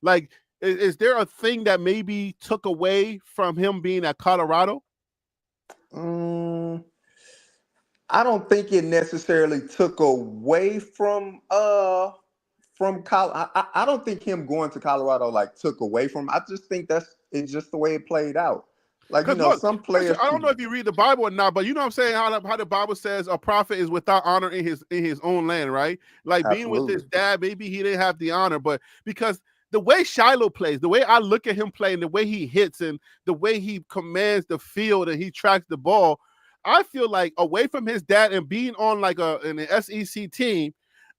[SPEAKER 1] Like, is there a thing that maybe took away from him being at Colorado?
[SPEAKER 7] I don't think it necessarily took away from college. I don't think him going to Colorado like took away from. I just think it's just the way it played out. Like,
[SPEAKER 1] Because look,
[SPEAKER 7] some
[SPEAKER 1] listen,
[SPEAKER 7] players.
[SPEAKER 1] I don't know if you read the Bible or not, but you know what I'm saying, how the Bible says a prophet is without honor in his own land, right? Like being with his dad, maybe he didn't have the honor, but because the way Shiloh plays, the way I look at him playing, the way he hits and the way he commands the field and he tracks the ball, I feel like away from his dad and being on like an SEC team,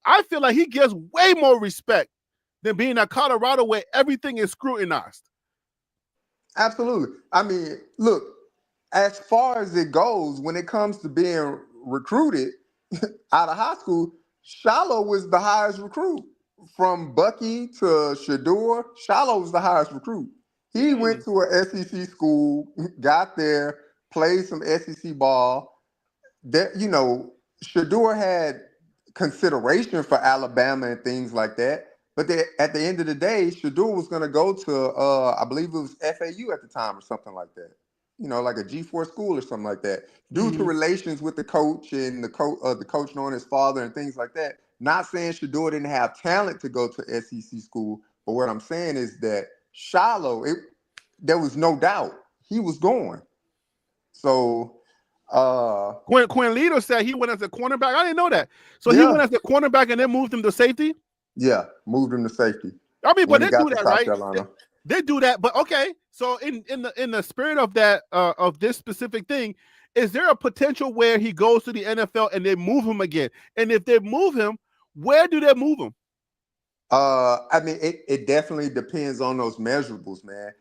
[SPEAKER 1] I feel like he gets way more respect than being at Colorado where everything is scrutinized.
[SPEAKER 7] Absolutely. I mean, look, as far as it goes, when it comes to being recruited out of high school, Shiloh was the highest recruit. From Bucky to Shedeur, Shiloh was the highest recruit. He went to an SEC school, got there, played some SEC ball. That, Shedeur had consideration for Alabama and things like that. But at the end of the day, Shedeur was going to go to, I believe it was FAU at the time or something like that. Like a G4 school or something like that. Due to relations with the coach and the coach knowing his father and things like that. Not saying Shedeur didn't have talent to go to SEC school, but what I'm saying is that Shiloh, there was no doubt he was going. So
[SPEAKER 1] Quinn Leader said he went as a cornerback. I didn't know that. So he went as a cornerback and then moved him to safety?
[SPEAKER 7] Yeah, moved him to safety.
[SPEAKER 1] I mean, but they do that, right?
[SPEAKER 7] Carolina.
[SPEAKER 1] They do that, but okay. So in the spirit of that of this specific thing, is there a potential where he goes to the NFL and they move him again? And if they move him, where do they move him?
[SPEAKER 7] I mean, it definitely depends on those measurables, man.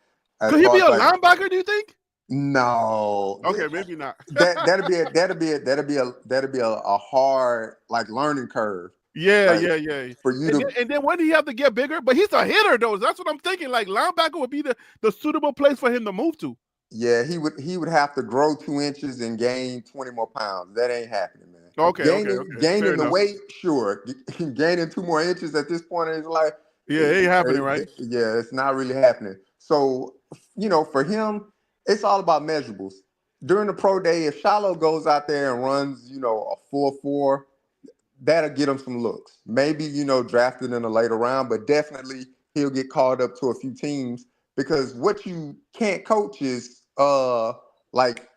[SPEAKER 1] Could he be a linebacker? Do you think?
[SPEAKER 7] No.
[SPEAKER 1] Okay, maybe not.
[SPEAKER 7] that'd be a hard learning curve.
[SPEAKER 1] Yeah.
[SPEAKER 7] For you
[SPEAKER 1] and then when do you have to get bigger? But he's a hitter, though. That's what I'm thinking. Like linebacker would be the suitable place for him to move to.
[SPEAKER 7] Yeah, he would have to grow 2 inches and gain 20 more pounds. That ain't happening, man.
[SPEAKER 1] Okay.
[SPEAKER 7] Gaining the weight, sure. Gaining 2 more inches at this point in his life.
[SPEAKER 1] Yeah, it ain't happening, right?
[SPEAKER 7] Yeah, it's not really happening. So, for him, it's all about measurables. During the pro day, if Shiloh goes out there and runs, a 4.4, that'll get him some looks. Maybe, drafted in a later round, but definitely he'll get called up to a few teams because what you can't coach is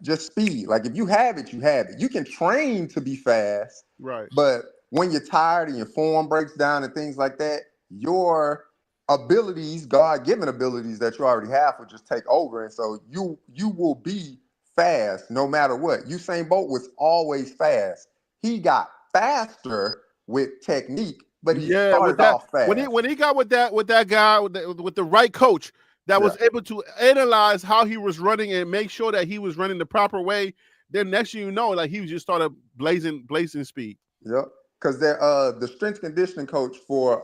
[SPEAKER 7] just speed. Like if you have it, you have it. You can train to be fast,
[SPEAKER 1] right?
[SPEAKER 7] But when you're tired and your form breaks down and things like that, your abilities, God-given abilities that you already have will just take over. And so you will be fast no matter what. Usain Bolt was always fast. He got faster with technique, but he started off fast.
[SPEAKER 1] When he got with that guy with the right coach that was able to analyze how he was running and make sure that he was running the proper way, then next thing you know, like he just started blazing speed.
[SPEAKER 7] Yep. Because the strength conditioning coach for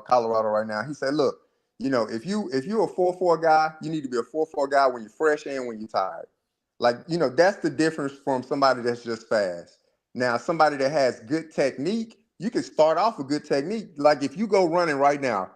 [SPEAKER 7] Colorado right now, he said, look, if you're a 4.4 guy, you need to be a 4.4 guy when you're fresh and when you're tired. Like, that's the difference from somebody that's just fast. Now, somebody that has good technique, you can start off with good technique. Like if you go running right now,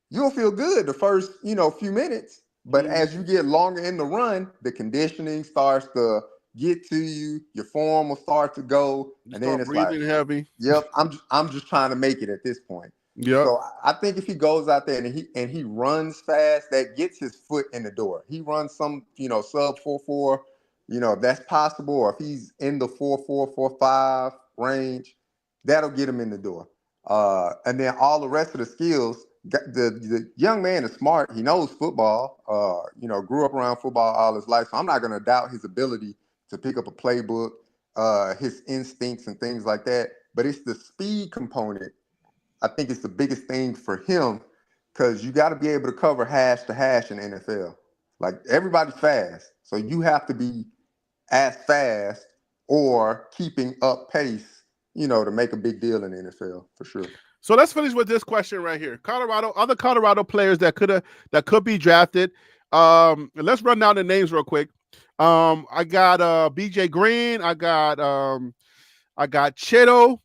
[SPEAKER 7] you'll feel good the first, few minutes. But as you get longer in the run, the conditioning starts to get to you, your form will start to go, and then it's
[SPEAKER 1] breathing heavy.
[SPEAKER 7] Yep, I'm just trying to make it at this point.
[SPEAKER 1] Yeah.
[SPEAKER 7] So I think if he goes out there and he runs fast, that gets his foot in the door. He runs some, sub 4.4, if that's possible, or if he's in the 4.4, 4.5 range, that'll get him in the door. And then all the rest of the skills, the young man is smart. He knows football, grew up around football all his life. So I'm not going to doubt his ability to pick up a playbook, his instincts and things like that. But it's the speed component. I think it's the biggest thing for him because you got to be able to cover hash to hash in the NFL. Like everybody's fast. So you have to be as fast or keeping up pace, to make a big deal in the NFL for sure.
[SPEAKER 1] So let's finish with this question right here. Other Colorado players that could be drafted. Let's run down the names real quick. I got BJ Green. I got Shedeur.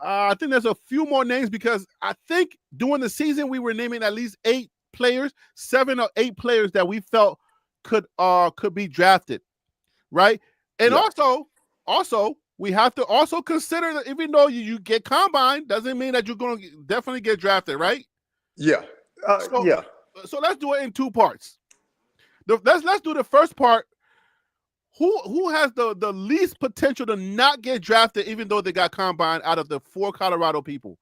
[SPEAKER 1] I think there's a few more names because I think during the season we were naming at least 8 players, 7 or 8 players that we felt could be drafted, right? And also we have to also consider that even though you get combine, doesn't mean that you're going to definitely get drafted, right?
[SPEAKER 7] Yeah.
[SPEAKER 1] So let's do it in 2 parts. Let's do the first part. Who has the least potential to not get drafted, even though they got combine out of the 4 Colorado people?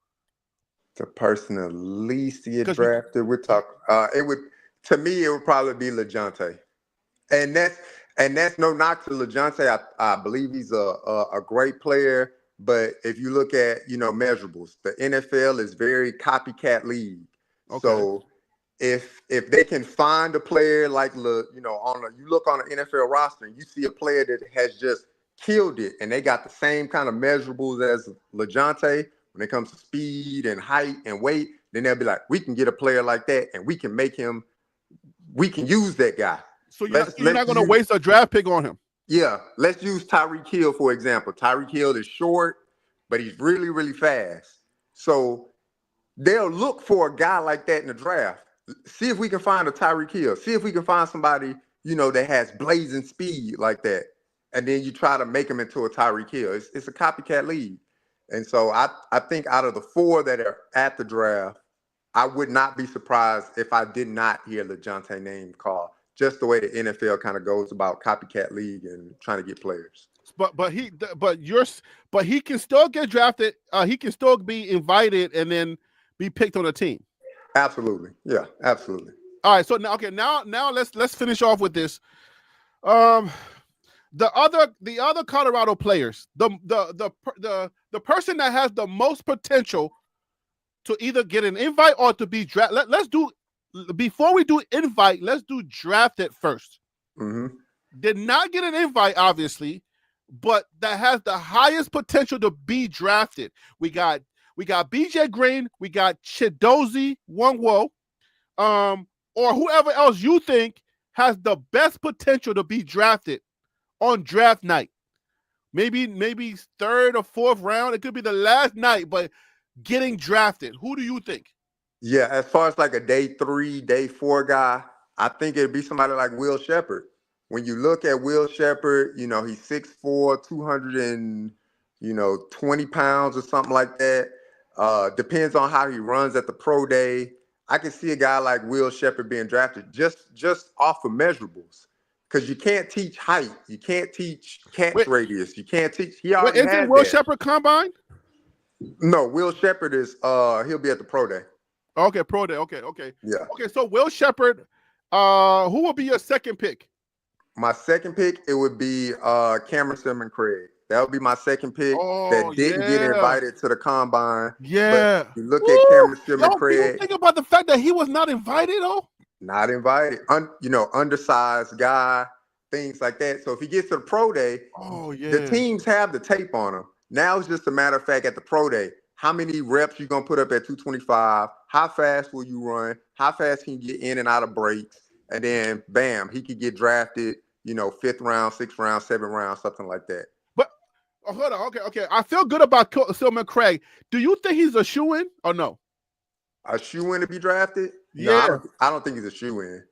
[SPEAKER 7] The person that least to get drafted, we're talking. It would probably be LeJohntay, and that's no knock to LeJohntay. I believe he's a great player, but if you look at measurables, the NFL is very copycat league. Okay. So if they can find a player like you look on an NFL roster and you see a player that has just killed it, and they got the same kind of measurables as LeJohntay when it comes to speed and height and weight, then they'll be like, we can get a player like that, and we can use that guy.
[SPEAKER 1] So you're not going to waste a draft pick on him.
[SPEAKER 7] Yeah, let's use Tyreek Hill for example. Tyreek Hill is short, but he's really, really fast. So they'll look for a guy like that in the draft. See if we can find a Tyreek Hill. See if we can find somebody, that has blazing speed like that. And then you try to make him into a Tyreek Hill. It's a copycat league. And so I think out of the 4 that are at the draft, I would not be surprised if I did not hear LeJohntay name called. Just the way the NFL kind of goes about copycat league and trying to get players.
[SPEAKER 1] But he can still get drafted. He can still be invited and then be picked on a team.
[SPEAKER 7] Absolutely. Yeah, absolutely.
[SPEAKER 1] All right. So now let's finish off with this. The other Colorado players, the person that has the most potential to either get an invite or to be drafted. Let's do before we do invite. Let's do drafted first.
[SPEAKER 7] Mm-hmm.
[SPEAKER 1] Did not get an invite, obviously, but that has the highest potential to be drafted. We got BJ Green, we got Chidozie Nwangwu, or whoever else you think has the best potential to be drafted on draft night. Maybe 3rd or 4th round. It could be the last night, but getting drafted. Who do you think?
[SPEAKER 7] Yeah, as far as like a day 3, day 4 guy, I think it'd be somebody like Will Sheppard. When you look at Will Sheppard, he's 6'4", 220 pounds or something like that. Depends on how he runs at the pro day. I can see a guy like Will Sheppard being drafted just off of measurables. Because you can't teach height. You can't teach catch radius. You can't teach. He already has
[SPEAKER 1] isn't Will Sheppard combine?
[SPEAKER 7] No, Will Sheppard is he'll be at the pro day.
[SPEAKER 1] Okay, pro day. Okay.
[SPEAKER 7] Yeah.
[SPEAKER 1] Okay, so Will Sheppard, who will be your second pick?
[SPEAKER 7] My second pick, it would be Cameron Simmons Craig. That would be my second pick that didn't get invited to the combine.
[SPEAKER 1] Yeah.
[SPEAKER 7] But you look at Cameron Simmons Craig.
[SPEAKER 1] You think about the fact that he was not invited, though?
[SPEAKER 7] Not invited. Undersized guy, things like that. So if he gets to the pro day, the teams have the tape on him. Now it's just a matter of fact at the pro day, how many reps you going to put up at 225? How fast will you run? How fast can you get in and out of breaks? And then, bam, he could get drafted, 5th round, 6th round, 7th round, something like that.
[SPEAKER 1] But, hold on. Okay. I feel good about Simmons Craig. Do you think he's a shoo-in or no?
[SPEAKER 7] A shoo-in to be drafted?
[SPEAKER 1] Yeah.
[SPEAKER 7] No, I don't think he's a shoo-in.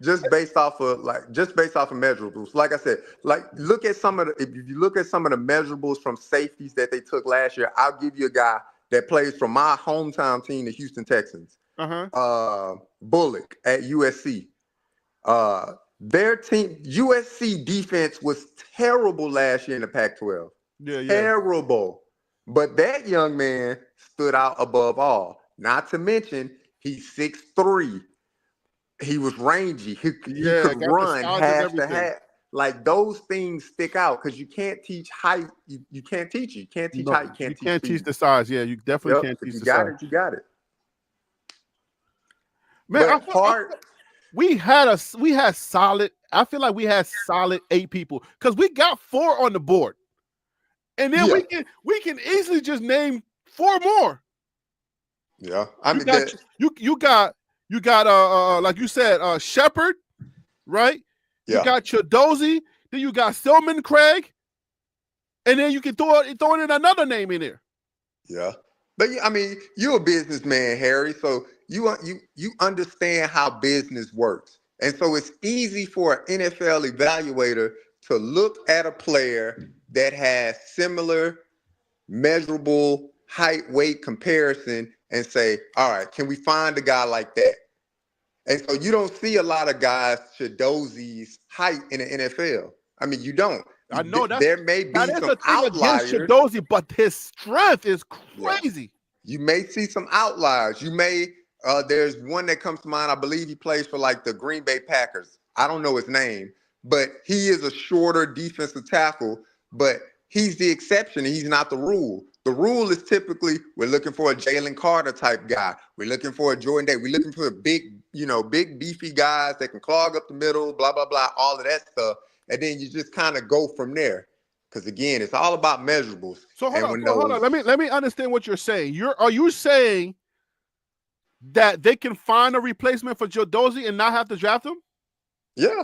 [SPEAKER 7] Just based off of measurables. Like I said, if you look at some of the measurables from safeties that they took last year, I'll give you a guy that plays for my hometown team, the Houston Texans. Bullock at USC. Their team, USC defense was terrible last year in the Pac-12.
[SPEAKER 1] Yeah.
[SPEAKER 7] Terrible. But that young man stood out above all. Not to mention, he's 6'3". He was rangy. He could run half to half. Like, those things stick out because you can't teach height. You can't teach it. You can't teach height. You can't teach
[SPEAKER 1] the size. Yeah, you definitely can't teach the size.
[SPEAKER 7] You got it.
[SPEAKER 1] Man, we had solid. I feel like we had solid 8 people because we got 4 on the board, and then we can easily just name 4 more.
[SPEAKER 7] Yeah,
[SPEAKER 1] you got like you said, Sheppard, right?
[SPEAKER 7] Yeah.
[SPEAKER 1] You got Chidozie, then you got Simmons Craig, and then you can throw in another name in there.
[SPEAKER 7] Yeah, but you're a businessman, Harry, so you understand how business works, and so it's easy for an NFL evaluator to look at a player that has similar measurable height weight comparison and say, all right, can we find a guy like that? And so you don't see a lot of guys Shedozie's height in the NFL. I mean, you don't.
[SPEAKER 1] I know
[SPEAKER 7] There may be
[SPEAKER 1] that is
[SPEAKER 7] some
[SPEAKER 1] the thing against
[SPEAKER 7] outliers.
[SPEAKER 1] Shadozie, but his strength is
[SPEAKER 7] Yeah.
[SPEAKER 1] crazy.
[SPEAKER 7] You may see some outliers. You may there's one that comes to mind. I believe he plays for like the Green Bay Packers. I don't know his name, but he is a shorter defensive tackle, but he's the exception. He's not the rule. The rule is typically we're looking for a Jalen Carter type guy. We're looking for a Jordan Day. We're looking for big beefy guys that can clog up the middle, blah, blah, blah, all of that stuff. And then you just kind of go from there. Because again, it's all about measurables.
[SPEAKER 1] So hold on. Let me understand what you're saying. Are you saying that they can find a replacement for Shadozie and not have to draft him?
[SPEAKER 7] Yeah.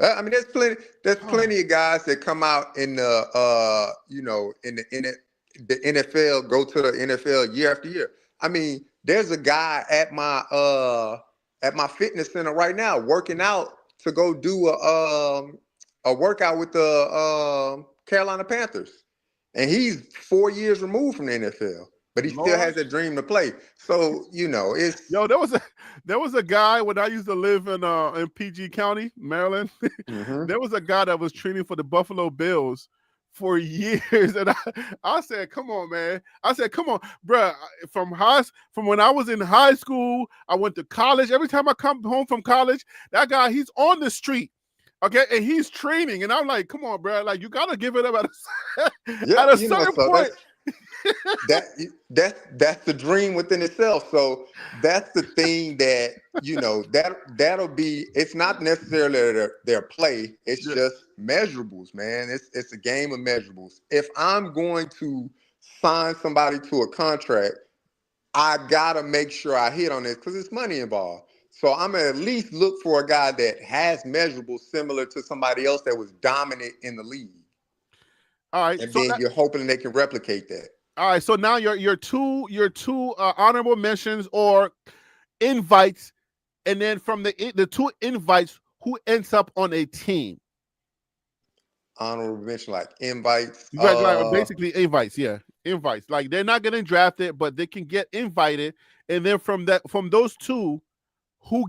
[SPEAKER 7] I mean, there's plenty of guys that come out in the the NFL, go to the NFL year after year. I mean, there's a guy at my fitness center right now working out to go do a workout with the Carolina Panthers, and he's 4 years removed from the NFL, but he still has a dream to play. So it's
[SPEAKER 1] there was a guy when I used to live in PG County, Maryland.
[SPEAKER 7] Mhm.
[SPEAKER 1] There was a guy that was training for the Buffalo Bills for years, and I said, "Come on, man!" I said, "Come on, bruh." From when I was in high school, I went to college. Every time I come home from college, that guy, he's on the street. Okay, and he's training, and I'm like, come on, bro. Like, you gotta give it up at a certain point.
[SPEAKER 7] That's the dream within itself. So that's the thing that that'll be. It's not necessarily their play. It's just measurables, man. It's a game of measurables. If I'm going to sign somebody to a contract, I gotta make sure I hit on this because it's money involved. So I'm gonna at least look for a guy that has measurables similar to somebody else that was dominant in the league.
[SPEAKER 1] All right,
[SPEAKER 7] and then you're hoping they can replicate that.
[SPEAKER 1] All right, so now your two honorable mentions or invites, and then from the two invites, who ends up on a team?
[SPEAKER 7] Honorable mention, like invites.
[SPEAKER 1] Right, basically invites, yeah. Invites. Like they're not getting drafted, but they can get invited. And then from those two, who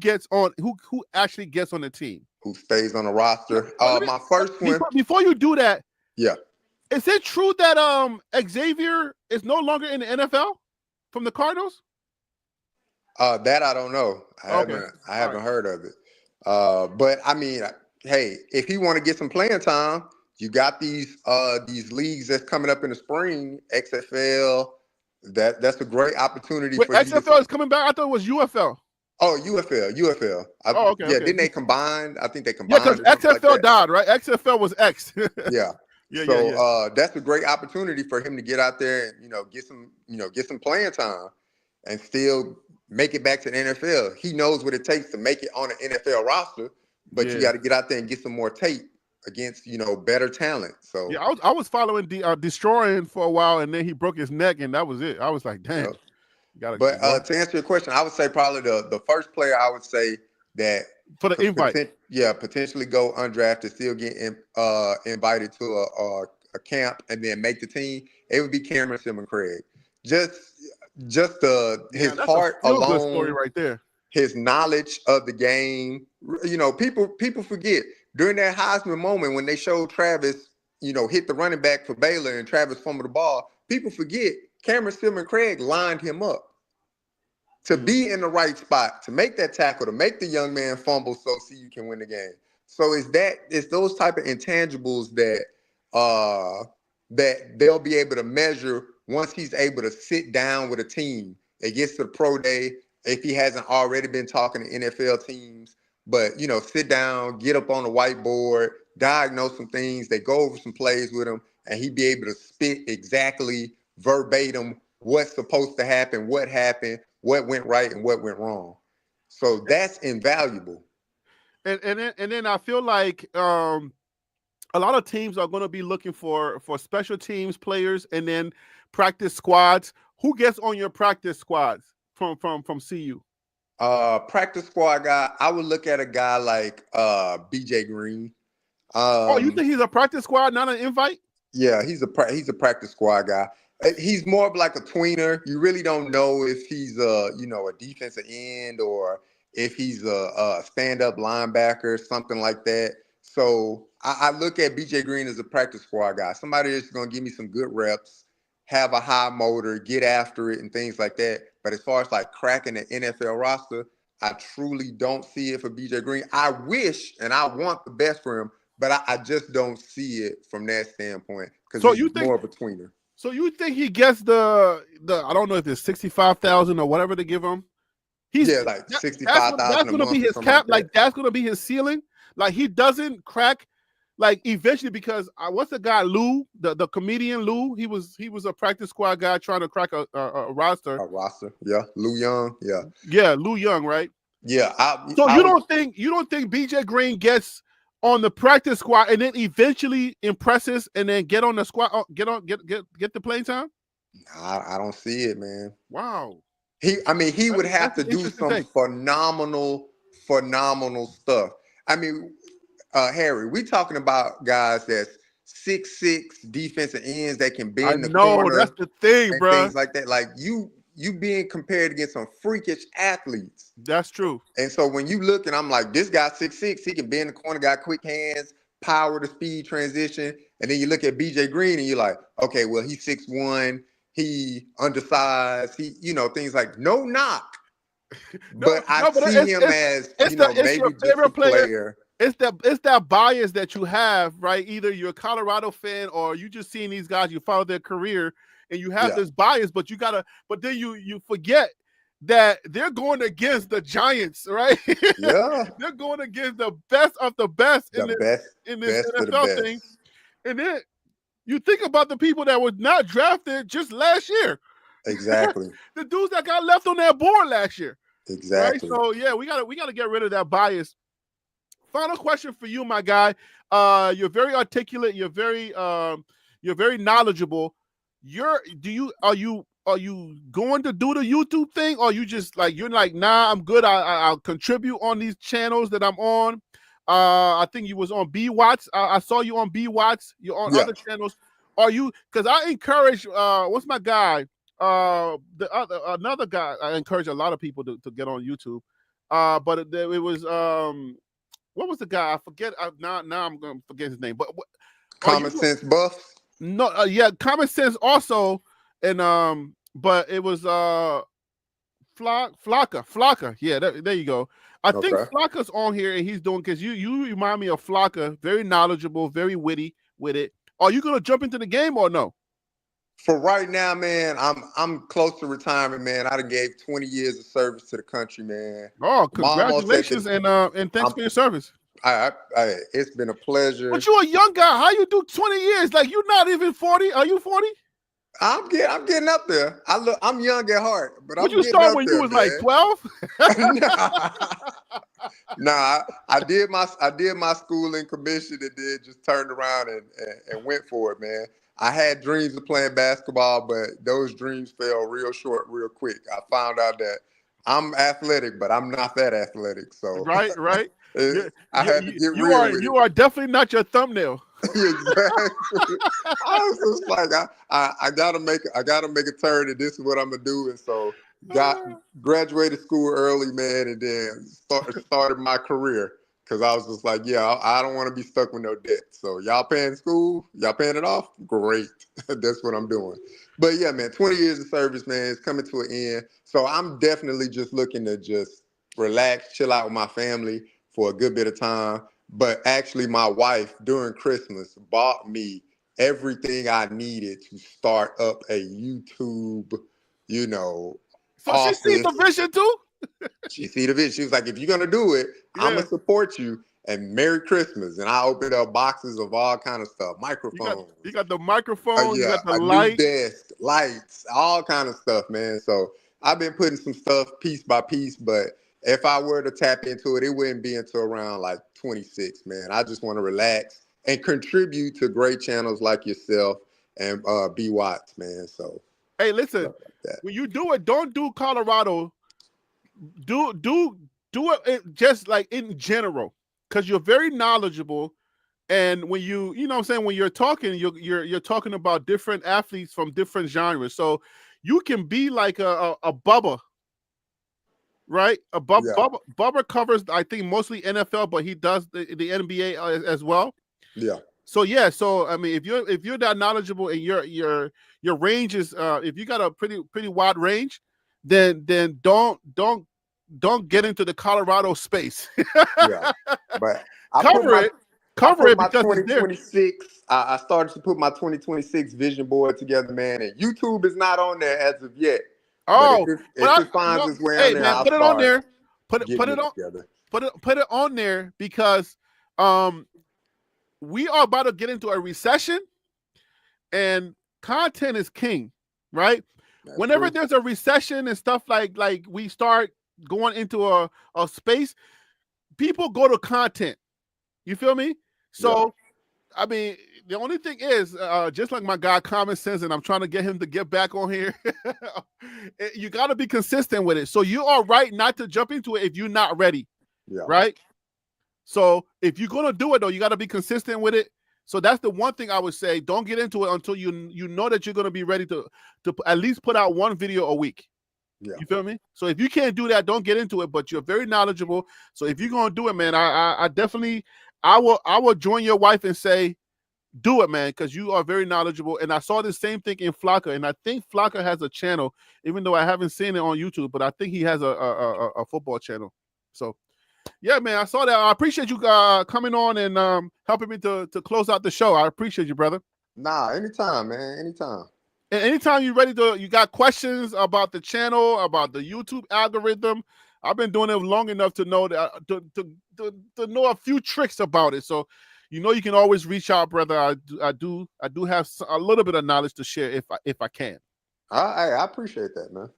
[SPEAKER 1] actually gets on the team?
[SPEAKER 7] Who stays on the roster? My first one.
[SPEAKER 1] Before you do that,
[SPEAKER 7] yeah.
[SPEAKER 1] Is it true that Xavier is no longer in the NFL from the Cardinals?
[SPEAKER 7] That I don't know. I haven't heard of it. But I mean, hey, if he want to get some playing time, you got these leagues that's coming up in the spring, XFL. That's a great opportunity for
[SPEAKER 1] XFL is coming back. I thought it was UFL.
[SPEAKER 7] Oh, UFL.
[SPEAKER 1] Okay.
[SPEAKER 7] Didn't they combine? I think they combined.
[SPEAKER 1] Yeah, because XFL died, right? XFL was X.
[SPEAKER 7] Yeah. That's a great opportunity for him to get out there and get some playing time and still make it back to the NFL. He knows what it takes to make it on an NFL roster, but you got to get out there and get some more tape against better talent. So
[SPEAKER 1] yeah, I was following Destroying for a while, and then he broke his neck, and that was it. I was like, damn.
[SPEAKER 7] But to answer your question, I would say probably the first player I would say that
[SPEAKER 1] for the invite,
[SPEAKER 7] potentially go undrafted, still get invited to a camp and then make the team. It would be Cameron Craig. Just his heart alone,
[SPEAKER 1] good story right there.
[SPEAKER 7] His knowledge of the game. People forget during that Heisman moment when they showed Travis, hit the running back for Baylor and Travis fumbled the ball. People forget Cameron Craig lined him up to be in the right spot, to make that tackle, to make the young man fumble so CU can win the game. So it's those type of intangibles that they'll be able to measure once he's able to sit down with a team. It gets to the pro day, if he hasn't already been talking to NFL teams, but sit down, get up on the whiteboard, diagnose some things, they go over some plays with him, and he'd be able to spit exactly verbatim what's supposed to happen, what happened, what went right and what went wrong. So that's invaluable.
[SPEAKER 1] And then I feel like a lot of teams are going to be looking for special teams players and then practice squads. Who gets on your practice squads from CU?
[SPEAKER 7] Practice squad guy, I would look at a guy like BJ Green.
[SPEAKER 1] You think he's a practice squad, not an invite?
[SPEAKER 7] Yeah, he's a practice squad guy. He's more of like a tweener. You really don't know if he's a defensive end or if he's a stand-up linebacker, something like that. So I look at BJ Green as a practice squad guy, somebody that's going to give me some good reps, have a high motor, get after it, and things like that. But as far as like cracking the NFL roster, I truly don't see it for BJ Green. I wish and I want the best for him, but I just don't see it from that standpoint because
[SPEAKER 1] So
[SPEAKER 7] he's
[SPEAKER 1] you think
[SPEAKER 7] more of a tweener.
[SPEAKER 1] so you think he gets the I don't know if it's 65,000 or whatever they give him.
[SPEAKER 7] Yeah, like
[SPEAKER 1] That's
[SPEAKER 7] 65,000 a
[SPEAKER 1] gonna be
[SPEAKER 7] month or
[SPEAKER 1] his
[SPEAKER 7] something
[SPEAKER 1] cap.
[SPEAKER 7] like that.
[SPEAKER 1] That's gonna be his ceiling. Like he doesn't crack. Like eventually, because what's the guy Lou, the comedian Lou? He was a practice squad guy trying to crack a roster.
[SPEAKER 7] A roster, yeah. Lou Young, yeah.
[SPEAKER 1] Yeah, Lou Young, right?
[SPEAKER 7] Yeah.
[SPEAKER 1] So you don't think BJ Green gets on the practice squad and then eventually impresses and then get on the squad, get the playing time?
[SPEAKER 7] I don't see it, man.
[SPEAKER 1] Wow.
[SPEAKER 7] He would have to do some phenomenal stuff. I mean, Harry, we talking about guys that's 6'6" defensive ends that can bend the corner.
[SPEAKER 1] That's the thing,
[SPEAKER 7] and
[SPEAKER 1] bro.
[SPEAKER 7] things like that. Like you being compared against some freakish athletes.
[SPEAKER 1] That's true.
[SPEAKER 7] And so when you look and I'm like, this guy 6'6", he can bend the corner, got quick hands, power to speed transition. And then you look at BJ Green and you're like, okay, well, he's 6'1", he undersized, he, things like no knock. But I see him as maybe
[SPEAKER 1] your
[SPEAKER 7] just a player.
[SPEAKER 1] It's that bias that you have, right? Either you're a Colorado fan or you just seeing these guys, you follow their career and you have this bias, but then you forget that they're going against the Giants, right?
[SPEAKER 7] Yeah.
[SPEAKER 1] They're going against the best of the best in this NFL thing. And then you think about the people that were not drafted just last year.
[SPEAKER 7] Exactly.
[SPEAKER 1] The dudes that got left on that board last year.
[SPEAKER 7] Exactly.
[SPEAKER 1] Right? So yeah, we gotta get rid of that bias. Final question for you, my guy. You're very articulate. You're very knowledgeable. Are you going to do the YouTube thing, or you just like you're like, nah, I'm good. I'll contribute on these channels that I'm on. I think you was on B Watts. I saw you on B Watts. You're on other channels. Are you? Because I encourage. What's my guy? Another guy. I encourage a lot of people to get on YouTube. But it was what was the guy? I forget. Now I'm gonna forget his name. But
[SPEAKER 7] Common Sense Buff.
[SPEAKER 1] No, Common Sense also, and but it was Flocka. Yeah, there you go. I think Flocka's on here and he's doing because you remind me of Flocka, very knowledgeable, very witty with it. Are you gonna jump into the game or no?
[SPEAKER 7] For right now, man, I'm close to retirement, man. I done gave 20 years of service to the country, man.
[SPEAKER 1] Oh, congratulations and thanks for your service.
[SPEAKER 7] It's been a pleasure.
[SPEAKER 1] But you're a young guy. How you do 20 years? Like you're not even 40. Are you 40?
[SPEAKER 7] I'm getting up there. I'm young at heart, but
[SPEAKER 1] Would you start when you was like 12?
[SPEAKER 7] Nah, I did my schooling commission and then just turned around and went for it, man. I had dreams of playing basketball, but those dreams fell real short, real quick. I found out that I'm athletic, but I'm not that athletic. So
[SPEAKER 1] right.
[SPEAKER 7] I had to get real with it.
[SPEAKER 1] You are definitely not your thumbnail.
[SPEAKER 7] Exactly. I was just like, I gotta make a turn, and this is what I'm gonna do. And so graduated school early, man, and then started my career. Because I was just like, I don't want to be stuck with no debt. So y'all paying school? Y'all paying it off? Great. That's what I'm doing. But yeah, man, 20 years of service, man, it's coming to an end. So I'm definitely just looking to just relax, chill out with my family for a good bit of time. But actually, my wife, during Christmas, bought me everything I needed to start up a YouTube,
[SPEAKER 1] So
[SPEAKER 7] office.
[SPEAKER 1] she sees the vision too?
[SPEAKER 7] She see the vision. She was like, if you're going to do it, I'm going to support you. And Merry Christmas. And I opened up boxes of all kind of stuff. Microphones.
[SPEAKER 1] You got the microphone. You got the
[SPEAKER 7] light. New desk, lights, all kind of stuff, man. So I've been putting some stuff piece by piece. But if I were to tap into it, it wouldn't be until around like 26, man. I just want to relax and contribute to great channels like yourself and B Watts, man. So
[SPEAKER 1] hey, listen, when you do it, don't do Colorado. Do it just like in general, because you're very knowledgeable, and when you know what I'm saying, when you're talking, you're talking about different athletes from different genres, so you can be like a Bubba, right?
[SPEAKER 7] Yeah.
[SPEAKER 1] Bubba covers, I think, mostly NFL, but he does the NBA as well.
[SPEAKER 7] Yeah.
[SPEAKER 1] So yeah, so I mean, if you're that knowledgeable and your range is if you got a pretty wide range, then don't get into the Colorado space.
[SPEAKER 7] Yeah. But
[SPEAKER 1] Cover it because it's there.
[SPEAKER 7] 2026. I started to put my 2026 vision board together, man. And YouTube is not on there as of yet.
[SPEAKER 1] Oh,
[SPEAKER 7] but if it finds its way on there,
[SPEAKER 1] man,
[SPEAKER 7] I'll
[SPEAKER 1] put it on
[SPEAKER 7] start
[SPEAKER 1] there. Put
[SPEAKER 7] getting
[SPEAKER 1] it on.
[SPEAKER 7] together.
[SPEAKER 1] Put it on there because we are about to get into a recession, and content is king, right?
[SPEAKER 7] That's
[SPEAKER 1] Whenever
[SPEAKER 7] true.
[SPEAKER 1] there's a recession and stuff like we start going into a space, people go to content. You feel me? So, I mean, the only thing is, just like my guy Common Sense, and I'm trying to get him to get back on here, you got to be consistent with it. So you are right not to jump into it if you're not ready, right? So if you're going to do it, though, you got to be consistent with it. So that's the one thing I would say. Don't get into it until you know that you're going to be ready to at least put out one video a week.
[SPEAKER 7] Yeah.
[SPEAKER 1] You feel me? So if you can't do that, don't get into it. But you're very knowledgeable. So if you're going to do it, man, I definitely, I will join your wife and say, do it, man, because you are very knowledgeable. And I saw the same thing in Flocka, and I think Flocka has a channel, even though I haven't seen it on YouTube, but I think he has a football channel. So, yeah, man, I saw that. I appreciate you coming on and helping me to close out the show. I appreciate you, brother.
[SPEAKER 7] Nah, anytime, man, anytime.
[SPEAKER 1] And anytime you're ready you got questions about the channel, about the YouTube algorithm. I've been doing it long enough to know that to know a few tricks about it. So, you can always reach out, brother. I do have a little bit of knowledge to share if I can.
[SPEAKER 7] I appreciate that, man.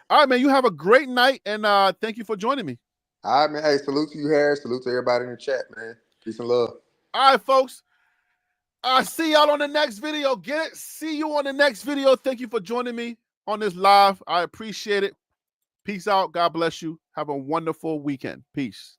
[SPEAKER 1] All right, man. You have a great night, and thank you for joining me.
[SPEAKER 7] All right, man. Hey, salute to you, Harris. Salute to everybody in the chat, man. Peace and love.
[SPEAKER 1] All right, folks. I'll see y'all on the next video. See you on the next video. Thank you for joining me on this live. I appreciate it. Peace out. God bless you. Have a wonderful weekend. Peace.